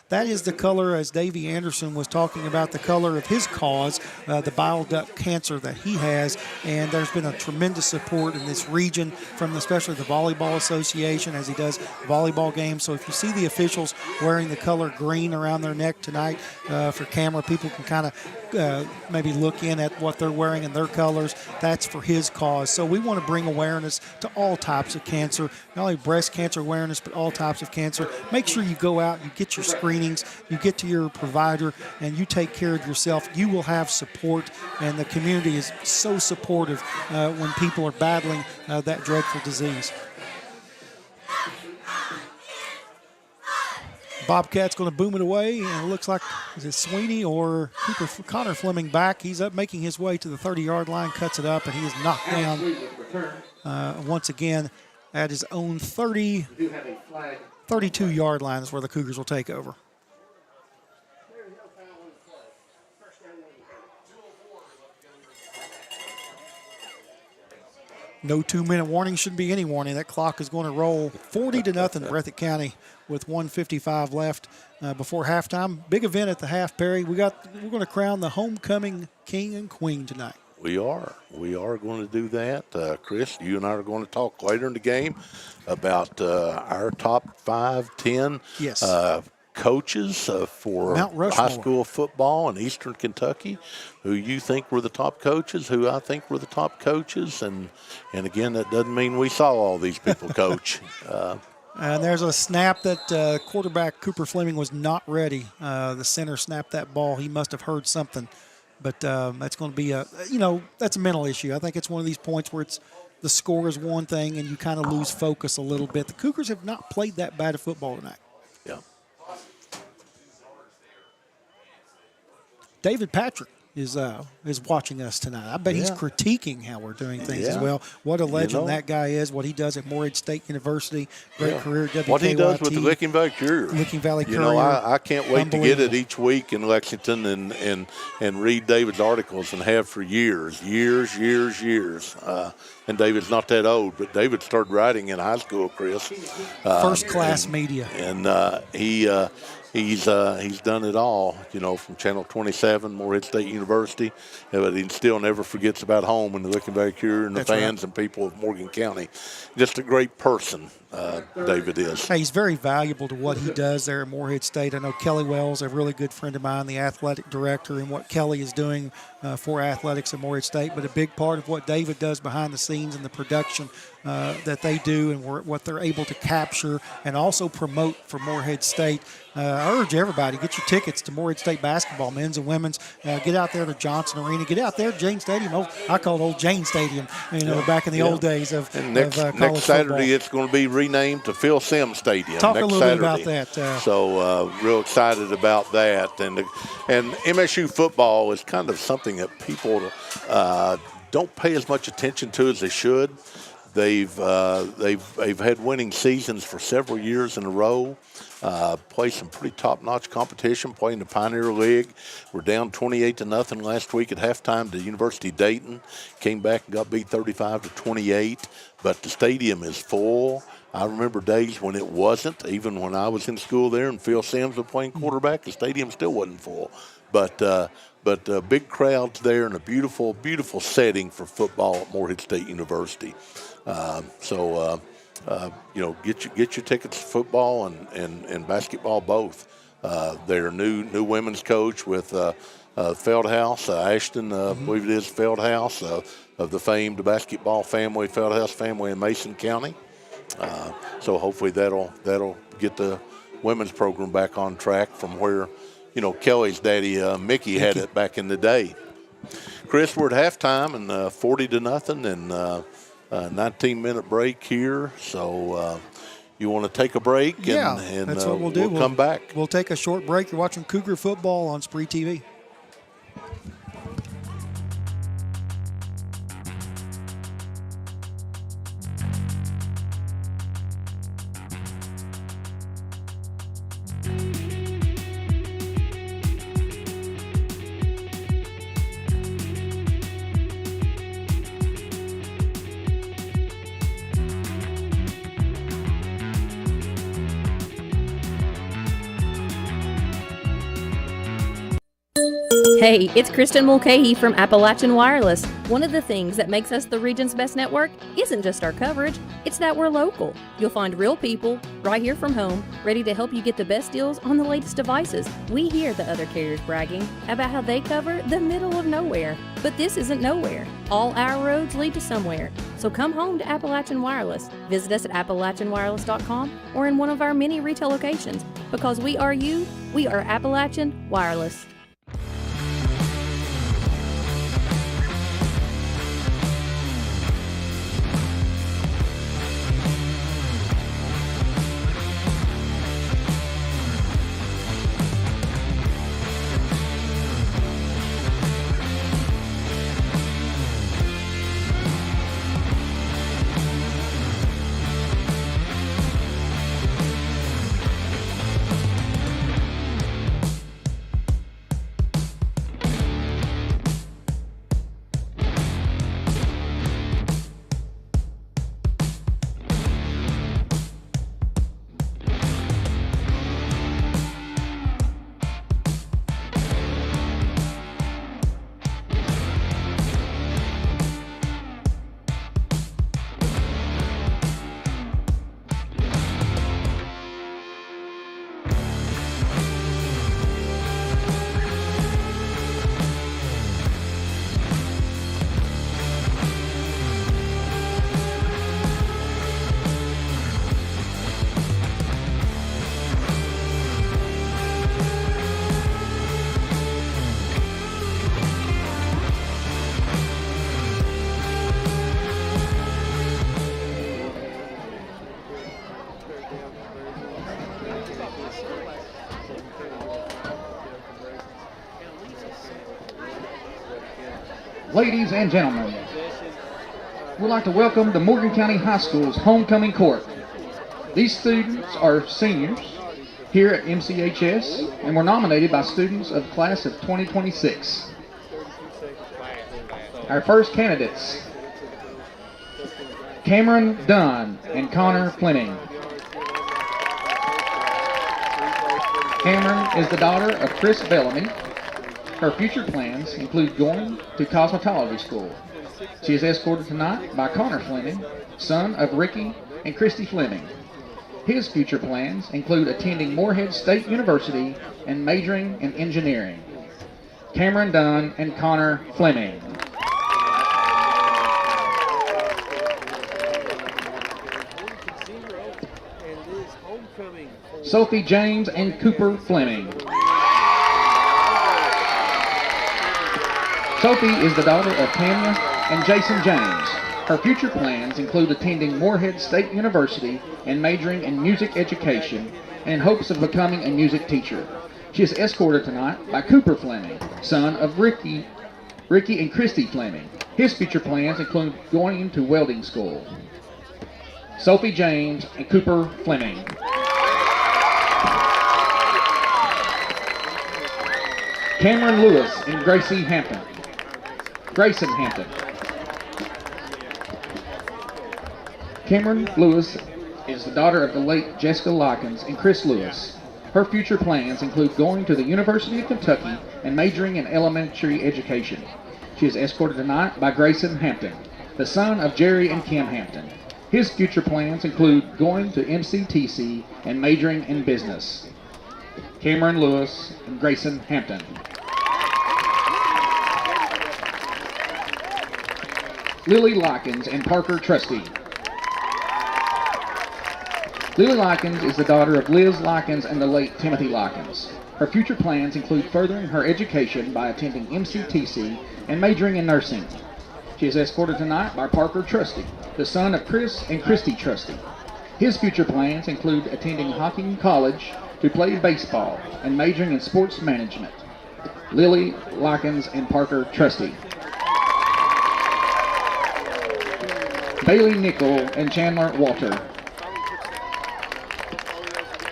that is the color, as Davey Anderson was talking about, the color of his cause, the bile duct cancer that he has. And there's been a tremendous support in this region from especially the Volleyball Association as he does volleyball games. So if you see the officials wearing the color green around their neck tonight, for camera, people can kind of maybe look in at what they're wearing and their colors. That's for his cause. So we want to bring awareness to all types of cancer, not only breast cancer awareness, but all types of cancer. Make sure you go out, you get your screenings, you get to your provider, and you take care of yourself. You will have support, and the community is so supportive when people are battling that dreadful disease. Bobcats going to boom it away, and it looks like, is it Sweeney or Connor Fleming back? He's up making his way to the 30-yard line, cuts it up, and he is knocked down once again at his own 32-yard line is where the Cougars will take over. No 2-minute warning, shouldn't be any warning. That clock is going to roll 40-0 Breathitt County with 1:55 left before halftime. Big event at the half, Perry. We're going to crown the homecoming king and queen tonight. We are going to do that. Chris, you and I are going to talk later in the game about our top 5, 10 coaches for high school football in Eastern Kentucky, who you think were the top coaches, who I think were the top coaches. And again, that doesn't mean we saw all these people coach. And there's a snap that quarterback Cooper Fleming was not ready. The center snapped that ball. He must have heard something. But that's going to be that's a mental issue. I think it's one of these points where it's the score is one thing and you kind of lose focus a little bit. The Cougars have not played that bad of football tonight. Yeah. David Patrick is watching us tonight. I bet he's critiquing how we're doing things as well. What a legend that guy is, what he does at Morehead State University, great career at WKYT. What he does with the Licking Valley Courier. Courier. I can't wait to get it each week in Lexington and read David's articles and have for years. And David's not that old, but David started writing in high school, Chris. First class media. And he's done it all, from Channel 27, Morehead State University, but he still never forgets about home and the Licking Valley Courier and the fans and people of Morgan County. Just a great person, David is. Hey, he's very valuable to what he does there at Morehead State. I know Kelly Wells, a really good friend of mine, the athletic director, and what Kelly is doing for athletics at Morehead State, but a big part of what David does behind the scenes and the production that they do and what they're able to capture and also promote for Morehead State. I urge everybody, get your tickets to Morehead State basketball, men's and women's. Get out there to Johnson Arena. Get out there to Jane Stadium. I call it Old Jane Stadium, back in the old days of next college Saturday football. It's going to be renamed to Phil Sims Stadium. Talk next a little Saturday. bit about that. So real excited about that. And MSU football is kind of something that people don't pay as much attention to as they should. They've had winning seasons for several years in a row. Play some pretty top-notch competition, playing the Pioneer League. We're down 28-0 last week at halftime to University of Dayton. Came back and got beat 35-28, but the stadium is full. I remember days when it wasn't, even when I was in school there and Phil Sims was playing quarterback, the stadium still wasn't full. But big crowds there and a beautiful, beautiful setting for football at Morehead State University. Get your tickets to football and basketball both. Their new women's coach with Feldhouse, Ashton, I believe it is Feldhouse, of the famed basketball family, Feldhouse family in Mason County. So hopefully that'll get the women's program back on track from where, Kelly's daddy, Mickey, had it back in the day. Chris, we're at halftime and 40-0 and a 19-minute break here. So you want to take a break? And that's what we'll do. We'll come back. We'll take a short break. You're watching Cougar football on SpreeTV. Hey, it's Kristen Mulcahy from Appalachian Wireless. One of the things that makes us the region's best network isn't just our coverage, it's that we're local. You'll find real people right here from home, ready to help you get the best deals on the latest devices. We hear the other carriers bragging about how they cover the middle of nowhere, but this isn't nowhere. All our roads lead to somewhere. So come home to Appalachian Wireless. Visit us at AppalachianWireless.com or in one of our many retail locations. Because we are you, we are Appalachian Wireless. Ladies and gentlemen, we'd like to welcome the Morgan County High School's homecoming court. These students are seniors here at MCHS and were nominated by students of the class of 2026. Our first candidates, Cameron Dunn and Connor Fleming. Cameron is the daughter of Chris Bellamy. Her future plans include going to cosmetology school. She is escorted tonight by Connor Fleming, son of Ricky and Christy Fleming. His future plans include attending Morehead State University and majoring in engineering. Cameron Dunn and Connor Fleming. Sophie James and Cooper Fleming. Sophie is the daughter of Tanya and Jason James. Her future plans include attending Morehead State University and majoring in music education and in hopes of becoming a music teacher. She is escorted tonight by Cooper Fleming, son of Ricky and Christy Fleming. His future plans include going into welding school. Sophie James and Cooper Fleming. Cameron Lewis and Grayson Hampton. Cameron Lewis is the daughter of the late Jessica Likens and Chris Lewis. Her future plans include going to the University of Kentucky and majoring in elementary education. She is escorted tonight by Grayson Hampton, the son of Jerry and Kim Hampton. His future plans include going to MCTC and majoring in business. Cameron Lewis and Grayson Hampton. Lily Likens and Parker Trusty. Lily Likens is the daughter of Liz Likens and the late Timothy Likens. Her future plans include furthering her education by attending MCTC and majoring in nursing. She is escorted tonight by Parker Trusty, the son of Chris and Christy Trusty. His future plans include attending Hocking College to play baseball and majoring in sports management. Lily Likens and Parker Trusty. Bailey Nickel and Chandler Walter.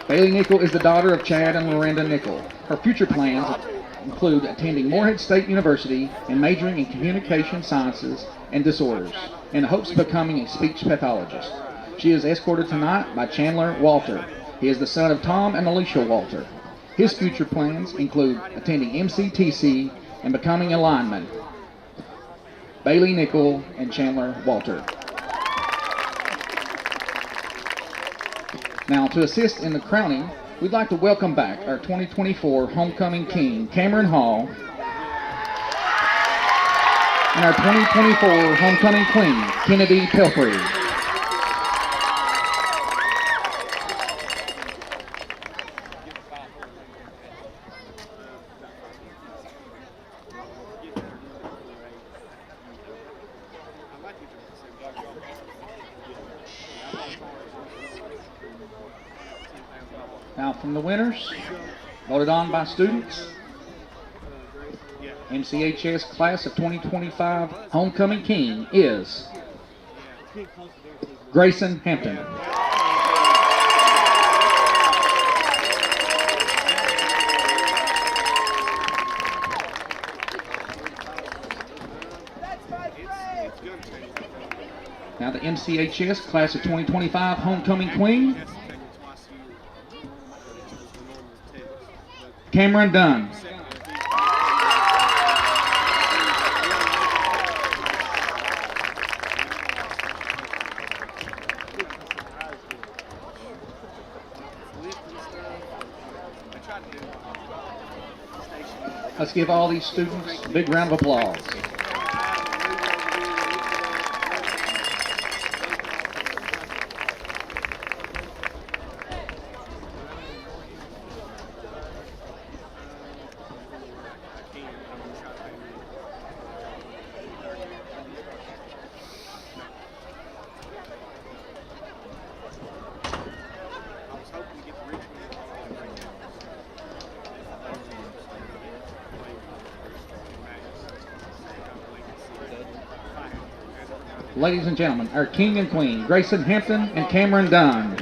Bailey Nickel is the daughter of Chad and Miranda Nickel. Her future plans include attending Morehead State University and majoring in communication sciences and disorders, in hopes of becoming a speech pathologist. She is escorted tonight by Chandler Walter. He is the son of Tom and Alicia Walter. His future plans include attending MCTC and becoming a lineman. Bailey Nickel and Chandler Walter. Now, to assist in the crowning, we'd like to welcome back our 2024 Homecoming King, Cameron Hall, and our 2024 Homecoming Queen, Kennedy Pelfrey. Now from the winners, voted on by students, MCHS class of 2025 Homecoming King is Grayson Hampton. Now the MCHS class of 2025 Homecoming Queen, Cameron Dunn. Let's give all these students a big round of applause. Ladies and gentlemen, our king and queen, Grayson Hampton and Cameron Dunn.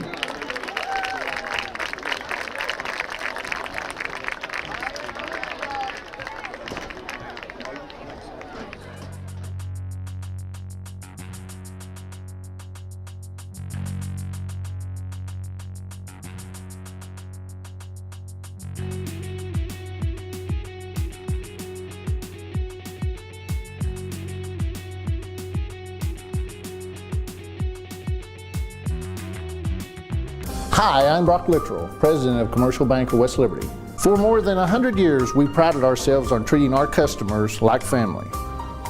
Hi, I'm Brock Littrell, President of Commercial Bank of West Liberty. For more than 100 years, we prided ourselves on treating our customers like family.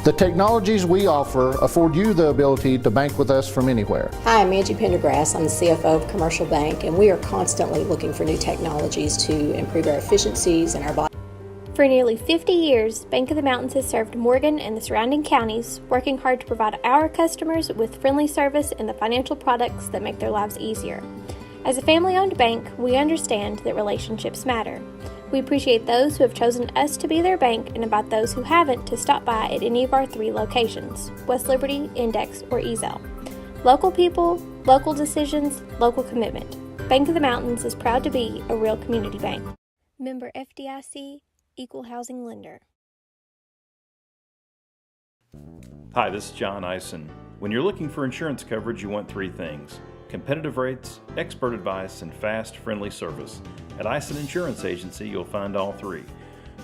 The technologies we offer afford you the ability to bank with us from anywhere. Hi, I'm Angie Pendergrass. I'm the CFO of Commercial Bank, and we are constantly looking for new technologies to improve our efficiencies and our bottom. For nearly 50 years, Bank of the Mountains has served Morgan and the surrounding counties, working hard to provide our customers with friendly service and the financial products that make their lives easier. As a family-owned bank, we understand that relationships matter. We appreciate those who have chosen us to be their bank and invite those who haven't to stop by at any of our 3 locations, West Liberty, Index, or Ezel. Local people, local decisions, local commitment. Bank of the Mountains is proud to be a real community bank. Member FDIC, Equal Housing Lender. Hi, this is John Eisen. When you're looking for insurance coverage, you want 3 things: competitive rates, expert advice, and fast, friendly service. At Eisen Insurance Agency, you'll find all 3.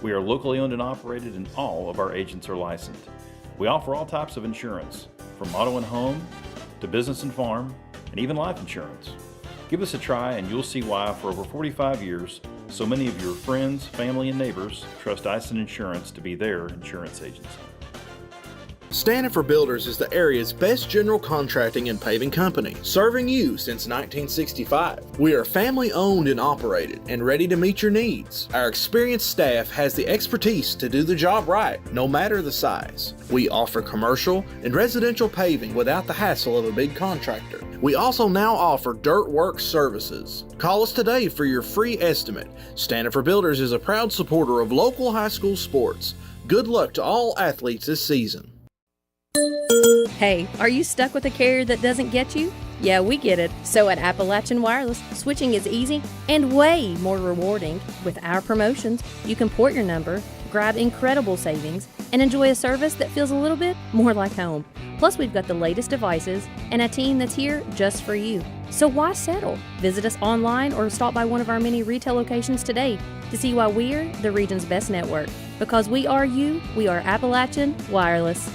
We are locally owned and operated, and all of our agents are licensed. We offer all types of insurance, from auto and home to business and farm, and even life insurance. Give us a try and you'll see why for over 45 years, so many of your friends, family, and neighbors trust Eisen Insurance to be their insurance agency. Stanifer Builders is the area's best general contracting and paving company, serving you since 1965. We are family owned and operated and ready to meet your needs. Our experienced staff has the expertise to do the job right, no matter the size. We offer commercial and residential paving without the hassle of a big contractor. We also now offer dirt work services. Call us today for your free estimate. Stanifer Builders is a proud supporter of local high school sports. Good luck to all athletes this season. Hey, are you stuck with a carrier that doesn't get you? Yeah, we get it. So at Appalachian Wireless, switching is easy and way more rewarding. With our promotions, you can port your number, grab incredible savings, and enjoy a service that feels a little bit more like home. Plus, we've got the latest devices and a team that's here just for you. So why settle? Visit us online or stop by one of our many retail locations today to see why we're the region's best network. Because we are you, we are Appalachian Wireless.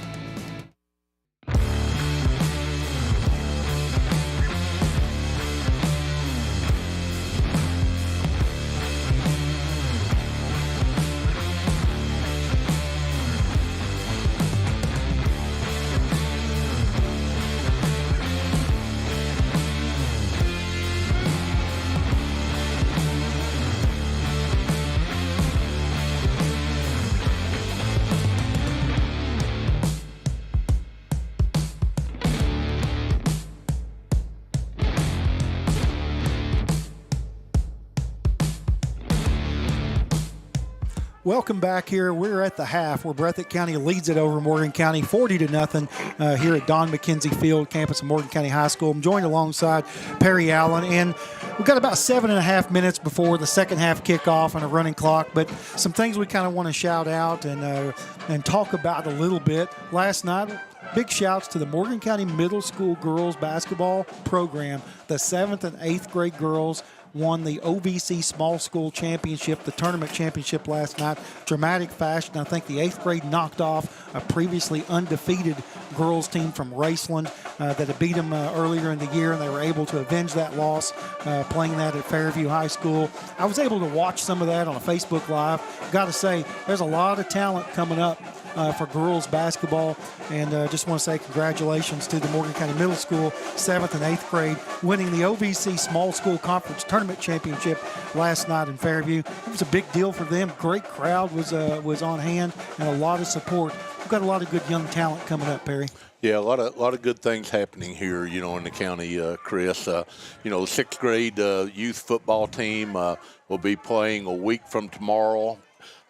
Welcome back here. We're at the half where Breathitt County leads it over Morgan County 40-0 here at Don McKenzie Field, campus of Morgan County High School. I'm joined alongside Perry Allen, and we've got about 7.5 minutes before the second half kickoff and a running clock, but some things we kind of want to shout out and talk about a little bit. Last night, big shouts to the Morgan County Middle School girls basketball program. The 7th and 8th grade girls won the OVC Small School Championship, the tournament championship last night. Dramatic fashion. I think the 8th grade knocked off a previously undefeated girls team from Raceland that had beat them earlier in the year, and they were able to avenge that loss playing that at Fairview High School. I was able to watch some of that on a Facebook Live. Got to say, there's a lot of talent coming up for girls basketball, and just want to say congratulations to the Morgan County Middle School 7th and 8th grade winning the OVC Small School Conference Tournament Championship last night in Fairview. It was a big deal for them. Great crowd was on hand and a lot of support. We've got a lot of good young talent coming up, Perry. Yeah, a lot of good things happening here, in the county, Chris. The 6th grade youth football team will be playing a week from tomorrow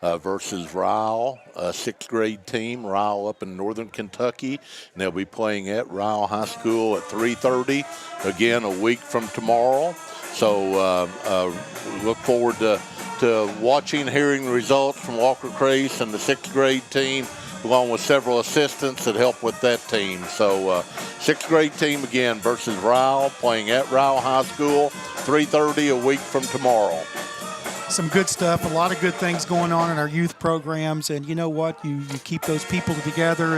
versus Ryle, a 6th grade team, Ryle up in northern Kentucky. And they'll be playing at Ryle High School at 3:30, again, a week from tomorrow. So we look forward to watching, hearing the results from Walker Crace and the 6th grade team, along with several assistants that help with that team. So 6th grade team again versus Ryle, playing at Ryle High School, 3:30 a week from tomorrow. Some good stuff, a lot of good things going on in our youth programs, and you know what? You keep those people together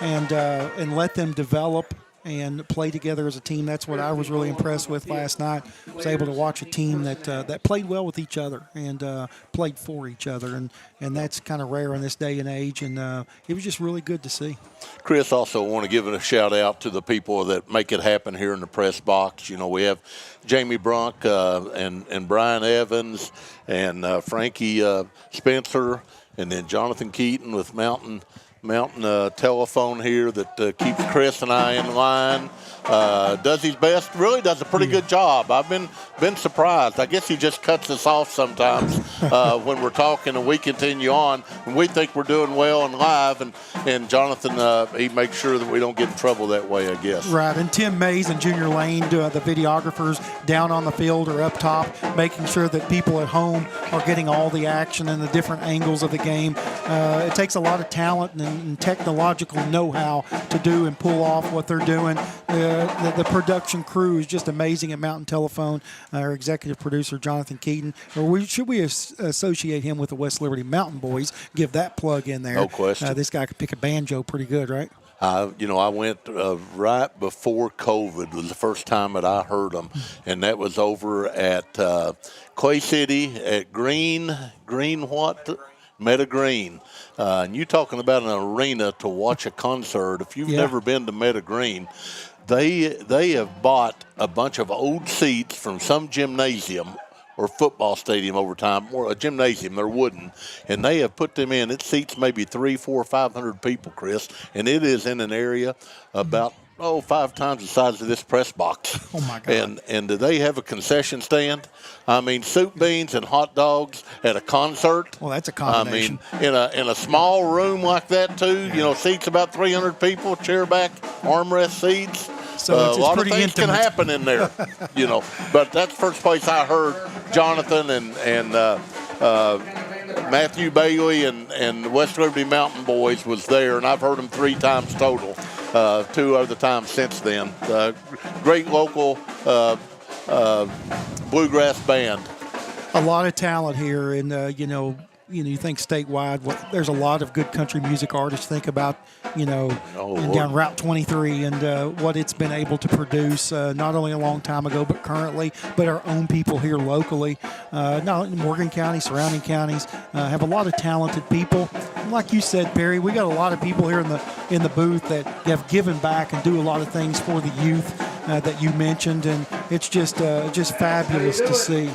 and let them develop and play together as a team. That's what I was really impressed with last night. I was able to watch a team that played well with each other and played for each other, and that's kind of rare in this day and age, and it was just really good to see. Chris, also want to give a shout out to the people that make it happen here in the press box. We have Jamie Brunk and Brian Evans and Frankie Spencer, and then Jonathan Keaton with Mountain Telephone here that keeps Chris and I in line. Does his best, really does a pretty good job. I've been surprised. I guess he just cuts us off sometimes when we're talking and we continue on. And we think we're doing well and live, and Jonathan, he makes sure that we don't get in trouble that way, I guess. Right, and Tim Mays and Junior Lane, the videographers down on the field or up top, making sure that people at home are getting all the action and the different angles of the game. It takes a lot of talent and technological know-how to do and pull off what they're doing. The production crew is just amazing at Mountain Telephone. Our executive producer, Jonathan Keaton. Should we associate him with the West Liberty Mountain Boys? Give that plug in there. No question. This guy could pick a banjo pretty good, right? I went right before COVID was the first time that I heard them, and that was over at Clay City at Green what? Meta Green. And you talking about an arena to watch a concert. If you've never been to Meta Green, they have bought a bunch of old seats from some gymnasium or football stadium over time, or a gymnasium. They're wooden, and they have put them in. It seats maybe 300, 400, 500 people, Chris, and it is in an area about 5 times the size of this press box. Oh my God! And do they have a concession stand? I mean, soup, beans, and hot dogs at a concert. Well, that's a combination. I mean, in a small room like that too. You know, seats about 300 people, chair back, armrest seats. So it's a lot of pretty things intimate. can happen in there, you know. But that's the first place I heard Jonathan and Matthew Bailey and West Liberty Mountain Boys was there, and I've heard them 3 times total. 2 other times since then. Great local bluegrass band. A lot of talent here, and you think statewide. There's a lot of good country music artists. Think about down Route 23 and what it's been able to produce, not only a long time ago, but currently, but our own people here locally. Not in Morgan County, surrounding counties have a lot of talented people. And like you said, Perry, we got a lot of people here in the booth that have given back and do a lot of things for the youth that you mentioned, and it's just fabulous to see.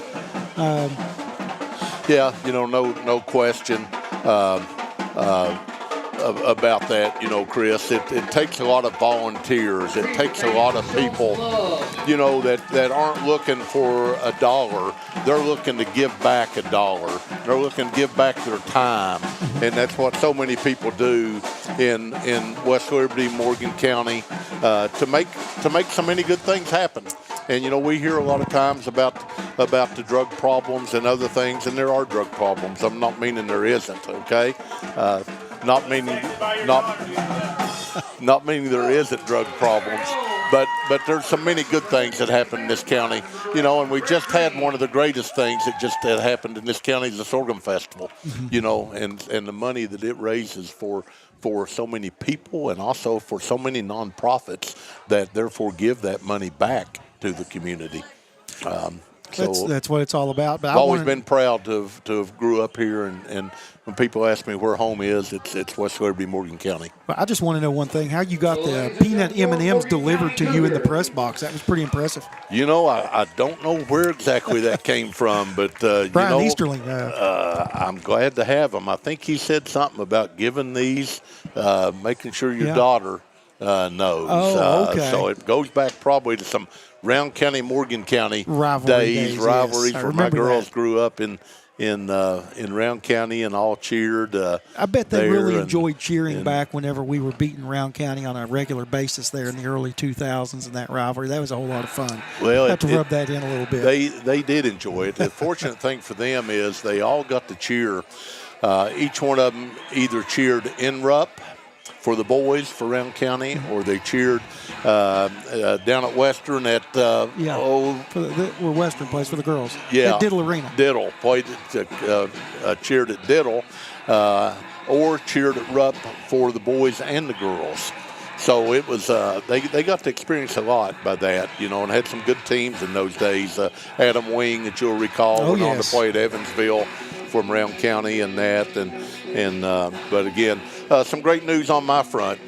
Yeah, no question about that, Chris. It takes a lot of volunteers. It takes a lot of people, that aren't looking for a dollar. They're looking to give back $1. They're looking to give back their time, and that's what so many people do in West Liberty, Morgan County, to make so many good things happen. And, we hear a lot of times about the drug problems and other things, and there are drug problems. I'm not meaning there isn't, okay? Not meaning there isn't drug problems, but there's so many good things that happen in this county, and we just had one of the greatest things that happened in this county is the Sorghum Festival, and the money that it raises for so many people and also for so many nonprofits that therefore give that money back to the community. That's what it's all about. But I've always been proud to have grew up here, and when people ask me where home is, it's West Liberty, Morgan County. I just want to know one thing: how you got the peanut M&Ms delivered to you in the press box? That was pretty impressive. I don't know where exactly that came from, but Brian Easterling. I'm glad to have them. I think he said something about giving these, making sure your daughter knows. Oh, okay. So it goes back probably to some Round County, Morgan County rivalries yes. where my girls grew up in Round County and all cheered. I bet they really enjoyed cheering back whenever we were beating Round County on a regular basis there in the early 2000s in that rivalry. That was a whole lot of fun. Well, have to rub that in a little bit. They did enjoy it. The fortunate thing for them is they all got to cheer. Each one of them either cheered in Rupp for the boys for Round County, or they cheered down at Western at where Western plays for the girls. Yeah, at Diddle Arena. Diddle played cheered at Diddle, or cheered at Rupp for the boys and the girls. So it was they got to experience a lot by that, and had some good teams in those days. Adam Wing, that you'll recall, went on to play at Evansville from Round County and that, but again. Some great news on my front.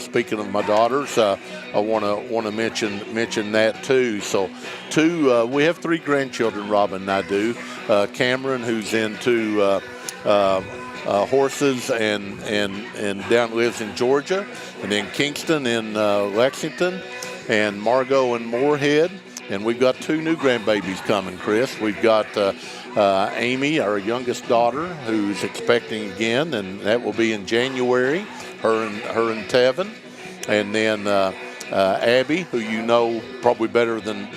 Speaking of my daughters, I want to mention that too. So, we have 3 grandchildren. Robin and I do. Cameron, who's into horses and lives in Georgia, and then Kingston in Lexington, and Margot in Moorhead. And we've got 2 new grandbabies coming, Chris. We've got Amy, our youngest daughter, who's expecting again, and that will be in January, her and Tevin. And then Abby, who you know probably better than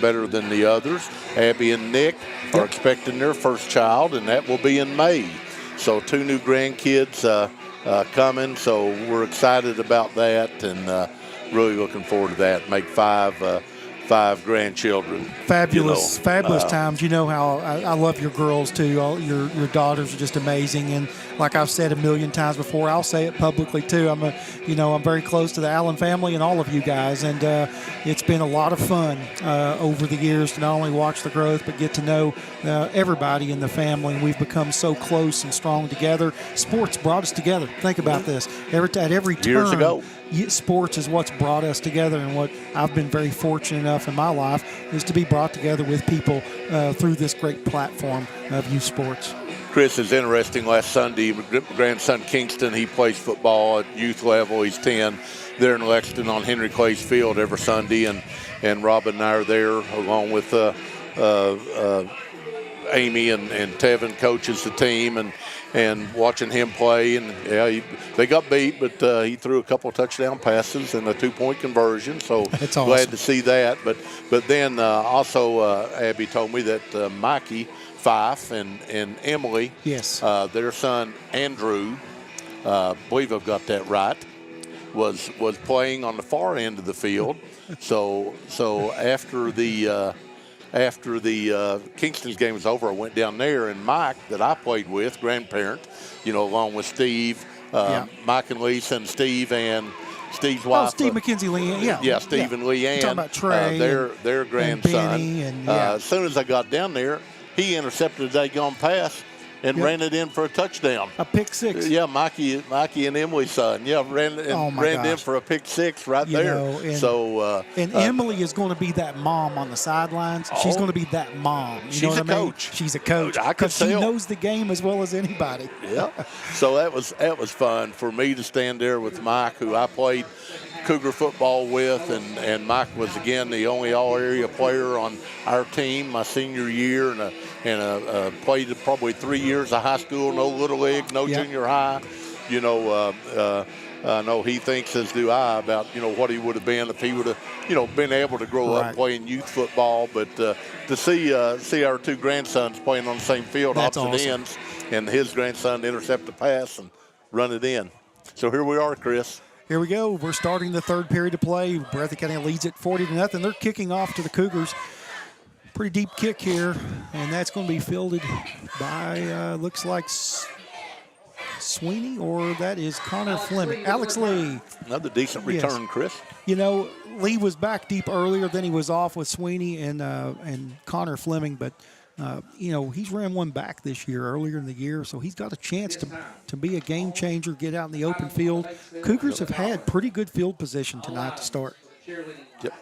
the others. Abby and Nick are expecting their first child, and that will be in May. So 2 new grandkids coming, so we're excited about that and really looking forward to that. Make 5 5 grandchildren. Fabulous, you know. fabulous times. You know how I love your girls too. All your daughters are just amazing, and like I've said a million times before, I'll say it publicly too. I'm very close to the Allen family and all of you guys, and it's been a lot of fun over the years to not only watch the growth but get to know everybody in the family. And we've become so close and strong together. Sports brought us together. Think about this. At every turn, Years ago. Sports is what's brought us together, and what I've been very fortunate enough in my life is to be brought together with people through this great platform of youth sports. Chris, is interesting. Last Sunday, my grandson Kingston, he plays football at youth level. He's 10. They're in Lexington on Henry Clay's field every Sunday, and Robin and I are there along with Amy and Tevin coaches the team, and watching him play. And they got beat, but he threw a couple of touchdown passes and a 2-point conversion. So that's awesome. Glad to see that. But then also Abby told me that Mikey Fife and Emily, yes, their son Andrew, believe I've got that right, was playing on the far end of the field. So after the Kingston's game was over, I went down there, and Mike, that I played with, grandparent, along with Steve, Mike and Lisa, and Steve and Steve's wife. Steve McKenzie, Leanne. Yeah, Steve and Leanne. Talking about Trey, their grandson. And as soon as I got down there, he intercepted a daggone pass and ran it in for a touchdown. A pick six. Yeah, Mikey and Emily's son. Yeah, ran in for a pick six right there. And Emily is going to be that mom on the sidelines. She's going to be that mom. You know what I mean? She's a coach. I could tell. She knows the game as well as anybody. Yeah. So that was fun for me to stand there with Mike, who I played Cougar football with, and Mike was again the only all-area player on our team my senior year, and played probably 3 years of high school, no little league, no junior high. I know he thinks, as do I, about what he would have been if he would have been able to grow up playing youth football. But to see our 2 grandsons playing on the same field, opposite ends, and his grandson intercept the pass and run it in. So here we are, Chris. Here we go. We're starting the third period of play. Breathitt County leads it 40-0. They're kicking off to the Cougars. Pretty deep kick here, and that's going to be fielded by, looks like Sweeney, or that is Connor Fleming. Alex Lee. Another decent return, Chris. Lee was back deep earlier, then he was off with Sweeney and Connor Fleming, but he's ran one back this year, earlier in the year, so he's got a chance to be a game changer, get out in the open field. Cougars have had pretty good field position tonight to start. Yep.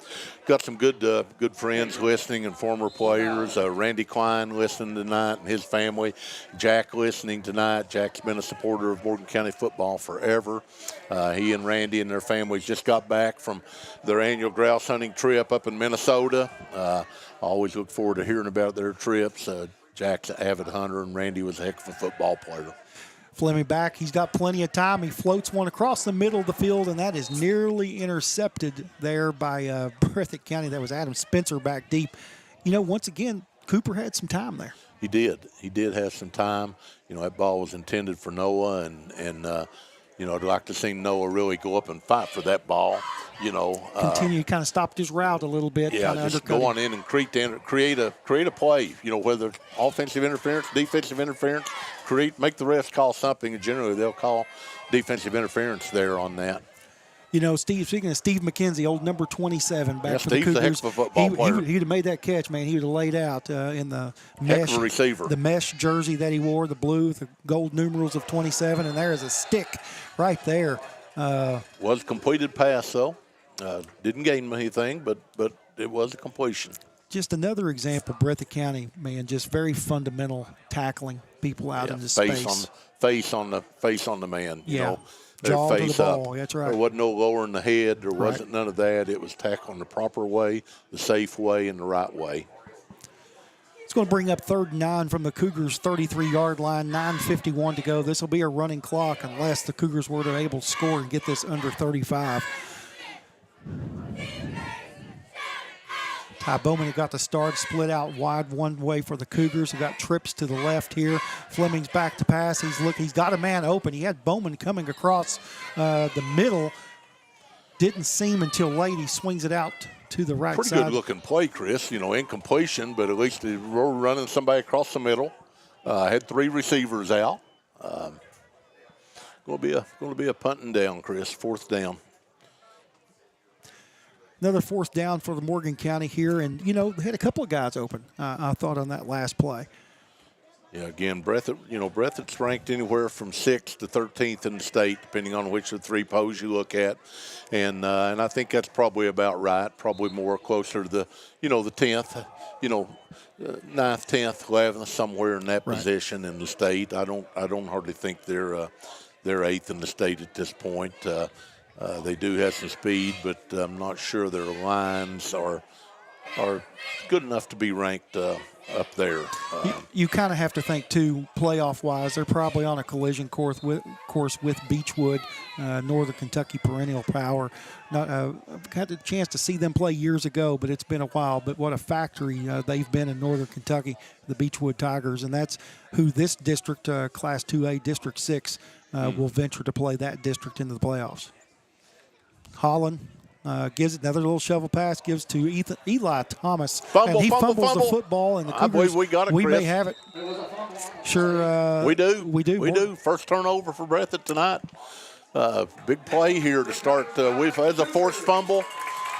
Got some good friends listening and former players. Randy Klein listening tonight and his family. Jack listening tonight. Jack's been a supporter of Morgan County football forever. He and Randy and their families just got back from their annual grouse hunting trip up in Minnesota. Always look forward to hearing about their trips. Jack's an avid hunter, and Randy was a heck of a football player. Fleming back. He's got plenty of time. He floats one across the middle of the field, and that is nearly intercepted there by Breathitt County. That was Adam Spencer back deep. Once again, Cooper had some time there. He did. He did have some time. That ball was intended for Noah, and I'd like to see Noah really go up and fight for that ball. Continue, kind of stopped his route a little bit. Yeah, just go on in and create a play. Whether offensive interference, defensive interference, make the refs call something, and generally they'll call defensive interference there on that. Speaking of Steve McKenzie, old number 27 back for the Steve's Cougars. a heck of a football player. He'd have made that catch, man. He would have laid out in the mesh, receiver. The mesh jersey that he wore, the blue with the gold numerals of 27, and there is a stick right there. Was a completed pass, though. Didn't gain anything, but it was a completion. Just another example, Breathitt County, man, just very fundamental tackling people out into space. Face on the man. Their jaw face to the ball. up. That's right. There wasn't no lowering the head. There wasn't none of that. It was tackled the proper way, the safe way, and the right way. It's going to bring up 3rd and 9 from the Cougars' 33-yard line, 9:51 to go. This will be a running clock unless the Cougars were able to score and get this under 35. Ty Bowman had got the start, split out wide one way for the Cougars. He got trips to the left here. Fleming's back to pass. He's got a man open. He had Bowman coming across the middle. Didn't seem until late. He swings it out to the right Pretty side. good looking play, Chris. Incompletion, but at least they were running somebody across the middle. Had 3 receivers out. Going to be a punting down, Chris. 4th down. Another 4th down for the Morgan County here, and they had a couple of guys open. I thought on that last play. Yeah, again, Breathitt's ranked anywhere from 6th to 13th in the state, depending on which of the 3 polls you look at, and I think that's probably about right. Probably more closer to the 10th, 9th, 10th, 11th, somewhere in that position in the state. I don't hardly think they're 8th in the state at this point. They do have some speed, but I'm not sure their lines are good enough to be ranked up there. You kind of have to think, too, playoff-wise, they're probably on a collision course with Beechwood, Northern Kentucky perennial power. I've had the chance to see them play years ago, but it's been a while. But what a factory they've been in Northern Kentucky, the Beechwood Tigers, and that's who this district, Class 2A, District 6, will venture to play that district into the playoffs. Holland gives it another little shovel pass, gives to Eli Thomas. And he fumbles the football, and the Cougars, I believe we got it, we Chris. may have it. Sure. We do. We do. First turnover for Breathitt tonight. Big play here to start. We've had a forced fumble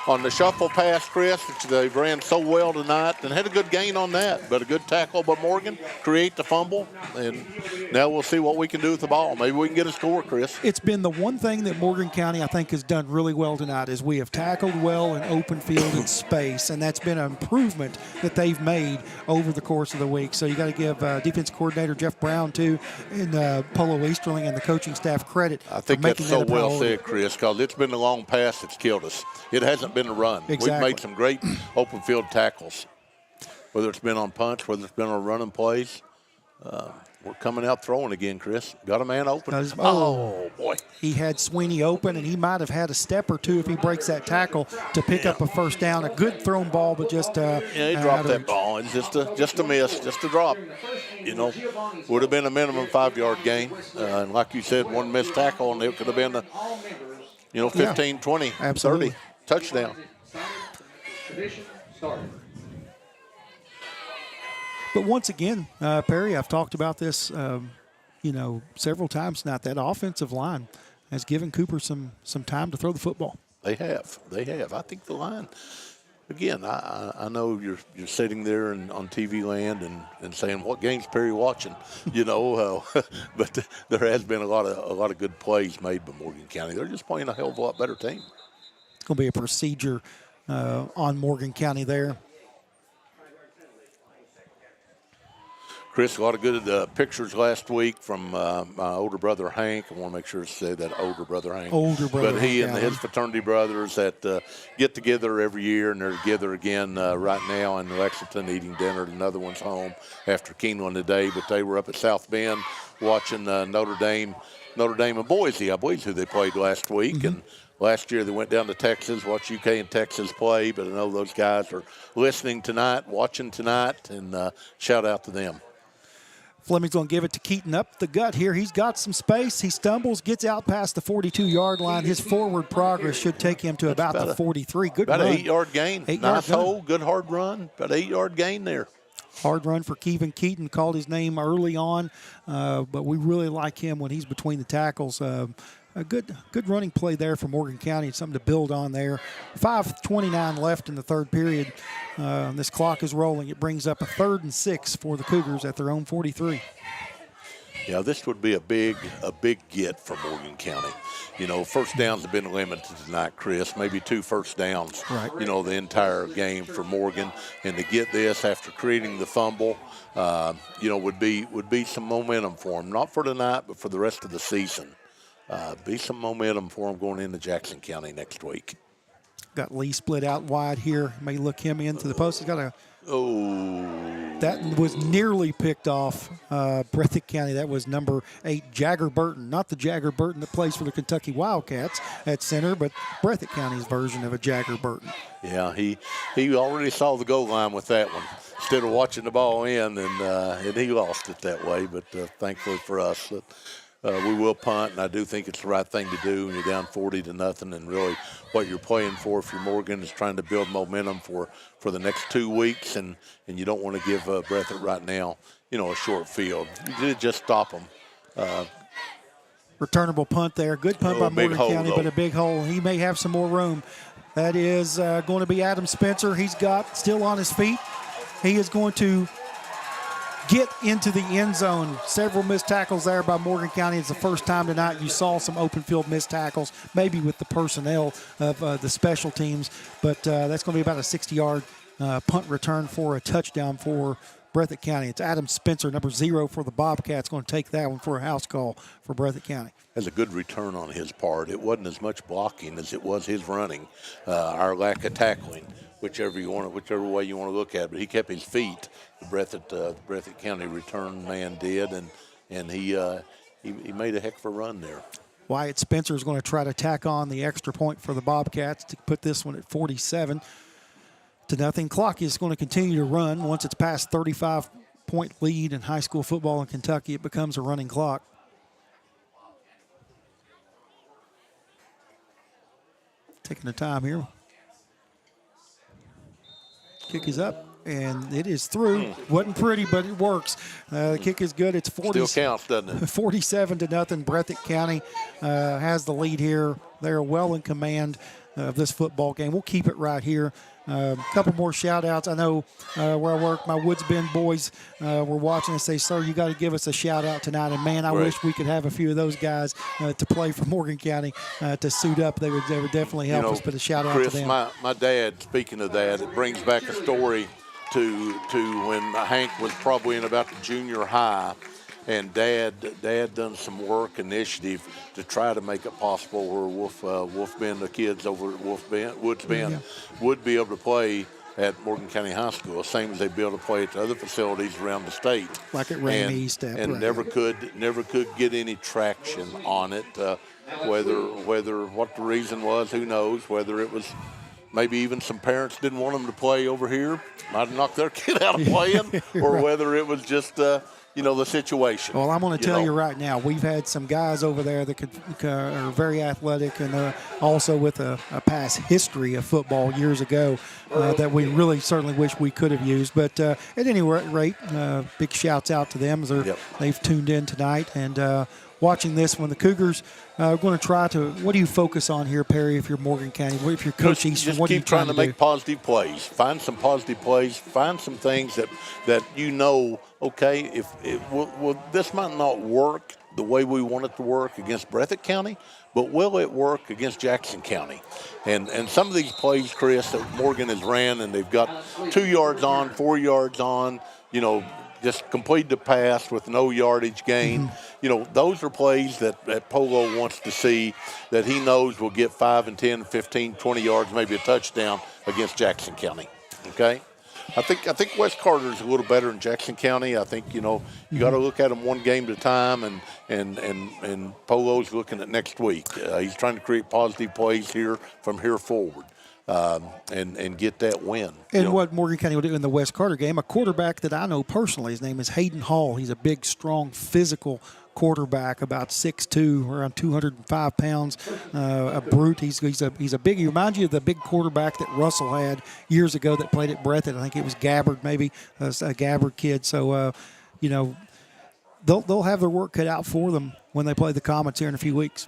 on the shuffle pass, Chris, which they ran so well tonight and had a good gain on that. But a good tackle by Morgan, create the fumble, and now we'll see what we can do with the ball. Maybe we can get a score, Chris. It's been the one thing that Morgan County, I think, has done really well tonight is we have tackled well in open field and space, and that's been an improvement that they've made over the course of the week. So you got to give defense coordinator Jeff Brown, too, and Polo Easterling and the coaching staff credit. I think for that's making so that a well priority. said, Chris, because it's been the long pass that's killed us. It hasn't been a run. Exactly. We've made some great open field tackles, whether it's been on punts, whether it's been on running plays. We're coming out throwing again, Chris. Got a man open. Oh, boy. He had Sweeney open, and he might have had a step or two if he breaks that tackle to pick up a first down. A good thrown ball, but just he dropped that ball. And just a miss, just a drop. Would have been a minimum 5-yard gain. And like you said, one missed tackle, and it could have been a 15, 20, absolutely. 30 touchdown. But once again, Perry, I've talked about this, several times tonight. That offensive line has given Cooper some time to throw the football. They have. I think the line. Again, I know you're sitting there on TV land and saying, what game's Perry watching? But there has been a lot of good plays made by Morgan County. They're just playing a hell of a lot better team. It's going to be a procedure on Morgan County there. Chris, a lot of good pictures last week from my older brother Hank. I want to make sure to say that older brother Hank. But he and his fraternity brothers that get together every year, and they're together again right now in Lexington eating dinner. Another one's home after Keeneland today, but they were up at South Bend watching Notre Dame and Boise, I believe, who they played last week. Mm-hmm. And last year they went down to Texas, watched UK and Texas play, but I know those guys are listening tonight, watching tonight, and shout out to them. Fleming's going to give it to Keaton up the gut here. He's got some space. He stumbles, gets out past the 42-yard line. His forward progress should take him to about the 43. Good run. About an 8-yard gain. Nice hole, good hard run. About an 8-yard gain there. Hard run for Kevin Keaton. Called his name early on, but we really like him when he's between the tackles. A good running play there for Morgan County. Something to build on there. 5:29 left in the third period. This clock is rolling. It brings up a 3rd and 6 for the Cougars at their own 43. Yeah, this would be a big get for Morgan County. First downs have been limited tonight, Chris. Maybe 2 first downs, right. The entire game for Morgan. And to get this after creating the fumble, would be some momentum for them. Not for tonight, but for the rest of the season. Be some momentum for them going into Jackson County next week. Got Lee split out wide here. May look him into the post. He's got that was nearly picked off Breathitt County. That was number 8, Jagger Burton. Not the Jagger Burton that plays for the Kentucky Wildcats at center, but Breathitt County's version of a Jagger Burton. Yeah, he already saw the goal line with that one instead of watching the ball in, and he lost it that way. But thankfully for us, we will punt, and I do think it's the right thing to do when you're down 40-0. And really, what you're playing for, if you're Morgan, is trying to build momentum for the next 2 weeks, and you don't want to give Breathitt right now, a short field. You did just stop them. Returnable punt there. Good punt by Morgan County, but a big hole. He may have some more room. That is going to be Adam Spencer. He's got still on his feet. He is going to get into the end zone. Several missed tackles there by Morgan County. It's the first time tonight you saw some open field missed tackles, maybe with the personnel of the special teams. But that's going to be about a 60-yard punt return for a touchdown for Breathitt County. It's Adam Spencer, number 0 for the Bobcats, going to take that one for a house call for Breathitt County. That's a good return on his part. It wasn't as much blocking as it was his running. Our lack of tackling, whichever way you want to look at it. But he kept his feet. The Breathitt County return man did, and he made a heck of a run there. Wyatt Spencer is going to try to tack on the extra point for the Bobcats to put this one at 47-0. Clock is going to continue to run. Once it's past 35-point lead in high school football in Kentucky, it becomes a running clock. Taking the time here. Kick is up, and it is through. Wasn't pretty, but it works. The kick is good. It's 40. Still counts, doesn't it? 47-0. Breathitt County has the lead here. They're well in command of this football game. We'll keep it right here. A couple more shout-outs. I know where I work, my Woods Bend boys were watching and say, sir, you got to give us a shout-out tonight. And, man, I wish we could have a few of those guys to play for Morgan County to suit up. They would definitely help us, but a shout-out to them. Chris, my dad, speaking of that, it brings back a story to when Hank was probably in about the junior high, and Dad done some work initiative to try to make it possible where Wolf Bend, the kids over at Woods Bend, would be able to play at Morgan County High School, same as they'd be able to play at the other facilities around the state. Like at Rain East. And never could get any traction on it. Whether what the reason was, who knows, whether it was maybe even some parents didn't want them to play over here, might have knocked their kid out of playing, or whether it was just the situation. Well, I'm going to tell you right now, we've had some guys over there that are very athletic and also with a past history of football years ago that we really certainly wish we could have used. But at any rate, big shouts out to them as they've tuned in tonight and watching this one. The Cougars are going to try to, what do you focus on here, Perry, if you're Morgan County? If you're Coach Eastern, what are you trying to make positive plays. Find some positive plays. Find some things that okay, if this might not work the way we want it to work against Breathitt County, but will it work against Jackson County? And some of these plays, Chris, that Morgan has ran, and they've got 2 yards on, 4 yards on, just complete the pass with no yardage gain. Those are plays that Polo wants to see, that he knows will get 5 and 10, 15, 20 yards, maybe a touchdown against Jackson County. Okay? I think West Carter's a little better than Jackson County. I think, you got to look at them one game at a time, and Polo's looking at next week. He's trying to create positive plays from here forward. And get that win. And what Morgan County will do in the West Carter game, a quarterback that I know personally, his name is Hayden Hall. He's a big, strong, physical quarterback, about 6'2", around 205 pounds, a brute. He's a big. He reminds you of the big quarterback that Russell had years ago that played at Breathitt. I think it was Gabbard, maybe a Gabbard kid. So, they'll have their work cut out for them when they play the Comets here in a few weeks.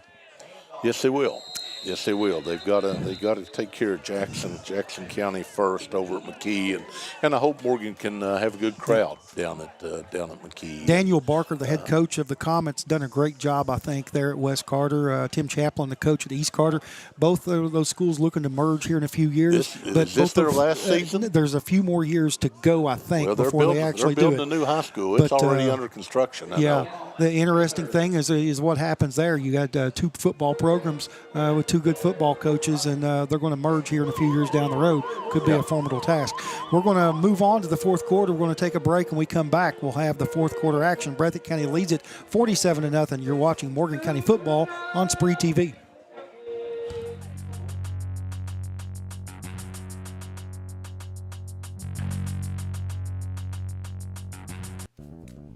Yes, they will. Yes, they will. They've got to take care of Jackson County first over at McKee, and I hope Morgan can have a good crowd down at McKee. Daniel Barker, the head coach of the Comets, done a great job, I think, there at West Carter. Tim Chaplin, the coach at East Carter. Both of those schools looking to merge here in a few years. Is this their last season? There's a few more years to go, I think, before they actually do it. They're building a new high school. It's already under construction. I know. The interesting thing is what happens there. You got 2 football programs with 2 good football coaches, and they're going to merge here in a few years down the road. Could be a formidable task. We're going to move on to the fourth quarter. We're going to take a break, and we come back. We'll have the fourth quarter action. Breathitt County leads it 47-0. You're watching Morgan County football on SpreeTV.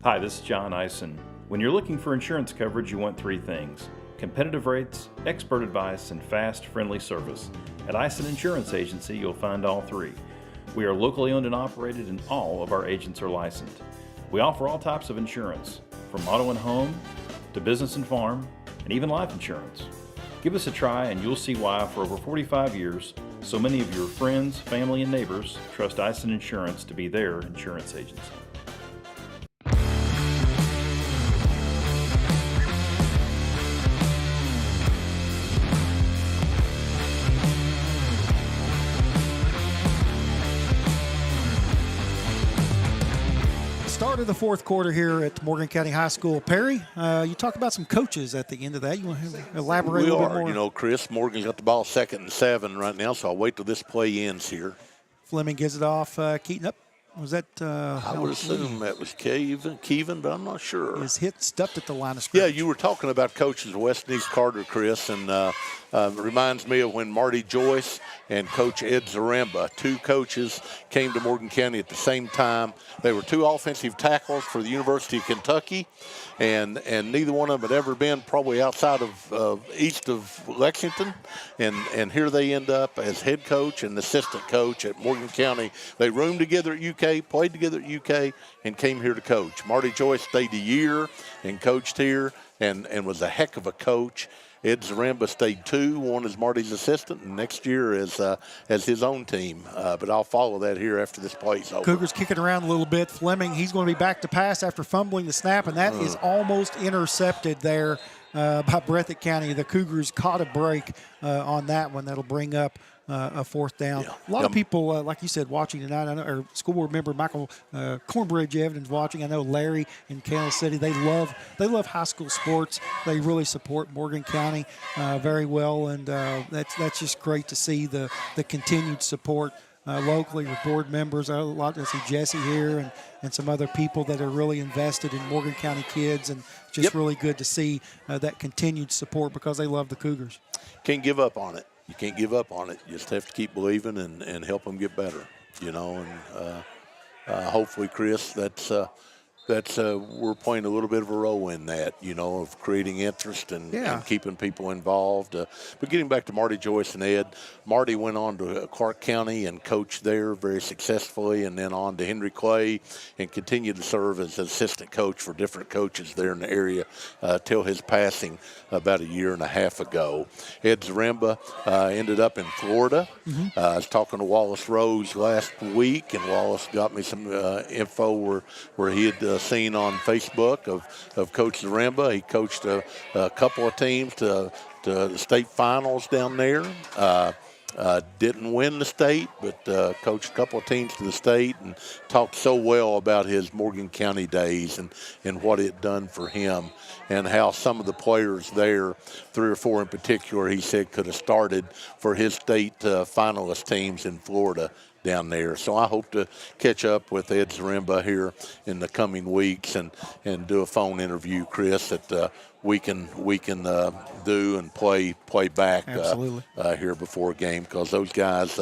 Hi, this is John Eisen. When you're looking for insurance coverage, you want three things: competitive rates, expert advice, and fast, friendly service. At Ison Insurance Agency, you'll find all three. We are locally owned and operated, and all of our agents are licensed. We offer all types of insurance, from auto and home to business and farm, and even life insurance. Give us a try and you'll see why for over 45 years, so many of your friends, family, and neighbors trust Ison Insurance to be their insurance agency. Start of the fourth quarter here at Morgan County High School. Perry, you talk about some coaches at the end of that. You want to elaborate a little bit more? You know, Chris, Morgan's got the ball 2nd and 7 right now, so I'll wait till this play ends here. Fleming gives it off. Keaton up. Was that? I would assume that was Kevin, but I'm not sure. His hit stuffed at the line of scrimmage. Yeah, you were talking about coaches West and East Carter, Chris, and reminds me of when Marty Joyce and Coach Ed Zaremba, two coaches, came to Morgan County at the same time. They were two offensive tackles for the University of Kentucky, and neither one of them had ever been probably outside of east of Lexington. And here they end up as head coach and assistant coach at Morgan County. They roomed together at UK, played together at UK, and came here to coach. Marty Joyce stayed a year and coached here and was a heck of a coach. Ed Zaremba stayed 2, one as Marty's assistant, and next year as his own team. But I'll follow that here after this play's over. Cougars kicking around a little bit. Fleming, he's going to be back to pass after fumbling the snap, and that is almost intercepted there by Breathitt County. The Cougars caught a break on that one. That'll bring up a 4th down. A lot of people, like you said, watching tonight. I know our school board member Michael Cornbridge Evans watching. I know Larry in Kansas City. They love high school sports. They really support Morgan County very well, and that's just great to see the continued support locally with board members. A lot to see Jesse here and some other people that are really invested in Morgan County kids, and just really good to see that continued support because they love the Cougars. Can't give up on it. You can't give up on it. You just have to keep believing and help them get better, you know. And hopefully, Chris, that's we're playing a little bit of a role in that, you know, of creating interest and keeping people involved. But getting back to Marty Joyce and Ed, Marty went on to Clark County and coached there very successfully, and then on to Henry Clay and continued to serve as assistant coach for different coaches there in the area till his passing about a year and a half ago. Ed Zaremba ended up in Florida. I was talking to Wallace Rose last week, and Wallace got me some info where he had seen on Facebook of Coach Zaremba. He coached a couple of teams to the state finals down there. Didn't win the state, but coached a couple of teams to the state, and talked so well about his Morgan County days and what it done for him, and how some of the players there, 3 or 4 in particular, he said could have started for his state finalist teams in Florida down there. So I hope to catch up with Ed Zaremba here in the coming weeks and do a phone interview, Chris, that we can do and play back here before a game, because those guys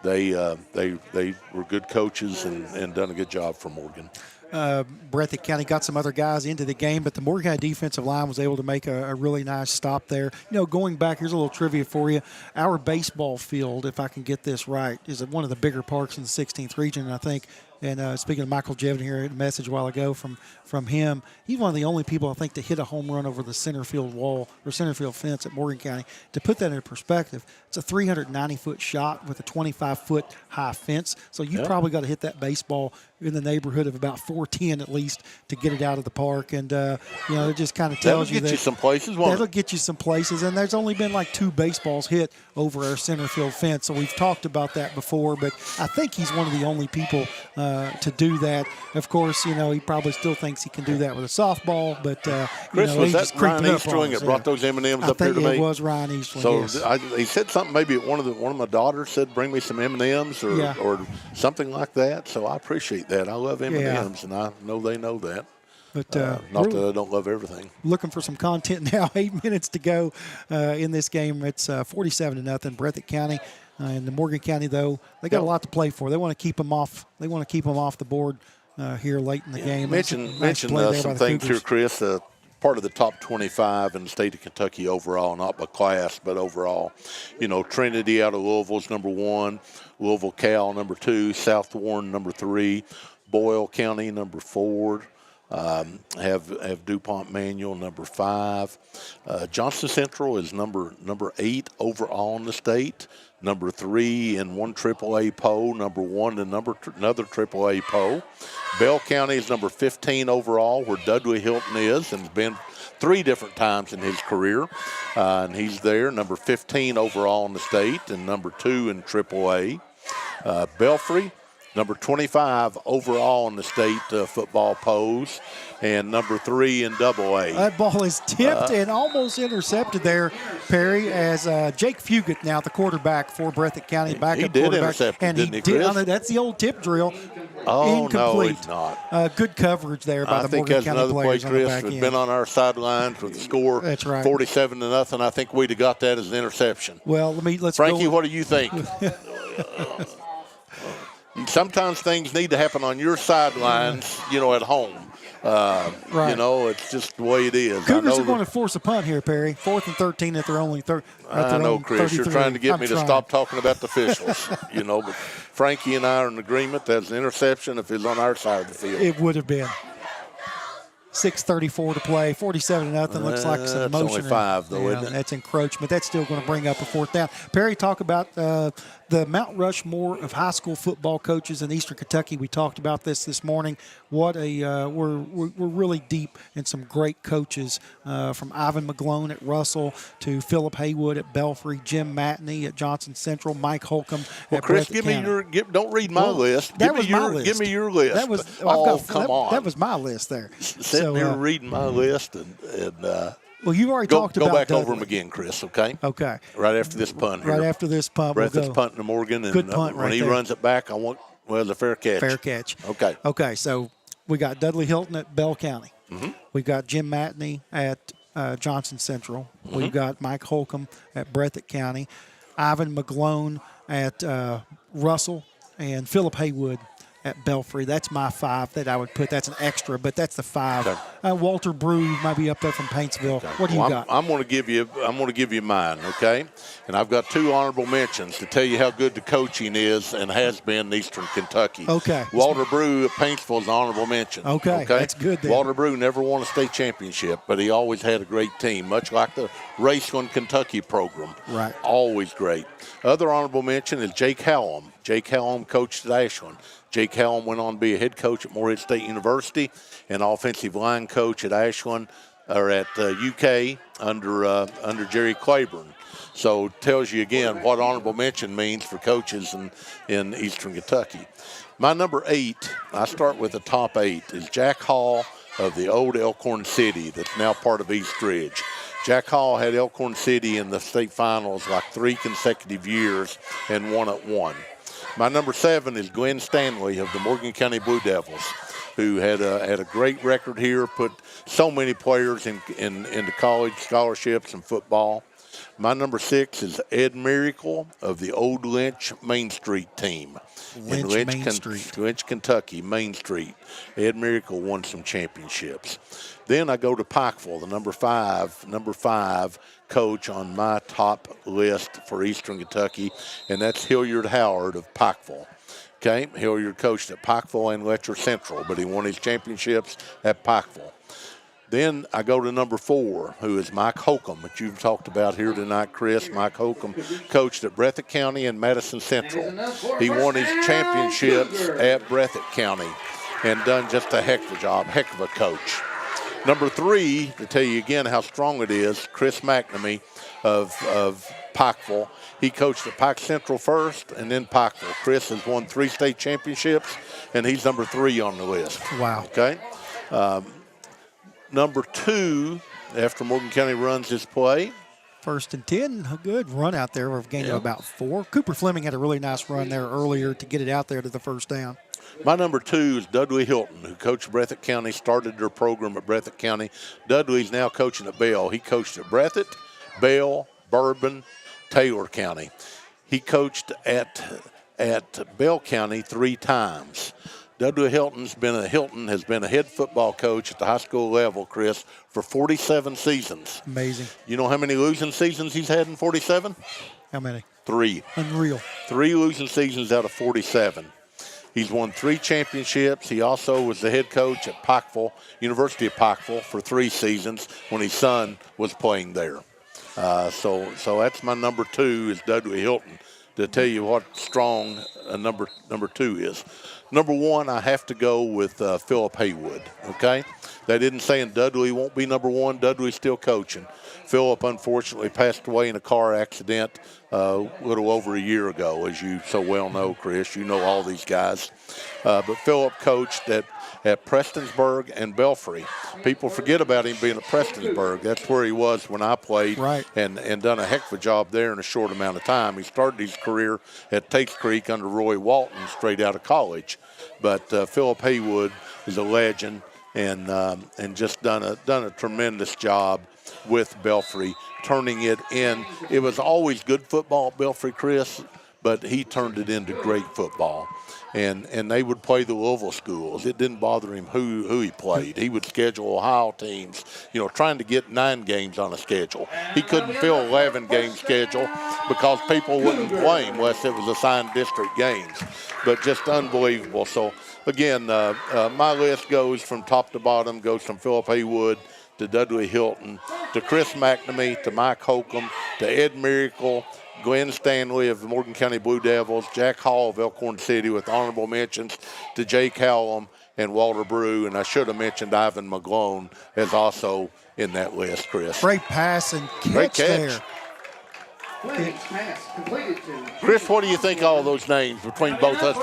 they were good coaches and done a good job for Morgan. Breathitt County got some other guys into the game, but the Morgan County defensive line was able to make a really nice stop there. You know, going back, here's a little trivia for you. Our baseball field, if I can get this right, is one of the bigger parks in the 16th region, I think. And speaking of Michael Jevin here, a message a while ago from him, he's one of the only people, I think, to hit a home run over the center field wall or center field fence at Morgan County. To put that in perspective, it's a 390-foot shot with a 25-foot high fence. So you probably got to hit that baseball in the neighborhood of about 410 at least to get it out of the park. And, you know, it just kind of tells you that. That'll get you some places, won't it? That'll get you some places. And there's only been like 2 baseballs hit over our center field fence. So we've talked about that before, but I think he's one of the only people to do that. Of course, you know, he probably still thinks he can do that with a softball, but Chris, you know, was that Ryan Eastling that brought those M&Ms up here to me? It was Ryan Eastling. So yes. He said something. Maybe one of my daughters said, "Bring me some M&Ms" or something like that. So I appreciate that. I love M&Ms, and I know they know that. But not that I don't love everything. Looking for some content now. 8 minutes to go in this game. It's 47-0, Breathitt County. And the Morgan County, though, they got a lot to play for. They want to keep them off. They want to keep them off the board here late in the game. Mention play there some by the things Cougars. here, Chris. Part of the top 25 in the state of Kentucky overall, not by class, but overall. Trinity out of Louisville is number 1, Louisville Cal number 2, South Warren number 3, Boyle County number 4. Have DuPont Manual number 5. Johnson Central is number 8 overall in the state. Number 3 in one AAA poll. Number 1 in another AAA poll. Bell County is number 15 overall, where Dudley Hilton is, and has been 3 different times in his career. And he's there, number 15 overall in the state, and number 2 in AAA. Belfry, number 25 overall in the state football polls, and number 3 in AA. That ball is tipped and almost intercepted there, Perry, as Jake Fugit, now the quarterback for Breathitt County, backup quarterback. Intercept it, and didn't he, Chris? That's the old tip drill. Oh, Incomplete. no, it's not. Good coverage there by the Morgan County players on the back end. I think that's another play, Chris, that's been on our sidelines with the score. That's right. 47-0. I think we'd have got that as an interception. Well, let's Frankie, go. what do you think? Sometimes things need to happen on your sidelines, at home. Right. It's just the way it is. Cougars are going to force a punt here, Perry. 4th and 13 at their only I know, Chris. 33. You're trying to get me to stop talking about the officials. But Frankie and I are in agreement that's an interception if it's on our side of the field. It would have been. 6:34 to play, 47-0. Looks like some that's motion. Only 5, though, isn't it? That's encroachment. That's still going to bring up a 4th down. Perry, talk about the Mount Rushmore of high school football coaches in Eastern Kentucky. We talked about this morning. What we're really deep in some great coaches, from Ivan McGlone at Russell to Philip Haywood at Belfry, Jim Matney at Johnson Central, Mike Holcomb at Chris, Breathitt don't read my list. That was my list. Give me your list. That was come on. That was my list there. Sitting there reading my list and well, you already talked about Go back Dudley. over them again, Chris, okay? Okay. Right after this punt here. Right after this punt, Breathitt's punting to Morgan, and Good punt when he runs it back, it's a fair catch. Fair catch. Okay. Okay, so we got Dudley Hilton at Bell County. Mm-hmm. We've got Jim Matney at Johnson Central. Mm-hmm. We've got Mike Holcomb at Breathitt County. Ivan McGlone at Russell, and Philip Haywood at Belfry. That's my 5 that I would put. That's an extra, but that's the 5. Okay. Walter Brew might be up there from Paintsville. Okay. What do you got? I'm going to give you mine, okay? And I've got 2 honorable mentions to tell you how good the coaching is and has been in Eastern Kentucky. Okay. Walter Brew at Paintsville is an honorable mention. Okay. That's good then. Walter Brew never won a state championship, but he always had a great team, much like the Raceland Kentucky program. Right. Always great. Other honorable mention is Jake Hallam. Jake Hallam coached at Ashland. Jake Hallam went on to be a head coach at Morehead State University and offensive line coach at Ashland or at UK under Jerry Claiborne. So tells you again what honorable mention means for coaches in Eastern Kentucky. My number 8, I start with the top 8, is Jack Hall of the old Elkhorn City that's now part of East Ridge. Jack Hall had Elkhorn City in the state finals like 3 consecutive years and won at 1. My number 7 is Glenn Stanley of the Morgan County Blue Devils, who had a great record here, put so many players into college scholarships and football. My number 6 is Ed Miracle of the old Lynch Main Street team. Lynch, Kentucky, Main Street. Ed Miracle won some championships. Then I go to Pikeville, the number five coach on my top list for Eastern Kentucky, and that's Hilliard Howard of Pikeville. Okay, Hilliard coached at Pikeville and Letcher Central, but he won his championships at Pikeville. Then I go to number 4, who is Mike Holcomb, that you've talked about here tonight, Chris. Mike Holcomb coached at Breathitt County and Madison Central. He won his championships at Breathitt County and done just a heck of a job, heck of a coach. Number 3, to tell you again how strong it is, Chris McNamee of Pikeville. He coached at Pike Central first and then Pikeville. Chris has won 3 state championships, and he's number 3 on the list. Wow. Okay. Number 2, after Morgan County runs this play. 1st and 10, a good run out there. We've gained about 4. Cooper Fleming had a really nice run there earlier to get it out there to the 1st down. My number 2 is Dudley Hilton, who coached Breathitt County, started their program at Breathitt County. Dudley's now coaching at Bell. He coached at Breathitt, Bell, Bourbon, Taylor County. He coached at Bell County 3 times. Dudley Hilton has been a head football coach at the high school level, Chris, for 47 seasons. Amazing. You know how many losing seasons he's had in 47? How many? 3. Unreal. 3 losing seasons out of 47. He's won 3 championships. He also was the head coach at Pikeville, University of Pikeville, for 3 seasons when his son was playing there. So that's my number 2 is Dudley Hilton, to tell you what strong number 2 is. Number 1, I have to go with Philip Haywood, okay? That isn't saying Dudley won't be number 1. Dudley's still coaching. Philip, unfortunately, passed away in a car accident a little over a year ago, as you so well know, Chris. You know all these guys. But Philip coached at Prestonsburg and Belfry. People forget about him being at Prestonsburg. That's where he was when I played, right, and done a heck of a job there in a short amount of time. He started his career at Tates Creek under Roy Walton straight out of college. But Philip Haywood is a legend and just done a tremendous job with Belfry, turning it in. It was always good football at Belfry, Chris, but he turned it into great football. And they would play the Louisville schools. It didn't bother him who he played. He would schedule Ohio teams, trying to get 9 games on a schedule. He couldn't fill 11-game schedule because people wouldn't play him unless it was assigned district games. But just unbelievable. So, again, my list goes from top to bottom, goes from Philip Haywood to Dudley Hilton, to Chris McNamee, to Mike Holcomb, to Ed Miracle, Glenn Stanley of the Morgan County Blue Devils, Jack Hall of Elkhorn City, with honorable mentions to Jay Callum and Walter Brew, and I should have mentioned Ivan McGlone as also in that list, Chris. Great pass and catch, Great catch there. Chris, what do you think of all those names between both us?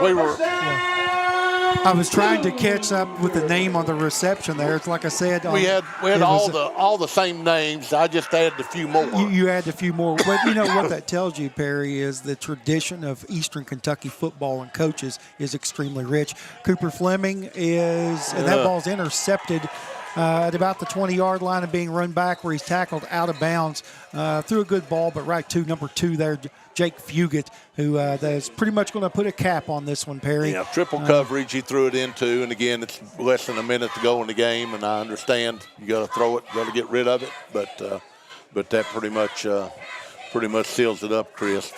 I was trying to catch up with the name on the reception there. It's like I said. We had all the same names. I just added a few more. You add a few more. But you know what that tells you, Perry, is the tradition of Eastern Kentucky football and coaches is extremely rich. Cooper Fleming and that ball's intercepted at about the 20-yard line and being run back where he's tackled out of bounds. Threw a good ball, but right to number 2 there, Jake Fugit, who that's pretty much going to put a cap on this one, Perry. Yeah, triple coverage he threw it into, and again, it's less than a minute to go in the game, and I understand you got to throw it, got to get rid of it, but that pretty much seals it up, Chris.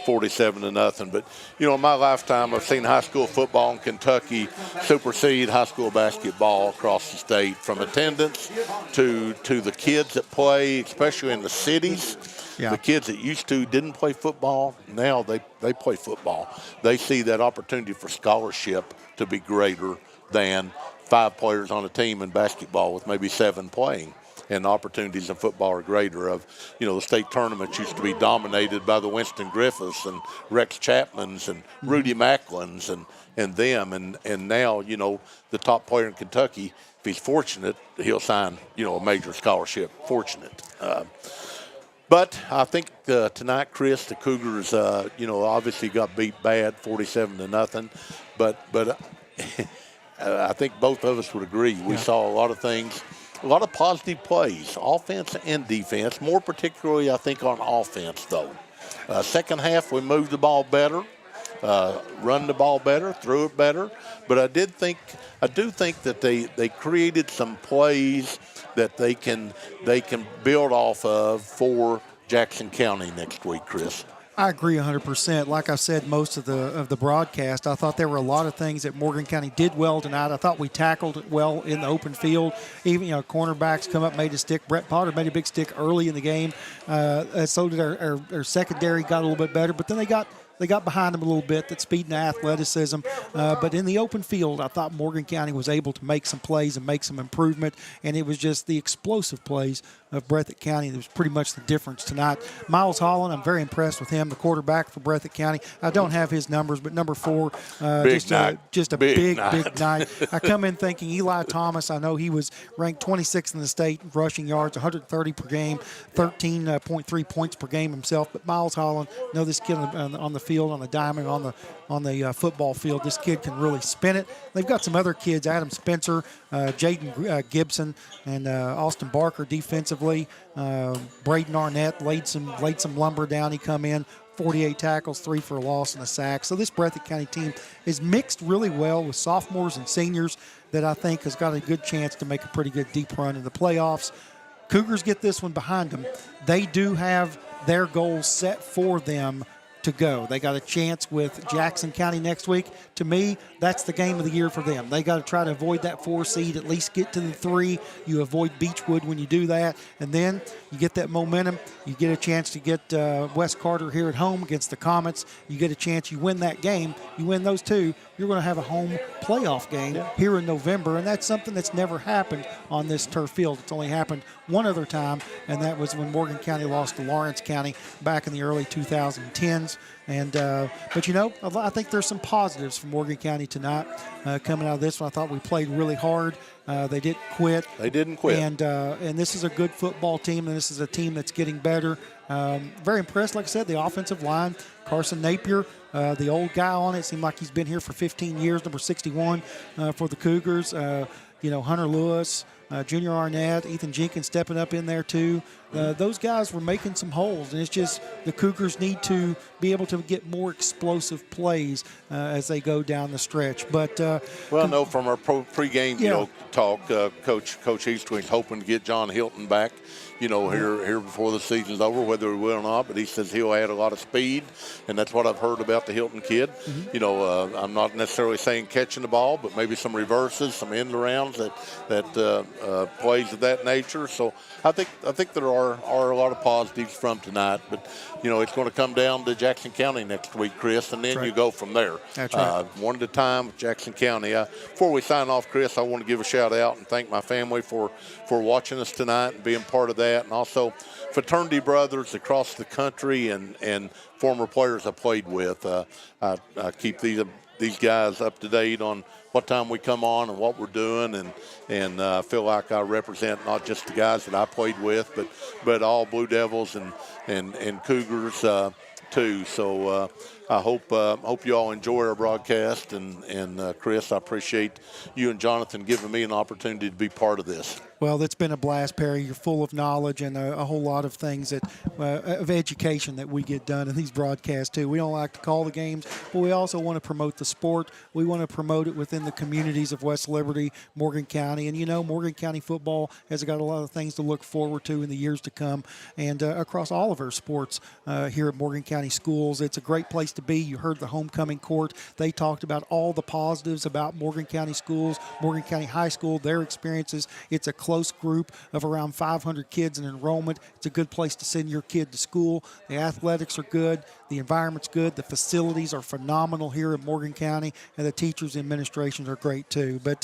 47-0. But in my lifetime, I've seen high school football in Kentucky supersede high school basketball across the state, from attendance to the kids that play, especially in the cities. Yeah. The kids that used to didn't play football, now they play football. They see that opportunity for scholarship to be greater than 5 players on a team in basketball with maybe 7 playing. And the opportunities in football are greater. The state tournaments used to be dominated by the Winston Griffiths and Rex Chapmans and Rudy Macklins and them. And now, the top player in Kentucky, if he's fortunate, he'll sign, a major scholarship. Fortunate. But I think tonight, Chris, the Cougars, obviously got beat bad, 47-0. But I think both of us would agree. We saw a lot of things, a lot of positive plays, offense and defense, more particularly, I think, on offense, though. Second half, we moved the ball better, run the ball better, threw it better. But I do think that they created some plays that they can build off of for Jackson County next week, Chris. I agree 100%. Like I said, most of the broadcast, I thought there were a lot of things that Morgan County did well tonight. I thought we tackled it well in the open field. Even, cornerbacks come up, made a stick. Brett Potter made a big stick early in the game. So did our secondary, got a little bit better. But then they got behind them a little bit, that speed and athleticism. But in the open field, I thought Morgan County was able to make some plays and make some improvement, and it was just the explosive plays of Breathitt County that was pretty much the difference tonight. Miles Holland, I'm very impressed with him, the quarterback for Breathitt County. I don't have his numbers, but number 4, just a big night. I come in thinking Eli Thomas, I know he was ranked 26th in the state in rushing yards, 130 per game, 13.3 points per game himself. But Miles Holland, I know this kid on the field, on the diamond, on the football field, this kid can really spin it. They've got some other kids, Adam Spencer, Jaden Gibson, and Austin Barker defensively. Braden Arnett laid some lumber down. He come in 48 tackles, 3 for a loss, and a sack. So this Breathitt County team is mixed really well with sophomores and seniors that I think has got a good chance to make a pretty good deep run in the playoffs. Cougars get this one behind them. They do have their goals set for them to go. They got a chance with Jackson County next week. To me, that's the game of the year for them. They got to try to avoid that 4 seed, at least get to the 3. You avoid Beechwood when you do that, and then you get that momentum. You get a chance to get West Carter here at home against the Comets. You get a chance, you win that game. You win those 2, you're going to have a home playoff game here in November, and that's something that's never happened on this turf field. It's only happened one other time, and that was when Morgan County lost to Lawrence County back in the early 2010s. And but, I think there's some positives for Morgan County tonight coming out of this one. I thought we played really hard. They didn't quit. They didn't quit. And this is a good football team, and this is a team that's getting better. Very impressed, like I said, the offensive line. Carson Napier, the old guy on it, seemed like he's been here for 15 years, number 61 for the Cougars. Hunter Lewis, Junior Arnett, Ethan Jenkins stepping up in there too. Those guys were making some holes, and it's just the Cougars need to be able to get more explosive plays as they go down the stretch. But no, from our pregame talk, Coach Eastwing's hoping to get John Hilton back. Here before the season's over, whether he will or not, but he says he'll add a lot of speed, and that's what I've heard about the Hilton kid. Mm-hmm. I'm not necessarily saying catching the ball, but maybe some reverses, some end arounds that plays of that nature. So I think there are a lot of positives from tonight, but it's going to come down to Jackson County next week, Chris, and then you go from there. That's right. One at a time with Jackson County. Before we sign off, Chris, I want to give a shout out and thank my family for watching us tonight and being part of that, and also fraternity brothers across the country and former players I played with. I keep these guys up to date on what time we come on and what we're doing, and I feel like I represent not just the guys that I played with, but all Blue Devils and Cougars too. So I hope you all enjoy our broadcast, and Chris, I appreciate you and Jonathan giving me an opportunity to be part of this. Well, it's been a blast, Perry. You're full of knowledge and a whole lot of things of education that we get done in these broadcasts, too. We don't like to call the games, but we also want to promote the sport. We want to promote it within the communities of West Liberty, Morgan County. And, Morgan County football has got a lot of things to look forward to in the years to come. And across all of our sports here at Morgan County Schools, it's a great place to be. You heard the homecoming court. They talked about all the positives about Morgan County Schools, Morgan County High School, their experiences. It's a close group of around 500 kids in enrollment. It's a good place to send your kid to school. The athletics are good. The environment's good. The facilities are phenomenal here in Morgan County, and the teachers and administrations are great too. But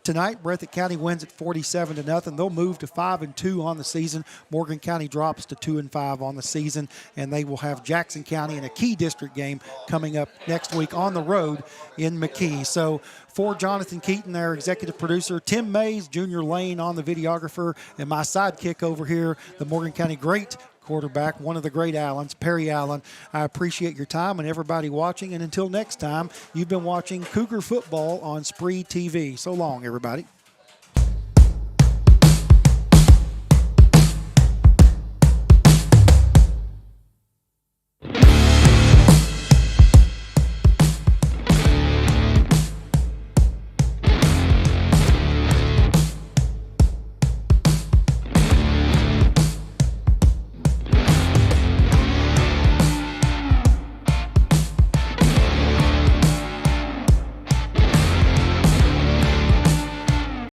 tonight, Breathitt County wins at 47-0. They'll move to 5-2 on the season. Morgan County drops to 2-5 on the season, and they will have Jackson County in a key district game coming up next week on the road in McKee. So for Jonathan Keaton, our executive producer, Tim Mays, Junior Lane on the videographer, and my sidekick over here, the Morgan County great quarterback, one of the great Allens, Perry Allen. I appreciate your time and everybody watching. And until next time, you've been watching Cougar football on SpreeTV. So long, everybody.